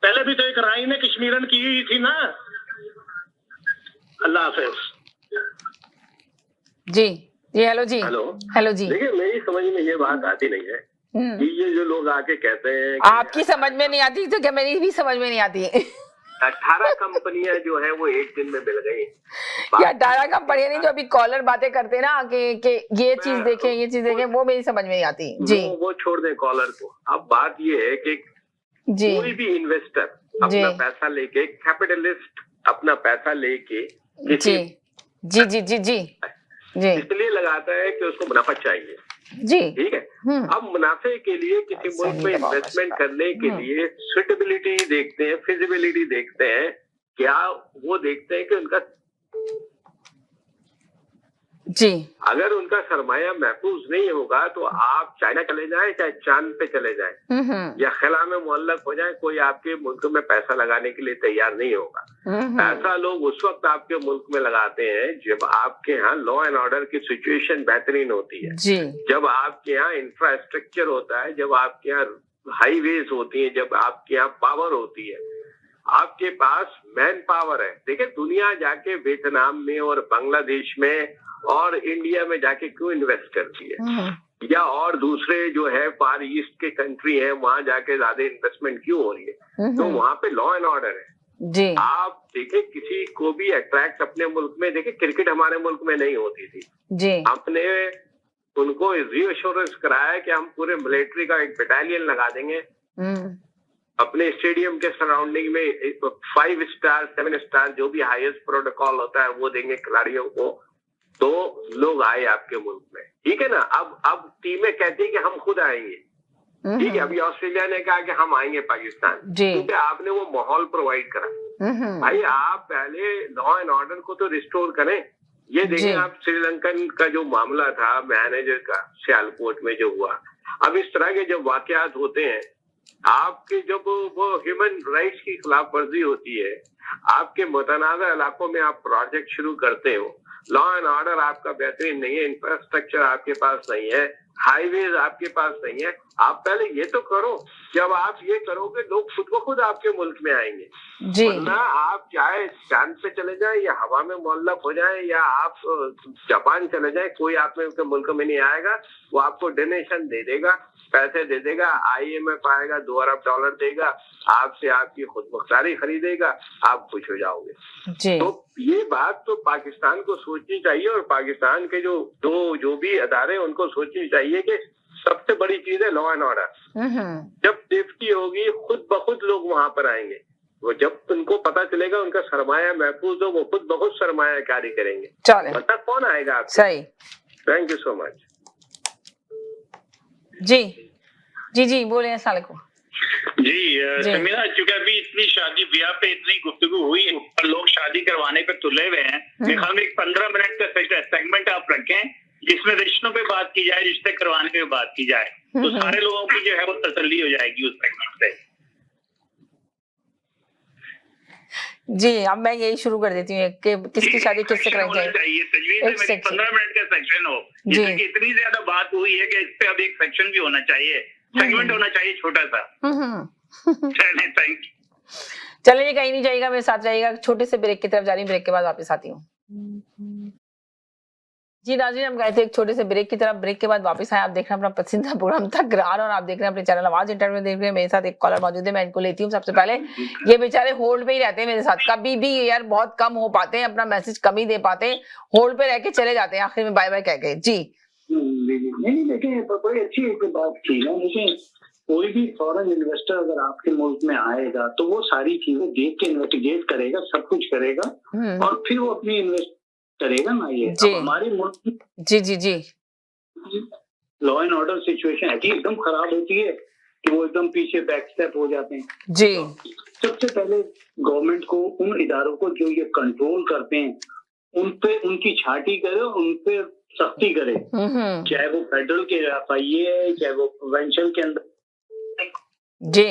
पहले भी तो एक राई ने कश्मीरन की ही थी ना। अल्लाह हाफिज जी जी। हेलो जी, हेलो जी। देखिए मेरी समझ में ये बात आती नहीं है कि ये जो लोग आके कहते हैं आपकी समझ में नहीं आती तो क्या मेरी भी समझ में नहीं आती? 18 कंपनियां जो है वो एक दिन में मिल गई। 18 कंपनियां नहीं, जो अभी कॉलर बातें करते हैं ना कि ये चीज देखें ये चीज देखें, वो मेरी समझ में नहीं आती जी। वो छोड़ दें कॉलर को। अब बात ये है कि कोई भी इन्वेस्टर अपना पैसा लेके, कैपिटलिस्ट अपना पैसा लेके जी जी जी जी जी जी इसलिए लगाता है कि उसको मुनाफा चाहिए जी, ठीक है। अब मुनाफे के लिए किसी मुल्क में इन्वेस्टमेंट करने के लिए सुटेबिलिटी देखते हैं, फिजिबिलिटी देखते हैं, क्या वो देखते हैं कि उनका जी अगर उनका सरमाया महफूज नहीं होगा तो आप चाइना चले जाएं, चाहे चांद पे चले जाएं या खला में मुअल्लक हो जाए, कोई आपके मुल्क में पैसा लगाने के लिए तैयार नहीं होगा। पैसा लोग उस वक्त आपके मुल्क में लगाते हैं जब आपके यहाँ लॉ एंड ऑर्डर की सिचुएशन बेहतरीन होती है जी, जब आपके यहाँ इंफ्रास्ट्रक्चर होता है, जब आपके यहाँ हाईवेज होती है, जब आपके यहाँ पावर होती है, आपके पास मैन पावर है। देखिए दुनिया जाके वियतनाम में और बांग्लादेश में और इंडिया में जाके क्यों इन्वेस्ट करती है, या और दूसरे जो है फार ईस्ट के कंट्री है वहां जाके ज्यादा इन्वेस्टमेंट क्यों हो रही है? तो वहां पे लॉ एंड ऑर्डर है जी। आप देखिए किसी को भी अट्रैक्ट अपने मुल्क में, देखिए क्रिकेट हमारे मुल्क में नहीं होती थी जी, हमने उनको रीअश्योरेंस कराया कि हम पूरे मिलिट्री का एक बटालियन लगा देंगे अपने स्टेडियम के सराउंडिंग में, 5 स्टार 7 स्टार जो भी हाईएस्ट प्रोटोकॉल होता है वो देंगे खिलाड़ियों को, तो लोग आए आपके मुल्क में, ठीक है ना। अब टीमें कहती है कि हम खुद आएंगे, ठीक है। अभी ऑस्ट्रेलिया ने कहा कि हम आएंगे पाकिस्तान, क्योंकि आपने वो माहौल प्रोवाइड करा। भाई आप पहले लॉ एंड ऑर्डर को तो रिस्टोर करें। ये देखें आप श्रीलंकन का जो मामला था मैनेजर का सियालकोट में जो हुआ, अब इस तरह के जब वाकयात होते हैं, आपके जब वो ह्यूमन राइट्स की खिलाफ वर्जी होती है, आपके मुतनाज़ा इलाकों में आप प्रोजेक्ट शुरू करते हो, लॉ एंड ऑर्डर आपका बेहतरीन नहीं है, इंफ्रास्ट्रक्चर आपके पास नहीं है, हाईवेज आपके पास नहीं है, आप पहले ये तो करो। जब आप ये करोगे लोग खुद ब खुद आपके मुल्क में आएंगे जी। वरना आप चाहे चांद पे चले जाएं या हवा में मुअल्लक हो जाएं या आप जापान चले जाएं, कोई आपके मुल्क में नहीं आएगा। वो आपको डोनेशन दे देगा, पैसे दे देगा, IMF आएगा, $2 अरब देगा, आपसे आपकी खुद मुख्तारी खरीदेगा, आप खुश हो जाओगे जी। तो ये बात तो पाकिस्तान को सोचनी चाहिए और पाकिस्तान के जो भी अदारे उनको सोचनी चाहिए कि सबसे बड़ी चीज है लॉ एंड ऑर्डर। जब सेफ्टी होगी खुद ब खुद लोग वहां पर आएंगे। वो जब उनको पता चलेगा उनका सरमाया महफूज हो, वो खुद ब खुद सरमायाकारी करेंगे। पता कौन आएगा आपको? सही। थैंक यू सो मच जी जी जी बोले अस्सलाम वालेकुम जी। समीना, चूंकि अभी इतनी शादी ब्याह पे इतनी गुफ्तगू हुई है और लोग शादी करवाने पे तुले हुए हैं, मेरे ख्याल में एक 15 मिनट का सेगमेंट आप रखें जिसमें रिश्तों पे बात की जाए, रिश्ते करवाने पे बात की जाए, तो सारे लोगों की जो है वो तसल्ली हो जाएगी उस सेगमेंट से। जी अब मैं यही शुरू कर देती हूँ कि किसकी शादी किससे करानी चाहिए। तजवीज़ है 15 मिनट का सेक्शन हो, जिसमें कि इतनी ज्यादा बात हुई है कि इस पे अब एक सेक्शन भी होना चाहिए, सेगमेंट होना चाहिए छोटा सा। Thank you. चलिए कहीं नहीं जाइएगा, मेरे साथ रहिएगा। छोटे से ब्रेक की तरफ जा रही हूँ, ब्रेक के बाद वापस आती हूँ। जी नाज़रीन, हम गए थे एक छोटे से ब्रेक की तरफ, ब्रेक के बाद वापस आए। आप देख रहे हैं अपना पसंदीदा प्रोग्राम तकरार और आप देख रहे हैं अपने चैनल आवाज इंटरव्यू देख रहे हैं। मेरे साथ एक कॉलर मौजूद है, मैं इनको लेती हूँ। सबसे पहले ये बेचारे होल्ड पे ही रहते हैं मेरे साथ, कभी भी यार बहुत कम हो पाते हैं, अपना मैसेज कम ही दे पाते हैं, होल्ड पे रह के चले जाते हैं, आखिर में बाय बाय कह गए। जी नहीं देखिए बड़ी अच्छी एक बात थी ना, देखिए कोई भी फॉरेन इन्वेस्टर अगर आपके मुल्क में आएगा तो वो सारी चीजें देख के इन्वेस्टिगेट करेगा, सब कुछ करेगा और फिर वो अपनी इन्वेस्ट करेगा ना। ये हमारे मुल्क की जी जी जी लॉ एंड ऑर्डर सिचुएशन ऐसी एकदम खराब होती है कि वो एकदम पीछे बैक स्टेप हो जाते हैं जी। सबसे पहले गवर्नमेंट को, उन इदारों को जो ये कंट्रोल करते हैं, उन पे उनकी छांटी करे, उन पे सख्ती करे, चाहे वो फेडरल के FIA है, चाहे वो प्रोविंशियल के अंदर जी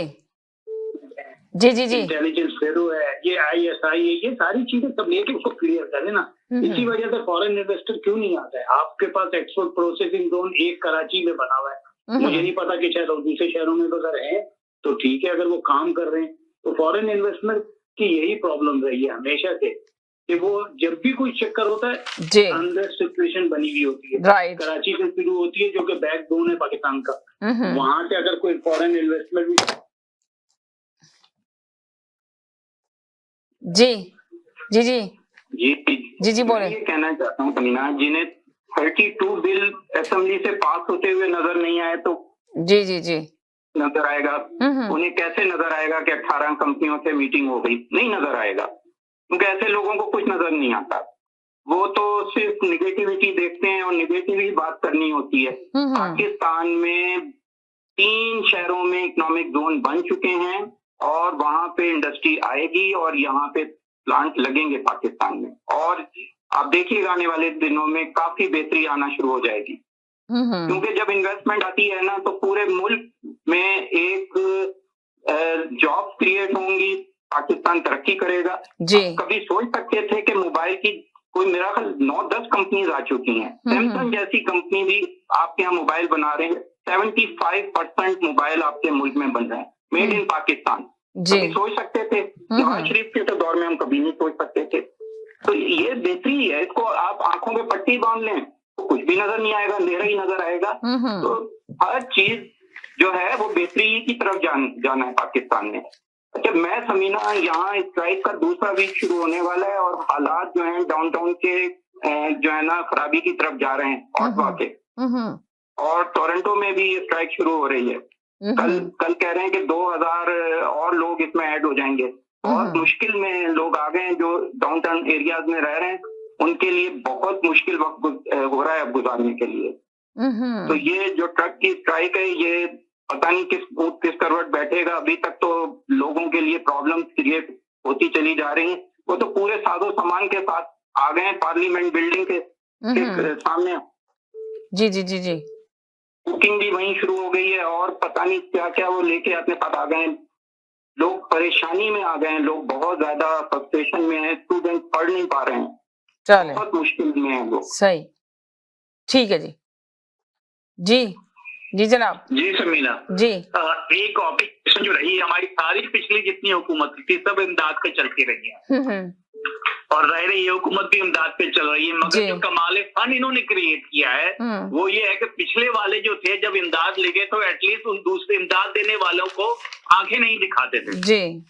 जी जी जी इंटेलिजेंस ब्यूरो है, ये ISI है, ये सारी चीजें सब लेके उसको क्लियर करें ना। इसी वजह से फॉरेन इन्वेस्टर क्यों नहीं आता है। आपके पास एक्सपोर्ट प्रोसेसिंग जोन एक कराची में बना हुआ है, मुझे नहीं पता कि शायद दूसरे शहरों में अगर है तो ठीक है, अगर वो काम कर रहे हैं तो फॉरेन इन्वेस्टमेंट की यही प्रॉब्लम रही है हमेशा से कि वो जब भी कोई चक्कर होता है अंदर सिचुएशन बनी हुई होती है। कराची से शुरू होती है जो कि बैकबोन है पाकिस्तान का, वहां से अगर कोई फॉरेन इन्वेस्टमेंट जी जी जी जी जी जी बोले। ये कहना चाहता हूँ तमीना, जिन्हें 32 बिल असेंबली से पास होते हुए नजर नहीं आए तो जी जी जी नजर आएगा? उन्हें कैसे नजर आएगा कि 18 कंपनियों से मीटिंग हो गई? नहीं नजर आएगा, क्योंकि ऐसे लोगों को कुछ नजर नहीं आता। वो तो सिर्फ निगेटिविटी देखते हैं और निगेटिव ही बात करनी होती है। पाकिस्तान में 3 शहरों में इकोनॉमिक जोन बन चुके हैं और वहां पे इंडस्ट्री आएगी और यहाँ पे प्लांट लगेंगे पाकिस्तान में, और आप देखिएगा आने वाले दिनों में काफी बेहतरी आना शुरू हो जाएगी। क्योंकि जब इन्वेस्टमेंट आती है ना तो पूरे मुल्क में एक जॉब क्रिएट होंगी, पाकिस्तान तरक्की करेगा। कभी सोच सकते थे कि मोबाइल की कोई मेरा ख्याल 9-10 कंपनीज आ चुकी हैं। सैमसंग जैसी कंपनी भी आपके यहाँ मोबाइल बना रहे हैं। 75% मोबाइल आपके मुल्क में बन रहे हैं मेड इन पाकिस्तान। कभी सोच सकते थे? नवाज शरीफ के तो दौर में हम कभी नहीं सोच सकते थे। तो ये बेहतरी है, इसको आप आंखों पे पट्टी बांध लें तो कुछ भी नजर नहीं आएगा, अंधेरा ही नजर आएगा। तो हर चीज जो है वो बेहतरी की तरफ जाना है पाकिस्तान में। अच्छा, मैं समीना यहाँ स्ट्राइक का दूसरा वीक शुरू होने वाला है और हालात जो हैं डाउनटाउन के जो है ना खराबी की तरफ जा रहे हैं ऑटवा के, और टोरंटो में भी ये स्ट्राइक शुरू हो रही है। कल कह रहे हैं कि 2000 और लोग इसमें ऐड हो जाएंगे। बहुत मुश्किल में लोग आ गए हैं जो डाउनटाउन एरियाज में रह रहे हैं, उनके लिए बहुत मुश्किल वक्त हो रहा है अब गुजारने के लिए। तो ये जो ट्रक की स्ट्राइक है ये पता नहीं किस करवट बैठेगा। अभी तक तो लोगों के लिए प्रॉब्लम क्रिएट होती चली जा रही है। वो तो पूरे साजो सामान के साथ आ गए हैं पार्लियामेंट बिल्डिंग के सामने। जी जी जी जी, कुकिंग भी वहीं शुरू हो गई है और पता नहीं क्या क्या वो लेके अपने साथ आ गए हैं। लोग परेशानी में आ गए हैं, लोग बहुत ज्यादा फ्रस्ट्रेशन में हैं, स्टूडेंट पढ़ नहीं पा रहे हैं, बहुत मुश्किल में है लोग। सही, ठीक है जी। जी जी जनाब। जी समीना जी, एक ऑब्जेक्शन जो रही हमारी सारी पिछली जितनी हुकूमत थी सब इमदाद पे चलती रही है और रह रही है हुकूमत भी इमदाद पे चल रही है। मगर जो कमाल फन इन्होंने क्रिएट किया है वो ये है कि पिछले वाले जो थे जब इमदाद लेके तो एटलीस्ट उन दूसरे इमदाद देने वालों को आंखें नहीं दिखाते थे जी।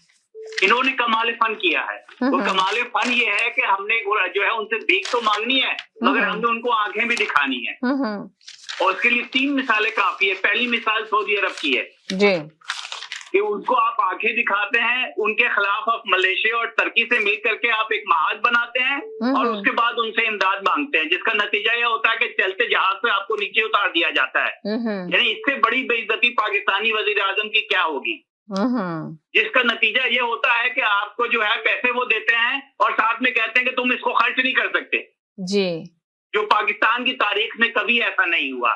इन्होंने कमाल फन किया है। तो कमाल फन ये है कि हमने जो है उनसे भीख तो मांगनी है मगर हमने उनको आंखें भी दिखानी है और उसके लिए 3 मिसालें काफी है। पहली मिसाल सऊदी अरब की है जी कि उनको आप आंखें दिखाते हैं, उनके खिलाफ आप मलेशिया और तुर्की से मिल करके आप एक महाज बनाते हैं और उसके बाद उनसे इमदाद मांगते हैं, जिसका नतीजा यह होता है कि चलते जहाज से आपको नीचे उतार दिया जाता है। यानी इससे बड़ी बेइज्जती पाकिस्तानी वजीर आजम की क्या होगी, जिसका नतीजा ये होता है कि आपको जो है पैसे वो देते हैं और साथ में कहते हैं कि तुम इसको खर्च नहीं कर सकते जी, जो पाकिस्तान की तारीख में कभी ऐसा नहीं हुआ।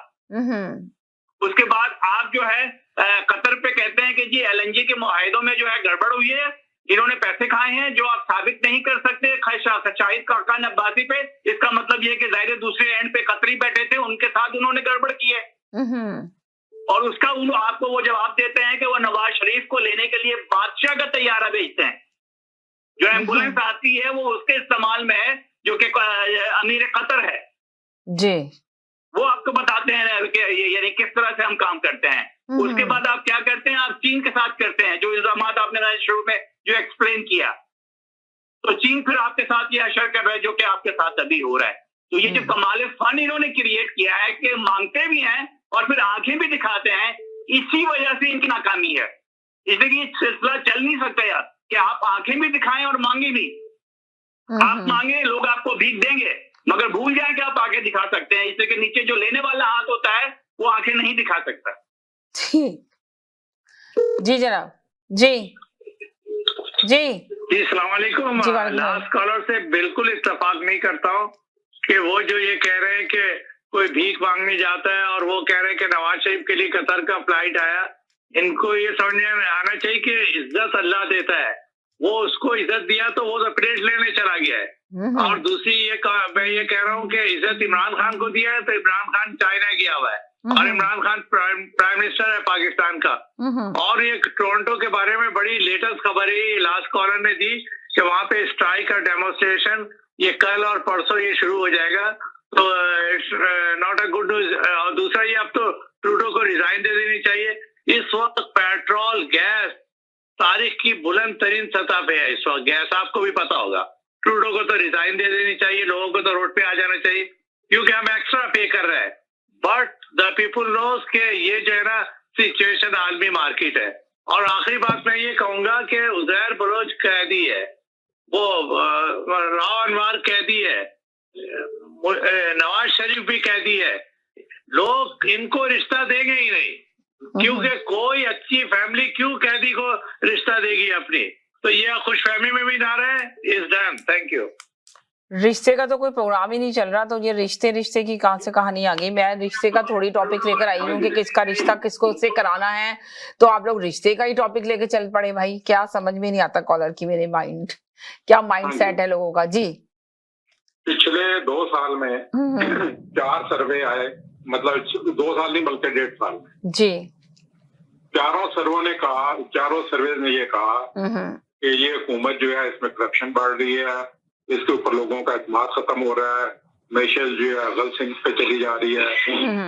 उसके बाद आप जो है कतर पे कहते हैं कि जी LNG के मुआहिदों में जो है गड़बड़ हुई है, इन्होंने पैसे खाए हैं जो आप साबित नहीं कर सकते शाहिद खाकान अब्बासी पे। इसका मतलब ये कि जाहिर दूसरे एंड पे कतरी बैठे थे, उनके साथ उन्होंने गड़बड़ की है और उसका आपको वो जवाब देते हैं कि वो नवाज शरीफ को लेने के लिए बादशाह का तैयारा भेजते हैं। जो एम्बुलेंस आती है वो उसके इस्तेमाल में है जो कि अमीर कतर है जी, वो आपको बताते हैं कि यानी किस तरह से हम काम करते हैं। उसके बाद आप क्या करते हैं, आप चीन के साथ करते हैं जो इल्जाम आपने शुरू में जो एक्सप्लेन किया, तो चीन फिर आपके साथ ये अशर कर रहा है जो कि आपके साथ अभी हो रहा है। तो ये जो कमाल फन इन्होंने क्रिएट किया है कि मांगते भी हैं और फिर आंखें भी दिखाते हैं, इसी वजह से इनकी नाकामी है। इसलिए ये सिलसिला चल नहीं सकता यार कि आप आंखें भी दिखाएं और मांगे भी। आप मांगे लोग आपको भीख देंगे मगर भूल जाए कि आप आंखें दिखा सकते हैं, इससे कि नीचे जो लेने वाला हाथ होता है वो आंखें नहीं दिखा सकता। जी जनाब। जी जी जी अस्सलाम वालेकुम। लास्ट कॉलर से बिल्कुल इत्तेफाक नहीं करता हूँ कि वो जो ये कह रहे हैं कि कोई भीख मांगने जाता है और वो कह रहे हैं कि नवाज शरीफ के लिए कतर का फ्लाइट आया। इनको ये समझने में आना चाहिए कि इज्जत अल्लाह देता है, वो उसको इज्जत दिया तो वो तो प्लेट लेने चला गया है। और दूसरी मैं ये कह रहा हूँ कि इज्जत इमरान खान को दिया है तो इमरान खान चाइना गया हुआ है और इमरान खान प्राइम मिनिस्टर है पाकिस्तान का। और ये टोरंटो के बारे में बड़ी लेटेस्ट खबर है, लास्ट कॉलर ने दी कि वहां पे स्ट्राइक और डेमोन्स्ट्रेशन ये कल और परसों ये शुरू हो जाएगा, तो it's not a good news. और दूसरा ये अब तो ट्रूडो को रिजाइन दे देनी चाहिए। इस वक्त पेट्रोल गैस तारीख की बुलंद तरीन सतह पे है इस वक्त, गैस आपको भी पता होगा। ट्रूडो को तो रिजाइन दे देनी चाहिए, लोगों को तो रोड पे आ जाना चाहिए क्योंकि हम एक्स्ट्रा पे कर रहे हैं। बट द पीपुल नोस के ये जो है ना सिचुएशन आलमी मार्केट है। और आखिरी बात मैं ये कहूंगा कि उजैर बलोच कैदी है, वो राव अनवर कैदी है, नवाज शरीफ भी कैदी है। लोग इनको रिश्ता देंगे ही नहीं, क्योंकि कोई अच्छी फैमिली क्यों कैदी को रिश्ता देगी अपनी। तो ये खुशफहमी में भी ना रहे। Is done. Thank you. रिश्ते का तो कोई प्रोग्राम ही नहीं चल रहा, तो ये रिश्ते रिश्ते की कहां से कहानी आ गई। मैं रिश्ते का थोड़ी टॉपिक लेकर आई हूँ कि किसका रिश्ता किसको से कराना है, तो आप लोग रिश्ते का ही टॉपिक लेके चल पड़े। भाई क्या समझ में नहीं आता कॉलर की, मेरे माइंड क्या माइंड सेट है लोगों का। जी पिछले 2 साल में 4 सर्वे आए, मतलब 2 साल नहीं बल्कि 1.5 साल में जी। चारों सर्वे ने ये कहा कि ये हुकूमत जो है इसमें करप्शन बढ़ रही है, इसके ऊपर लोगों का एतमाद खत्म हो रहा है, मैशल जो है गलत पे चली जा रही है।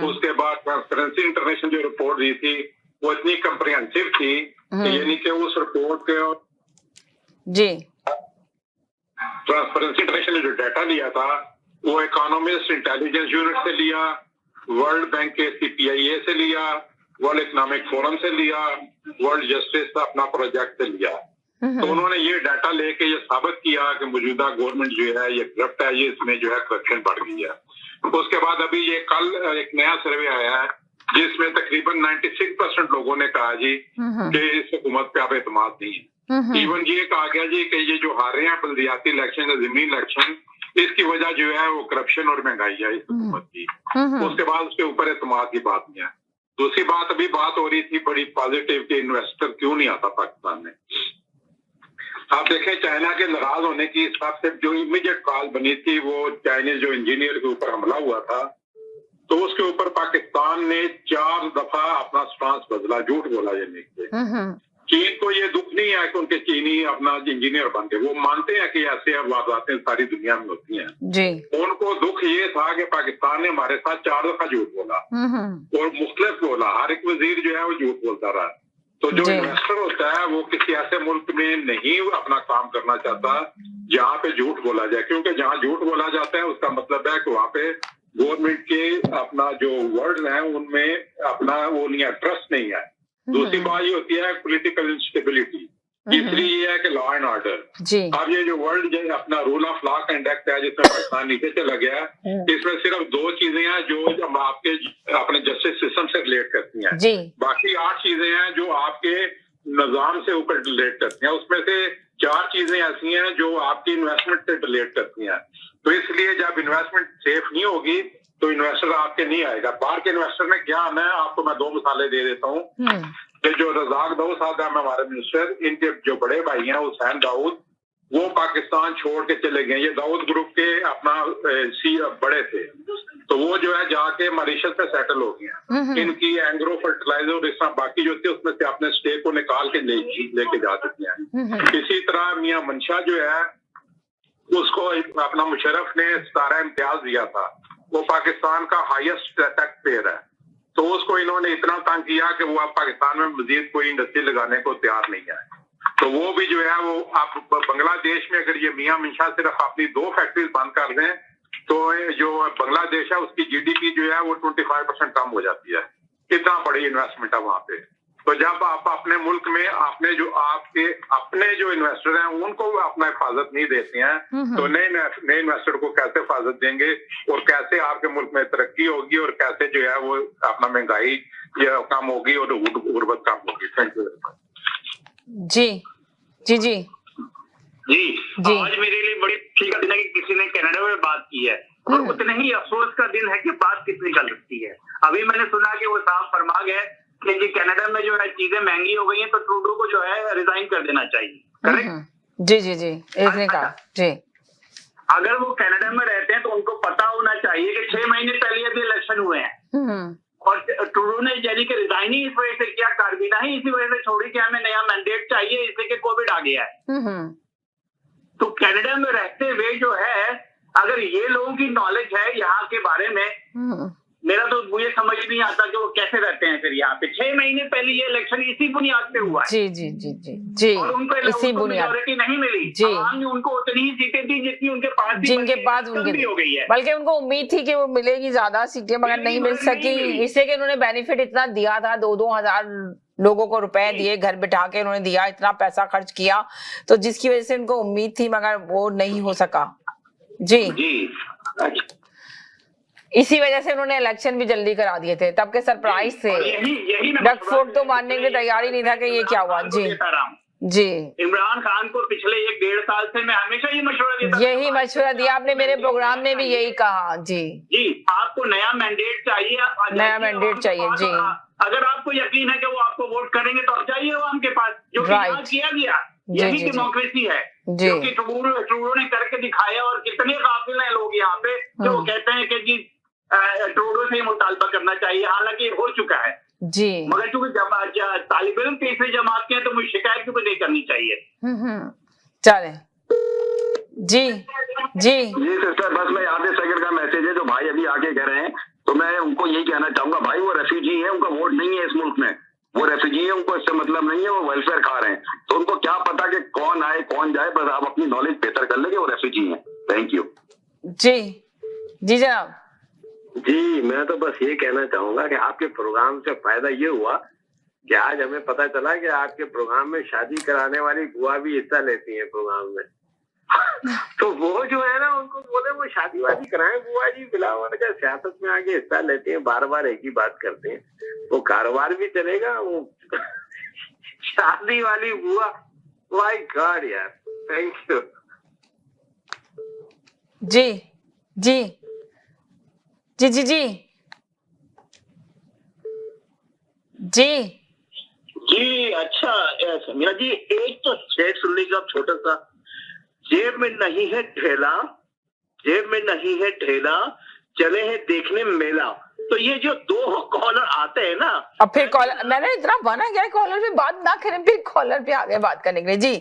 उसके बाद ट्रांसपेरेंसी इंटरनेशनल जो रिपोर्ट दी थी वो इतनी कम्प्रिहेंसिव थी कि यानी कि उस रिपोर्ट के जी ट्रांसपेरेंसी इंटरनेशनल ने जो डाटा लिया था वो इकोनॉमिस्ट इंटेलिजेंस यूनिट से लिया, वर्ल्ड बैंक के CPIA से लिया, वर्ल्ड इकोनॉमिक फोरम से लिया, वर्ल्ड जस्टिस का अपना प्रोजेक्ट से लिया। तो उन्होंने ये डाटा लेके ये साबित किया कि मौजूदा गवर्नमेंट जो है ये करप्ट है, ये इसमें जो है करप्शन बढ़ गई है। उसके बाद अभी ये कल एक नया सर्वे आया है जिसमें तकरीबन 96% लोगों ने कहा जी कि इस हुकूमत पे अब एतमाद नहीं है। इवन ये कहा गया जी कि ये जो हार रहे हैं बल्दियाती इलेक्शन या ज़मीनी इलेक्शन, इसकी वजह जो है वो करप्शन और महंगाई है इस हुकूमत की। उसके बाद उसके ऊपर एतमाद की बात नहीं है। दूसरी बात, अभी बात हो रही थी बड़ी पॉजिटिव कि इन्वेस्टर क्यों नहीं आता पाकिस्तान में। आप देखें चाइना के नाराज होने की सबसे जो इमीडिएट कॉल बनी थी वो चाइनीज जो इंजीनियर के ऊपर हमला हुआ था, तो उसके ऊपर पाकिस्तान ने 4 दफा अपना स्टांस बदला, झूठ बोला यानी कि चीन को ये दुख नहीं है कि उनके चीनी अपना इंजीनियर बन गए, वो मानते हैं कि ऐसे वारदातें सारी दुनिया में होती हैं जी। उनको दुख ये था कि पाकिस्तान ने हमारे साथ 4 दफा झूठ बोला और मुख्तलिफ बोला, हर एक वजीर जो है वो झूठ बोलता रहा। तो जो इन्वेस्टर होता है वो किसी ऐसे मुल्क में नहीं अपना काम करना चाहता जहाँ पे झूठ बोला जाए, क्योंकि जहाँ झूठ बोला जाता है उसका मतलब है कि वहाँ पे गवर्नमेंट के अपना जो वर्ड है उनमें अपना वो नहीं है, ट्रस्ट नहीं है। दूसरी बात ये होती है पॉलिटिकल इंस्टेबिलिटी, तीसरी ये है कि लॉ एंड ऑर्डर। अब ये जो वर्ल्ड जो अपना रूल ऑफ लॉ का इंडेक्स है जिसमें पाकिस्तान नीचे चला गया है, इसमें सिर्फ 2 चीजें हैं जो आपके अपने जस्टिस सिस्टम से रिलेट करती हैं, बाकी 8 चीजें हैं जो आपके निजाम से ऊपर रिलेट करती हैं। उसमें से 4 चीजें ऐसी हैं जो आपकी इन्वेस्टमेंट से रिलेट करती हैं। तो इसलिए जब इन्वेस्टमेंट सेफ नहीं होगी तो इन्वेस्टर आपके नहीं आएगा। बाहर के इन्वेस्टर में क्या आना है, आपको मैं 2 मिसालें दे देता हूँ कि जो रज़ाक दाऊद साहब है हमारे मिनिस्टर, इनके जो बड़े भाई हैं हुसैन दाऊद, वो पाकिस्तान छोड़ के चले गए। ये दाऊद ग्रुप के अपना बड़े थे, तो वो जो है जाके मॉरिशस पे सेटल हो गया। इनकी एंग्रो फर्टिलाइजर और इस तरह बाकी जो थी उसमें से अपने स्टेक को निकाल के लेके जा चुके हैं। इसी तरह मियां मंशा जो है उसको अपना मुशर्रफ ने 17 इम्तियाज दिया था, वो पाकिस्तान का हाईएस्ट टैक्स पेयर है, तो उसको इन्होंने इतना तंग किया कि वो अब पाकिस्तान में मजीद कोई इंडस्ट्री लगाने को तैयार नहीं है। तो वो भी जो है वो आप बांग्लादेश में अगर ये मियां मंशा सिर्फ अपनी 2 फैक्ट्रीज बंद कर दें तो जो बांग्लादेश है उसकी GDP जो है वो 25% कम हो जाती है। कितना बड़ी इन्वेस्टमेंट है वहां पे। तो जब आप अपने मुल्क में आपने जो आपके अपने जो इन्वेस्टर हैं उनको अपना हिफाजत नहीं देते हैं, तो नए इन्वेस्टर को कैसे हिफाजत देंगे और कैसे आपके मुल्क में तरक्की होगी और कैसे जो है वो अपना महंगाई कम होगी और गुर्बत कम होगी। Thank you very much. जी जी जी जी आज मेरे लिए बड़ी खुशी का दिन है कि किसी ने कनाडा में बात की है, और उतने ही अफसोस का दिन है कि बात कितनी चल सकती है। अभी मैंने सुना कि वो साहब फरमा गए कि जी कनाडा में जो है चीजें महंगी हो गई हैं तो ट्रूडो को जो है रिजाइन कर देना चाहिए। करेक्ट? जी जी जी इसने कहा जी। अगर वो कनाडा में रहते हैं तो उनको पता होना चाहिए कि 6 महीने पहले अभी इलेक्शन हुए हैं और ट्रूडो ने यानी कि रिजाइन ही इस वजह से किया, कारबीना ही इसी वजह से छोड़ी कि हमें नया मैंडेट चाहिए इसलिए कि कोविड आ गया है। तो कनाडा में रहते हुए जो है अगर ये लोगों की नॉलेज है यहाँ के बारे में मेरा तो मुझे समझ नहीं आता कि वो कैसे रहते हैं फिर यहाँ पे। 6 महीने पहले ये इलेक्शन इसी बुनियाद पे हुआ है। जी और उनको इसी बुनियाद मेजॉरिटी नहीं मिली जी। आवाम ने उनको उतनी ही सीटें दी जितनी उनके पास थी, जिनके पास कम उनके भी हो गई है। बल्कि उनको उम्मीद थी कि वो मिलेगी ज्यादा सीटें, मगर नहीं मिल सकी, इससे कि उन्होंने बेनिफिट इतना दिया था, 2-2 हजार लोगों को रुपए दिए, घर बिठा के उन्होंने दिया, इतना पैसा खर्च किया, तो जिसकी वजह से उनको उम्मीद थी मगर वो नहीं हो सका। जी इसी वजह से उन्होंने इलेक्शन भी जल्दी करा दिए थे, तब के सरप्राइज से डगफोड़ तो मानने की तैयारी नहीं था कि ये क्या हुआ। जी इमरान खान को पिछले 1-1.5 साल से मैं हमेशा ये मशवरा देता, यही मशवरा दिया आपने, मेरे प्रोग्राम में भी यही कहा। जी आपको नया मैंडेट चाहिए, नया मैंडेट चाहिए। जी अगर आपको यकीन है कि वो आपको वोट करेंगे तो आप जाइए आवाम के पास, जो किया गया। यही डेमोक्रेसी है, क्योंकि ट्रूडो ने करके दिखाया। और कितने काबिल हैं लोग यहाँ पे जो कहते हैं कि जी ट्रूडो से ही मुतालबा करना चाहिए, हालांकि हो चुका है जी। मगर चूंकि तालिब इल्म तीसरी जमात के हैं तो मुझे शिकायत क्यों नहीं करनी चाहिए। चले जी सिस्टर, बस मैं आधे सेकंड का मैसेज है जो भाई अभी आके कह रहे हैं, तो मैं उनको यही कहना चाहूंगा, भाई वो रेफ्यूजी है, उनका वोट नहीं है इस मुल्क में, वो रेफ्यूजी है, उनको इससे मतलब नहीं है, वो वेलफेयर खा रहे हैं, तो उनको क्या पता कि कौन आए कौन जाए, बस आप अपनी नॉलेज बेहतर कर लेंगे, वो रेफ्यूजी है। Thank you. जी जनाब। जी मैं तो बस ये कहना चाहूंगा कि आपके प्रोग्राम से फायदा ये हुआ कि आज हमें पता चला कि आपके प्रोग्राम में शादी कराने वाली बुआ भी हिस्सा लेती है प्रोग्राम में। तो वो जो है ना, उनको बोले वो शादी वादी कराएं बुआ जी, बिलावल का सियासत में आके हिस्सा लेते हैं, बार बार एक ही बात करते हैं, वो कारोबार भी चलेगा, वो शादी वाली बुआ। माय गॉड यार, थैंक यू। जी अच्छा मीरा जी, एक तो शेख सुन लीजिए आप, छोटा सा, जेब में नहीं है ठेला, चले हैं देखने मेला। तो ये जो 2 कॉलर आते हैं ना, अब फिर कॉलर, मैंने इतना बना गया कॉलर पे बात ना करें, फिर कॉलर पे आ गए बात करने के लिए। जी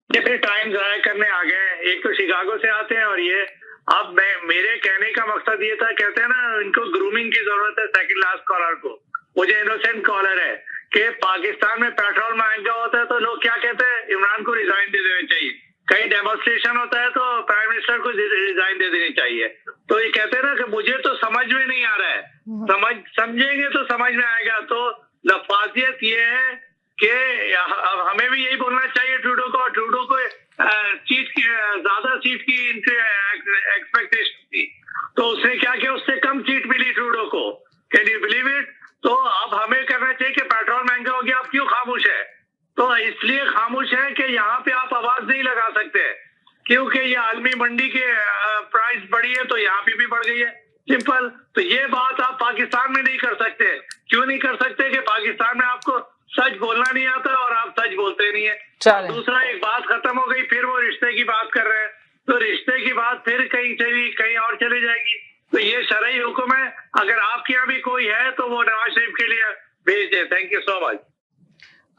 ये फिर टाइम जाया करने आ गए। एक तो शिकागो से आते हैं, और ये अब मेरे कहने का मकसद ये था, कहते हैं ना इनको ग्रूमिंग की जरूरत है सेकंड लास्ट कॉलर को, वो जो इनोसेंट कॉलर है कि पाकिस्तान में पेट्रोल महंगा होता है तो लोग क्या कहते हैं, इमरान को रिजाइन दे देना चाहिए। कहीं डेमोन्स्ट्रेशन होता है तो प्राइम मिनिस्टर को रिजाइन दे देनी चाहिए। तो ये कहते हैं ना कि मुझे तो समझ में नहीं आ रहा है, समझेंगे तो समझ में आएगा। तो लफाजियत ये है कि हमें भी यही बोलना चाहिए ट्रूडो को ज्यादा सीट की इनसे एक्सपेक्टेशन थी, तो उसने क्या किया, उससे कम सीट मिली ट्रूडो को। Can you believe it? तो अब हमें करना चाहिए कि पेट्रोल महंगा हो गया, आप क्यों खामोश है? तो इसलिए खामोश है कि यहाँ पे आप आवाज नहीं लगा सकते, क्योंकि ये आलमी मंडी के प्राइस बढ़ी है तो यहाँ पे भी बढ़ गई है, सिंपल। तो ये बात आप पाकिस्तान में नहीं कर सकते। क्यों नहीं कर सकते? कि पाकिस्तान में आपको सच बोलना नहीं आता और आप सच बोलते नहीं है। दूसरा, एक बात खत्म हो गई, फिर वो रिश्ते की बात कर रहे हैं, तो रिश्ते की बात फिर कहीं और चली जाएगी। तो ये शरई हुक्म है, अगर आपके यहाँ भी कोई है तो वो नवाज शरीफ के लिए भेज दे। Thank you so much.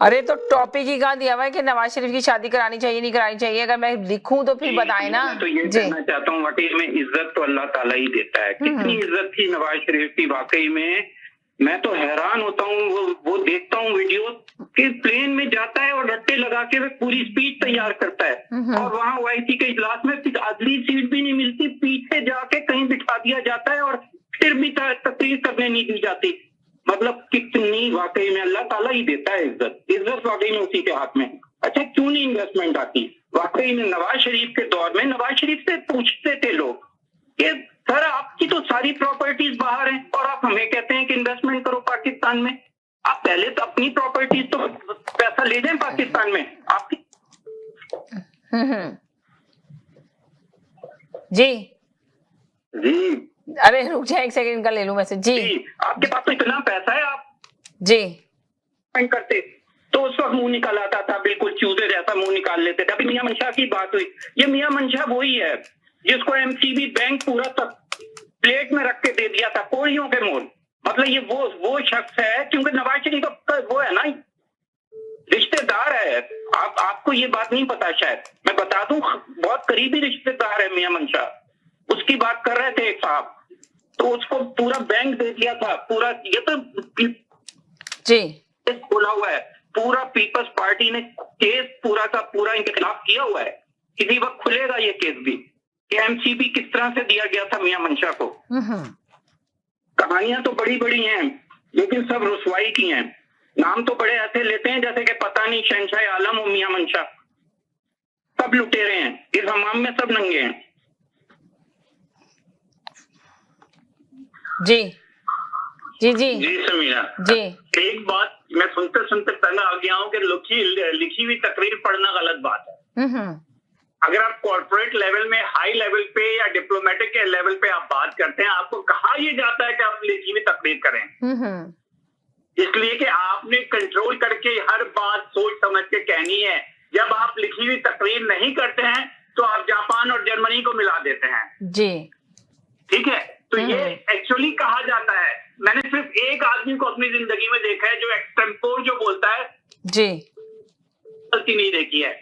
अरे तो टॉपिक ही कहाँ दिया हुआ है कि नवाज शरीफ की शादी करानी चाहिए नहीं करानी चाहिए? अगर मैं लिखूं तो फिर बताए ना। तो ये कहना चाहता हूँ, वाकई में इज्जत तो अल्लाह ताला ही देता है। कितनी इज्जत थी नवाज शरीफ की, वाकई में मैं तो हैरान होता हूँ। वो देखता हूँ वीडियो कि प्लेन में जाता है और रट्टे लगा के पूरी स्पीच तैयार करता है, और वहाँ ओआईसी के इजलास में अगली सीट भी नहीं मिलती, पीछे जाके कहीं बिठा दिया जाता है और फिर भी तकरीर करने नहीं दी जाती। मतलब कितनी, वाकई में अल्लाह ताला ही देता है इज्जत वाकई में उसी के हाथ में। अच्छा, क्यों नहीं इन्वेस्टमेंट आती? वाकई में नवाज शरीफ के दौर में नवाज शरीफ से पूछते थे लोग कि सर आपकी तो सारी प्रॉपर्टीज बाहर हैं और आप हमें कहते हैं कि इन्वेस्टमेंट करो पाकिस्तान में। आप पहले तो अपनी प्रॉपर्टीज तो पैसा ले जाएं पाकिस्तान में आपकी। जी अरे रुक जाए एक सेकंड का ले लूं मैसेज। जी आपके पास तो इतना पैसा है, आप जी करते तो उस वक्त मुंह निकाल आता था, बिल्कुल चूजे जैसा मुंह निकाल लेते थे। अभी मियां मंशा की बात हुई, ये मियां मंशा वही है जिसको एमसीबी बैंक पूरा तक प्लेट में रख के दे दिया था कोड़ियों के मोल। मतलब ये वो शख्स है, क्योंकि नवाज शरीफ का वो है ना रिश्तेदार है। आपको ये बात नहीं पता शायद, मैं बता दूं, बहुत करीबी रिश्तेदार है मियां मंशा। उसकी बात कर रहे थे एक साहब, तो उसको पूरा बैंक दे दिया था, पूरा ये तो जी खोला हुआ है, पूरा पीपल्स पार्टी ने केस पूरा का पूरा इनके खिलाफ किया हुआ है। किसी वक्त खुलेगा ये केस भी कि एमसीबी किस तरह से दिया गया था मियां मंशा को। कहानियां तो बड़ी बड़ी हैं लेकिन सब रुसवाई की हैं। नाम तो बड़े ऐसे लेते हैं जैसे कि पता नहीं शहंशाह आलम और मियां मंशा, सब लुटेरे हैं, इस हमाम में सब नंगे हैं। जी जी जी जी समीना जी, एक बात मैं सुनते सुनते तंग आ गया हूँ कि लिखी हुई तकरीर पढ़ना गलत बात है। अगर आप कॉर्पोरेट लेवल में, हाई लेवल पे या डिप्लोमेटिक के लेवल पे आप बात करते हैं, आपको कहा यह जाता है कि आप लिखी हुई तकरीर करें। इसलिए कि आपने कंट्रोल करके हर बात सोच समझ के कहनी है। जब आप लिखी हुई तकरीर नहीं करते हैं तो आप जापान और जर्मनी को मिला देते हैं। जी ठीक है, तो ये एक्चुअली कहा जाता है। मैंने सिर्फ एक आदमी को अपनी जिंदगी में देखा है जो एक्सटेम्पोर जो बोलता है जी, गलती नहीं देखी है।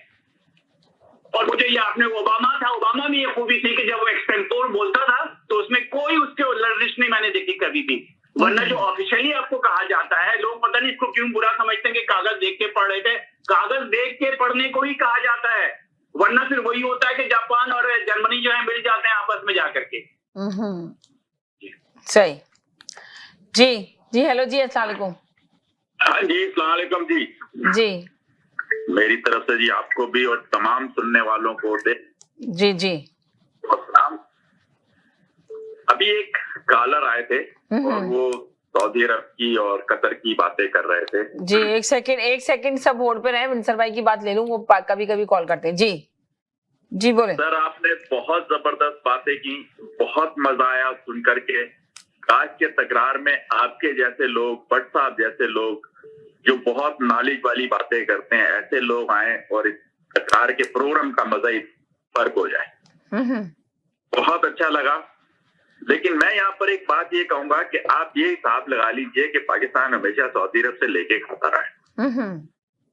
और मुझे याद में ओबामा में ये खूबी थी कि जब वो एक्सटेम्पोर बोलता था तो उसमें कोई उसके लर्जिश नहीं मैंने देखी कभी भी। वरना जो ऑफिशियली आपको कहा जाता है, लोग पता नहीं इसको क्यों बुरा समझते हैं कि कागज देख के पढ़ रहे थे। कागज देख के पढ़ने को ही कहा जाता है, वरना फिर वही होता है कि जापान और जर्मनी जो है मिल जाते हैं आपस में जाकर के। सही। जी जी, हेलो जी, अस्सलाम वालेकुम। हाँ जी, अस्सलाम वालेकुम जी। जी मेरी तरफ से जी आपको भी और तमाम सुनने वालों को दे जी जी। अभी एक कॉलर आए थे और वो सऊदी अरब की और कतर की बातें कर रहे थे। जी एक सेकंड सब होल्ड पे रहे, विंसर भाई की बात ले लूं, वो कभी कभी कॉल करते हैं। जी जी बोले सर, आपने बहुत जबरदस्त बातें की, बहुत मजा आया सुन करके। काश के तकरार में आपके जैसे लोग, भट्ट साहब जैसे लोग जो बहुत नॉलेज वाली बातें करते हैं, ऐसे लोग आए और इस तकरार के प्रोग्राम का मजा ही फर्क हो जाए। बहुत अच्छा लगा। लेकिन मैं यहाँ पर एक बात ये कहूंगा कि आप ये हिसाब लगा लीजिए कि पाकिस्तान हमेशा सऊदी अरब से लेके खाता रहा है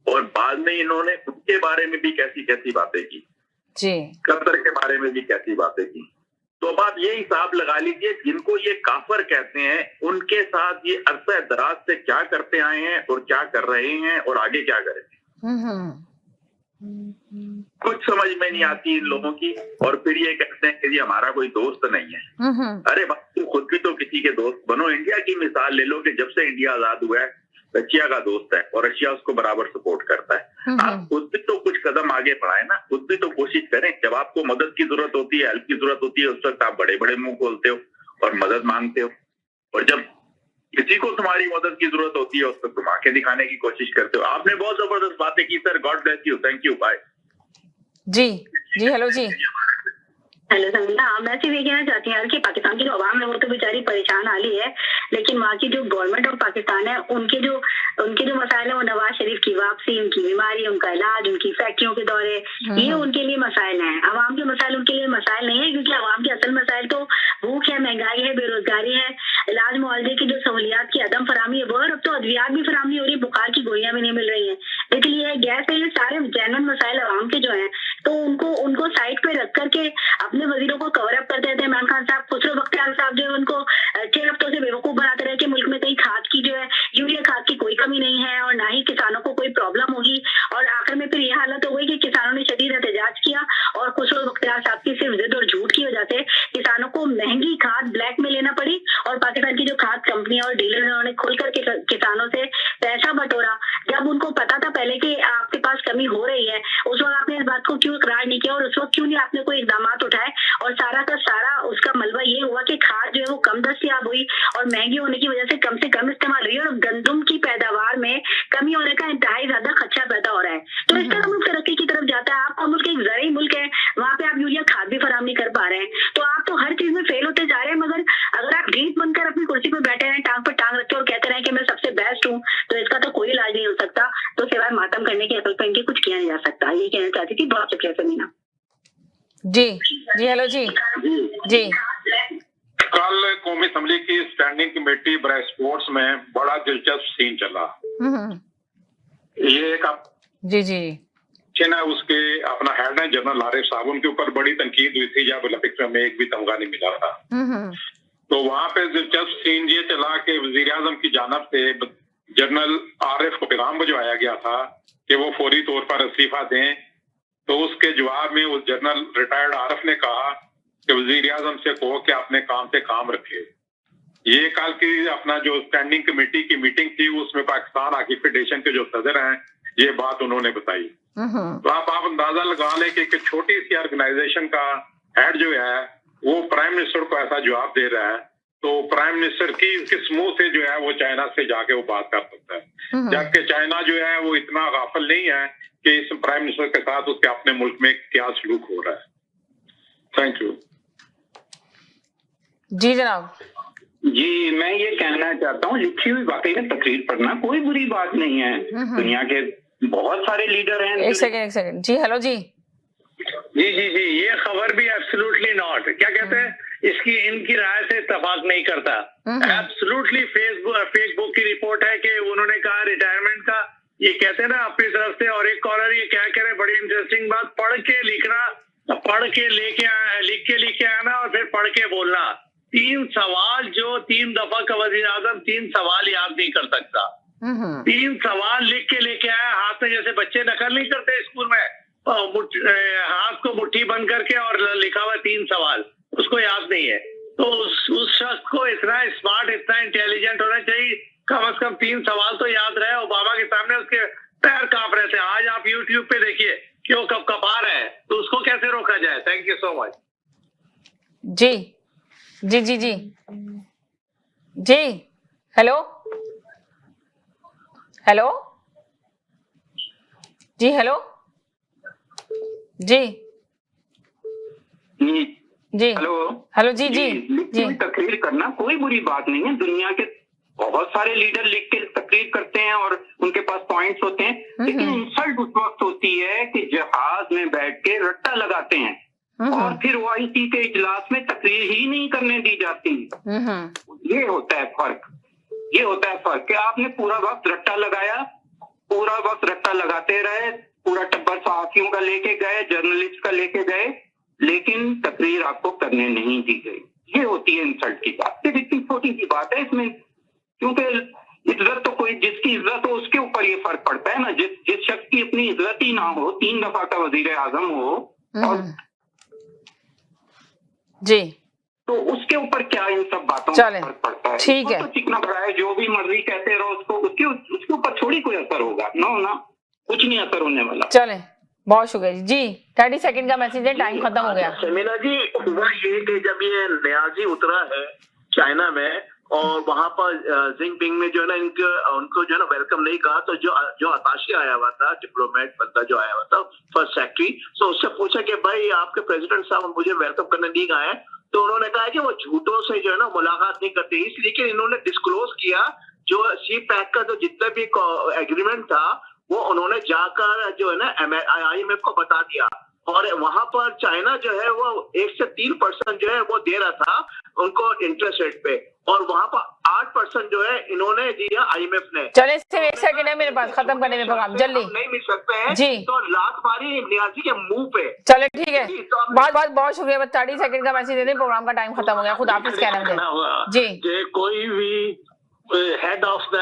और बाद में इन्होंने उसके बारे में भी कैसी कैसी बातें की जी, कतर के बारे में भी कैसी बातें की। तो अब आप ये हिसाब लगा लीजिए, जिनको ये काफर कहते हैं उनके साथ ये अरसा दराज से क्या करते आए हैं और क्या कर रहे हैं और आगे क्या करेंगे, कुछ समझ में नहीं आती इन लोगों की। और फिर ये कहते हैं कि जी हमारा कोई दोस्त नहीं है। अरे बात, तुम खुद भी तो किसी के दोस्त बनो। इंडिया की मिसाल ले लो कि जब से इंडिया आजाद हुआ है रशिया का दोस्त है और रशिया उसको बराबर सपोर्ट करता है। आप खुद भी तो कुछ कदम आगे बढ़ाए ना, खुद भी तो कोशिश करें। जब आपको मदद की जरूरत होती है, हेल्प की जरूरत होती है, उस वक्त आप बड़े बड़े मुंह खोलते हो और मदद मांगते हो, और जब किसी को तुम्हारी मदद की जरूरत होती है उस वक्त तुम आंखें दिखाने की कोशिश करते हो। आपने बहुत जबरदस्त बातें की sir, God bless you, thank you, bye. जी जी, हेलो जी। हेलो संगीता, मैं सिर्फ ये कहना चाहती हूँ कि पाकिस्तान की जो आवाम है वो तो बेचारी परेशान हाली है, लेकिन वहाँ की जो गवर्नमेंट ऑफ पाकिस्तान है उनके जो मसाइल है वो नवाज शरीफ की वापसी, उनकी बीमारी, उनका इलाज, उनकी फैक्ट्रियों के दौरे, ये उनके लिए मसाइल हैं। आवाम के मसाइल उनके लिए मसाइल नहीं है, क्योंकि आवाम के असल मसाइल तो भूख है, महंगाई है, बेरोजगारी है, इलाज मुआवजे की जो सहूलियात की अदम फरामी है वो, अब तो अद्वियात भी फरामी हो रही है, बुखार की गोलियां भी नहीं मिल रही है। लेकिन ये गैस है, ये सारे जेन्युइन मसाइल आवाम के जो है, तो उनको साइड पे रख करके अपने वजीरों को कवर अप करते रहते हैं। इमरान खान साहब, खुसरो बख्तियार साहब जो है उनको 6 हफ्तों से बेवकूफ बनाते रहे कि मुल्क में कहीं खाद की जो है, यूरिया खाद की कोई कमी नहीं है और ना ही किसानों को कोई प्रॉब्लम होगी। और आखिर में फिर यह हालत हो गई कि किसानों ने शदीद एहतजाज किया और खुसरो बख्तियार साहब की सिर्फ जिद और झूठ की वजह से किसानों को महंगी खाद ब्लैक में लेना पड़ी और पाकिस्तान की जो खाद कंपनियां और डीलर उन्होंने खुल करके किसानों से पैसा बटोरा। जब उनको पता था पहले कि आपके पास कमी हो रही है, उस वक्त आपने इस बात को क्यों इकरार नहीं किया और उस वक्त क्यों नहीं आपने कोई इकदाम उठाए? और सारा का सारा उसका मलबा ये हुआ कि खाद जो है वो कम दस्तयाब हुई और महंगी होने की वजह से कम इस्तेमाल हुई और गंदम की पैदावार में कमी होने का इंतहाई ज्यादा खदशा पैदा हो रहा है। तो इस तरह मुल्क तरक्की की तरफ जाता है। आपका मुल्क एक ज़राई मुल्क है, वहाँ पे आप यूरिया खाद भी फराम नहीं कर पा रहे हैं, तो आप तो हर चीज में फेल होते जा रहे हैं। मगर अगर आप ढीठ बनकर अपनी कुर्सी पर बैठे हैं, टांग पर टांग रखे और कहते रहे कि मैं सबसे बेस्ट हूँ, तो इसका तो कोई इलाज नहीं हो सकता। तो सिवाय मातम करने की अकल पर इनके कुछ किया नहीं जा सकता। ये कहना चाहती थी। बहुत शुक्रिया समीना जी जी, हेलो जी जी। कल कौमी असम्बली की स्टैंडिंग कमेटी बराए स्पोर्ट्स में बड़ा दिलचस्प सीन चला। ये एक जी जी ना उसके अपना हेड है जनरल आरिफ साहब, उनके ऊपर बड़ी तनकीद हुई थी जब ओलंपिक्स में एक भी तमगा नहीं मिला था। तो वहां पे दिलचस्प सीन ये चला कि वजीर आजम की जानब से जनरल आरिफ को पैगाम भिजवाया गया था कि वो फौरी तौर पर इस्तीफा दें। तो उसके जवाब में उस जनरल रिटायर्ड आरिफ ने कहा कि वजीर आजम से कहो कि अपने काम से काम रखे। ये कल की अपना जो स्टैंडिंग कमेटी की मीटिंग थी उसमें पाकिस्तान हॉकी फेडरेशन के जो सदर हैं ये बात उन्होंने बताई। तो आप अंदाजा लगा लें कि एक छोटी सी ऑर्गेनाइजेशन का हेड जो है वो प्राइम मिनिस्टर को ऐसा जवाब दे रहा है, तो प्राइम मिनिस्टर की किस मुंह से जो है वो चाइना से जाके वो बात कर सकता है, जबकि चाइना जो है वो इतना गाफिल नहीं है कि इस प्राइम मिनिस्टर के साथ उसके अपने मुल्क में क्या सलूक हो रहा है। Thank you. जी जनाब। जी, मैं ये कहना चाहता हूँ लिखी हुई वाकई में तकरीर पढ़ना कोई बुरी बात नहीं है। दुनिया के बहुत सारे लीडर हैं। एक सेकंड जी। हेलो जी। जी ये खबर भी एब्सोल्युटली नॉट, क्या कहते हैं, इसकी इनकी राय से इत्तेफाक नहीं करता। एब्सोल्युटली फेसबुक की रिपोर्ट है कि उन्होंने कहा रिटायरमेंट का, ये कहते हैं ना अपनी तरफ से। और एक कॉलर ये क्या कह रहे, बड़ी इंटरेस्टिंग बात, पढ़ के लिखना, पढ़ के लिख के आना और फिर पढ़ के बोलना। 3 सवाल जो 3 दफा का वजीर आजम 3 सवाल याद नहीं कर सकता। 3 सवाल लिख के लेके आया हाथ में, जैसे बच्चे नकल नहीं करते स्कूल में, हाथ को मुट्ठी बंद करके और लिखा हुआ 3 सवाल, उसको याद नहीं है। तो उस शख्स को इतना स्मार्ट, इतना इंटेलिजेंट होना चाहिए, कम से कम 3 सवाल तो याद रहे। ओबामा के सामने उसके पैर कांप रहे थे। आज आप यूट्यूब पे देखिए कि वो कब कपा रहे हैं, तो उसको कैसे रोका जाए। Thank you so much. जी। हेलो जी। हेलो जी। हेलो जी। तकरीर करना कोई बुरी बात नहीं है। दुनिया के बहुत सारे लीडर लिख के तकरीर करते हैं और उनके पास पॉइंट्स होते हैं, लेकिन इंसल्ट उस वक्त होती है कि जहाज में बैठ के रट्टा लगाते हैं और फिर OIC के इजलास में तकरीर ही नहीं करने दी जाती। ये होता है फर्क कि आपने पूरा वक्त रट्टा लगाया, पूरा वक्त रट्टा लगाते रहे, पूरा टब्बर सहाफियों का लेके गए, जर्नलिस्ट का लेके गए, लेकिन तकरीर आपको करने नहीं दी गई। ये होती है इंसल्ट की बात। सिर्फ इतनी छोटी सी बात है इसमें, क्योंकि इज्जत तो कोई, जिसकी इज्जत हो उसके ऊपर ये फर्क पड़ता है ना। जिस शख्स की अपनी इज्जत ही ना हो, 3 दफा का वजीर आजम हो और जी, तो उसके ऊपर क्या इन सब बातों का फर्क पड़ता है। ठीक है, तो चिकना बड़ा है, जो भी मर्जी कहते रहो उसको, उसके ऊपर थोड़ी कोई असर होगा। ना कुछ नहीं असर होने वाला। चले, बहुत शुक्रिया जी। 30 सेकंड का मैसेज है, टाइम खत्म हो गया। समीना जी, हुआ ये कि जब ये न्याजी उतरा है चाइना में और वहां पर जिनपिंग ने जो है ना उनको जो है ना वेलकम नहीं कहा, तो जो अताशी आया हुआ था, डिप्लोमेट बंदा जो आया हुआ था, फर्स्ट सेक्रेटरी, तो उससे पूछा कि भाई आपके प्रेसिडेंट साहब मुझे वेलकम करने नहीं गए, तो उन्होंने कहा कि वो झूठों से जो है ना मुलाकात नहीं करते। इसलिए इन्होंने डिस्क्लोज किया जो सी पैक का जो जितना भी एग्रीमेंट था वो उन्होंने जाकर जो है ना IMF को बता दिया। और वहां पर चाइना जो है वो 1 से 3% जो है वो दे रहा था उनको इंटरेस्ट रेट पे, और वहां पर 8% जो है इन्होंने दिया IMF ने। चले, सिर्फ 1 सेकंड है मेरे पास, खत्म करने में प्रोग्राम जल्दी नहीं मिल सकते हैं जी। तो लात मारी न्याजी के मुंह पे। चले ठीक है, बहुत शुक्रिया। 30 सेकंड का मैसेज दे दें, प्रोग्राम का टाइम खत्म हो गया। खुद हाफिज कहना जी। कोई भी हेड ऑफ द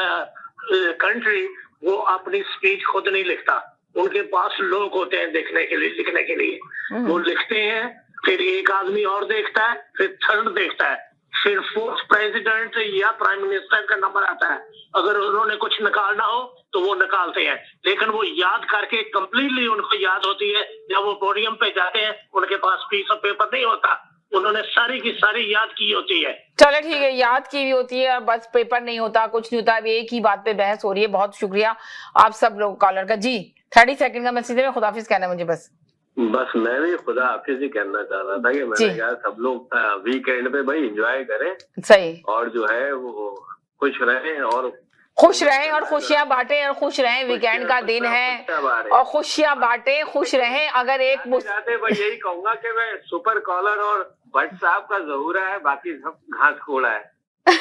कंट्री वो अपनी स्पीच खुद नहीं लिखता, उनके पास लोग होते हैं देखने के लिए, लिखने के लिए। वो लिखते हैं, फिर एक आदमी और देखता है, फिर थर्ड देखता है, फिर 4th प्रेसिडेंट या प्राइम मिनिस्टर का नंबर आता है। अगर उन्होंने कुछ निकालना हो तो वो निकालते हैं, लेकिन वो याद करके कंप्लीटली उनको याद होती है। जब वो पोडियम पे जाते हैं उनके पास पीस ऑफ पेपर नहीं होता, उन्होंने सारी की सारी याद की होती है। चलो ठीक है, याद की भी होती है और बस पेपर नहीं होता, कुछ नहीं होता। अभी एक ही बात पे बहस हो रही है। बहुत शुक्रिया आप सब लोग कॉलर का जी। 30 सेकंड का मैसेज है, खुदाफिज कहना मुझे बस मैं भी खुदा हाफिज ही कहना चाह रहा था कि मैंने कहा सब लोग वीकेंड पे भाई एंजॉय करें, सही, और जो है वो खुश रहें और खुशियां बांटें और खुश रहें। वीकेंड का दिन है और खुशियां बांटें, खुश रहें। अगर एक यही कहूंगा कि मैं सुपर कॉलर और भट्ट साहब का जरूर है, बाकी सब घास खोड़ा है।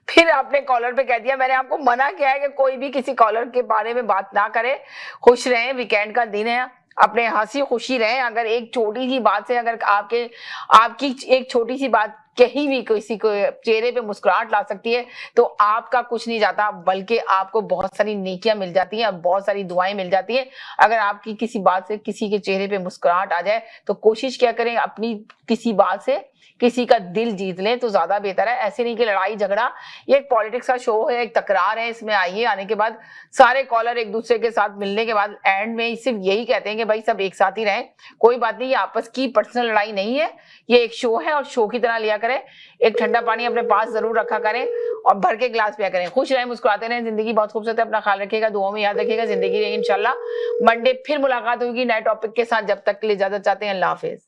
फिर आपने कॉलर पे कह दिया। मैंने आपको मना किया है कि कोई भी किसी कॉलर के बारे में बात ना करे। खुश रहें, वीकेंड का दिन है, अपने हंसी खुशी रहें। अगर एक छोटी सी बात से, अगर आपकी एक छोटी सी बात कहीं भी किसी को चेहरे पे मुस्कुराहट ला सकती है, तो आपका कुछ नहीं जाता, बल्कि आपको बहुत सारी नेकियां मिल जाती हैं, बहुत सारी दुआएं मिल जाती हैं। अगर आपकी किसी बात से किसी के चेहरे पे मुस्कुराहट आ जाए तो कोशिश क्या करें, अपनी किसी बात से किसी का दिल जीत लें तो ज्यादा बेहतर है। ऐसे नहीं कि लड़ाई झगड़ा, ये एक पॉलिटिक्स का शो है, एक तकरार है, इसमें आइए, आने के बाद सारे कॉलर एक दूसरे के साथ मिलने के बाद एंड में सिर्फ यही कहते हैं कि भाई सब एक साथ ही रहें, कोई बात नहीं, ये आपस की पर्सनल लड़ाई नहीं है, ये एक शो है और शो की तरह लिया करें। एक ठंडा पानी अपने पास जरूर रखा करें और भर के गिलास पिया करें। खुश रहें, मुस्कुराते रहें, जिंदगी बहुत खूबसूरत है, अपना ख्याल रखिएगा, दुआओं में याद रखिएगा, जिंदगी रहेगी इंशाल्लाह। मंडे फिर मुलाकात होगी नए टॉपिक के साथ, जब तक के लिए इजाजत चाहते हैं, अल्लाह हाफिज।